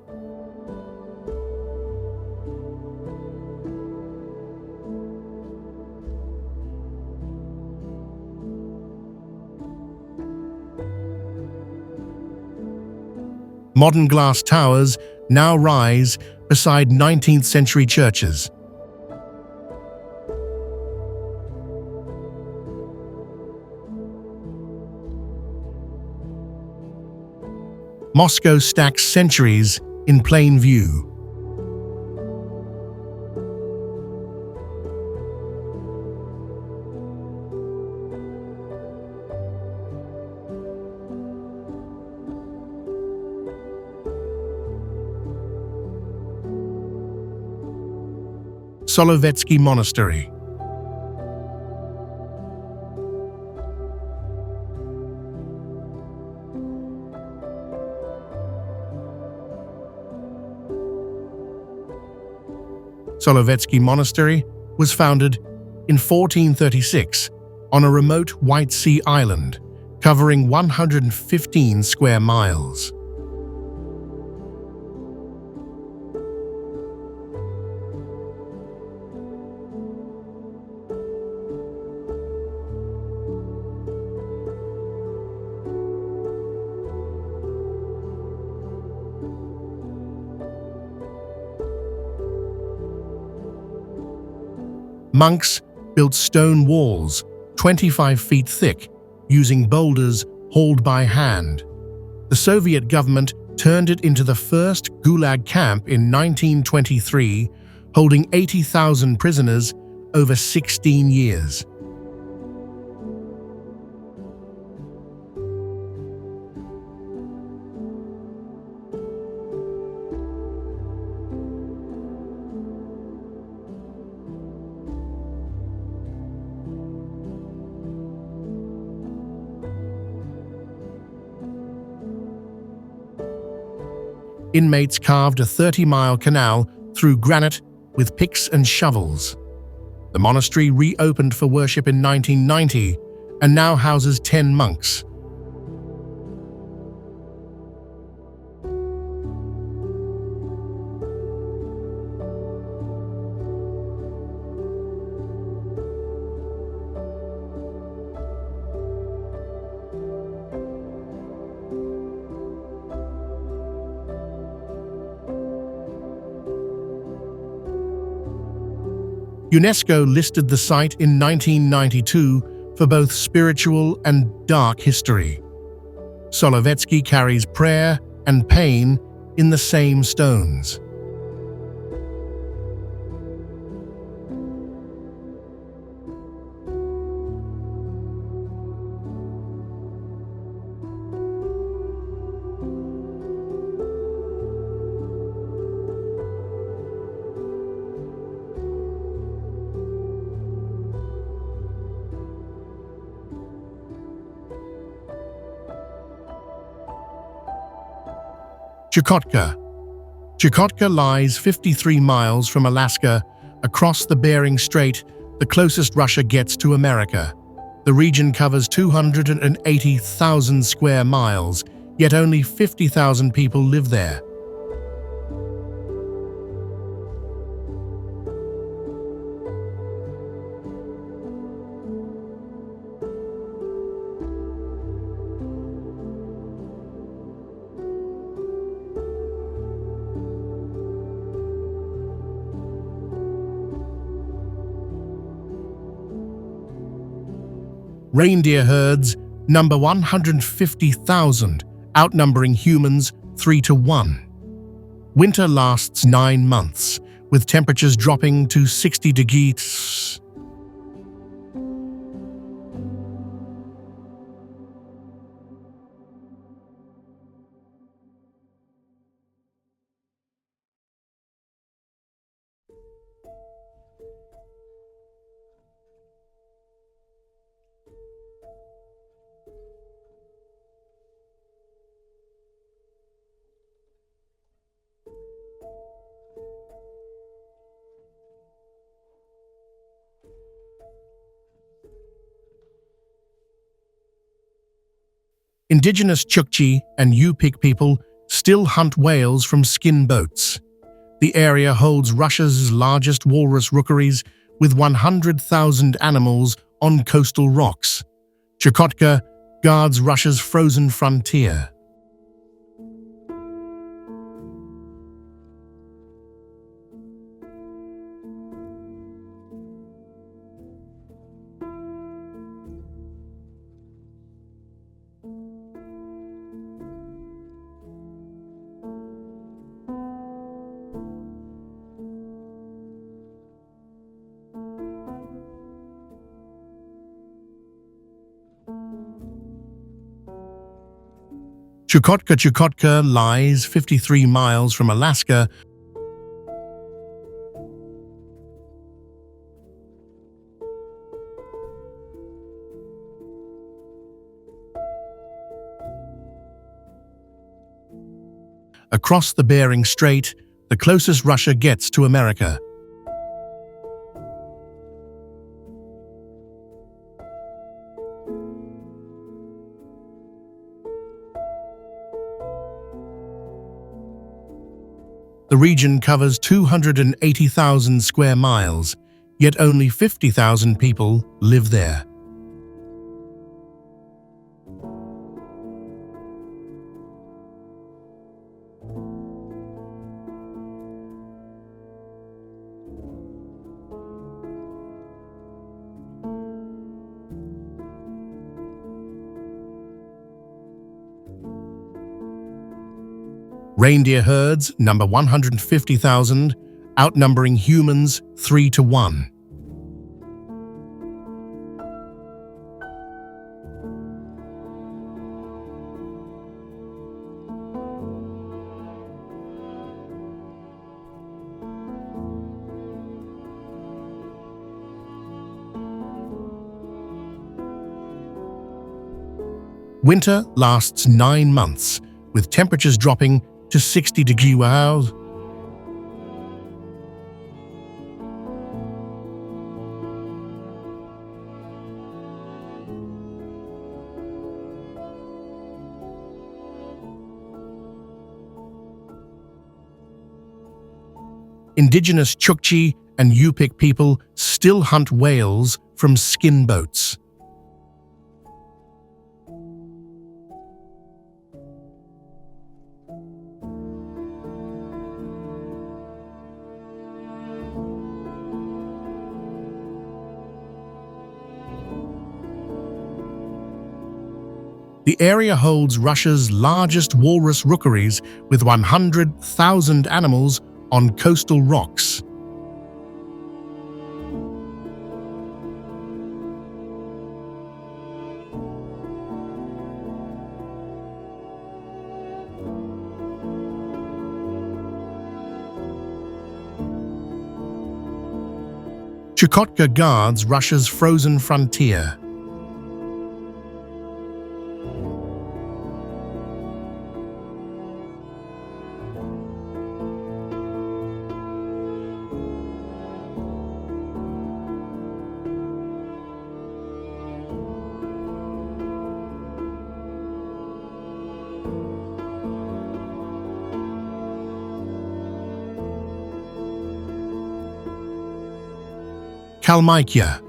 Modern glass towers now rise beside 19th century churches. Moscow stacks centuries in plain view. Solovetsky Monastery. Solovetsky Monastery was founded in 1436 on a remote White Sea island, covering 115 square miles. Monks built stone walls 25 feet thick using boulders hauled by hand. The Soviet government turned it into the first Gulag camp in 1923, holding 80,000 prisoners over 16 years. Inmates carved a 30-mile canal through granite with picks and shovels. The monastery reopened for worship in 1990 and now houses 10 monks. UNESCO listed the site in 1992 for both spiritual and dark history. Solovetsky carries prayer and pain in the same stones. Chukotka. Chukotka lies 53 miles from Alaska across the Bering Strait, the closest Russia gets to America. The region covers 280,000 square miles, yet only 50,000 people live there. Reindeer herds number 150,000, outnumbering humans 3 to 1. Winter lasts 9 months, with temperatures dropping to 60 degrees. Indigenous Chukchi and Yupik people still hunt whales from skin boats. The area holds Russia's largest walrus rookeries with 100,000 animals on coastal rocks. Chukotka guards Russia's frozen frontier. Chukotka lies 53 miles from Alaska. Across the Bering Strait, the closest Russia gets to America. The region covers 280,000 square miles, yet only 50,000 people live there. Reindeer herds number 150,000, outnumbering humans 3 to 1. Winter lasts 9 months, with temperatures dropping to 60 degrees Celsius. Indigenous Chukchi and Yupik people still hunt whales from skin boats. The area holds Russia's largest walrus rookeries with 100,000 animals on coastal rocks. Chukotka guards Russia's frozen frontier. Kalmykia.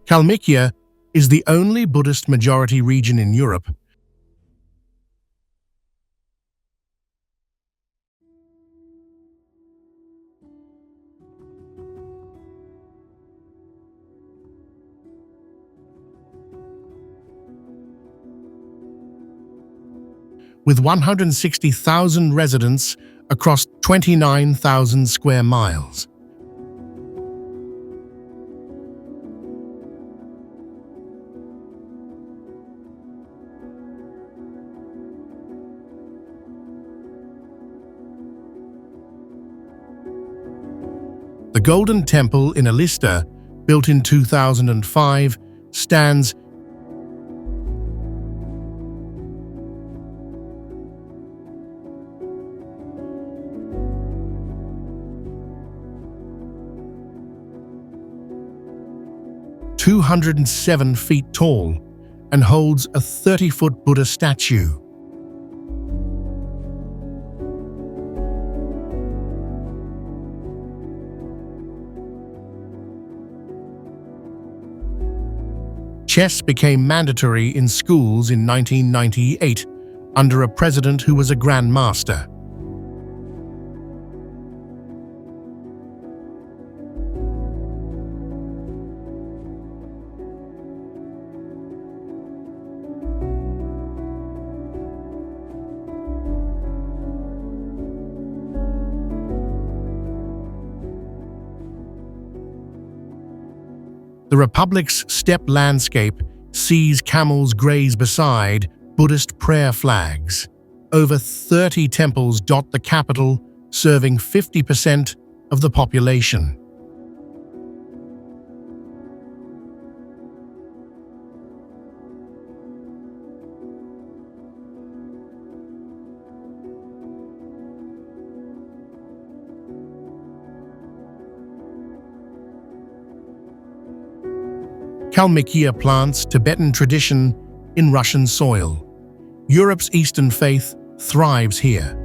Kalmykia is the only Buddhist majority region in Europe. With 160,000 residents across 29,000 square miles. The Golden Temple in Elista, built in 2005, stands 207 feet tall, and holds a 30-foot Buddha statue. Chess became mandatory in schools in 1998 under a president who was a grandmaster. The Republic's steppe landscape sees camels graze beside Buddhist prayer flags. Over 30 temples dot the capital, serving 50% of the population. Kalmykia plants Tibetan tradition in Russian soil. Europe's Eastern faith thrives here.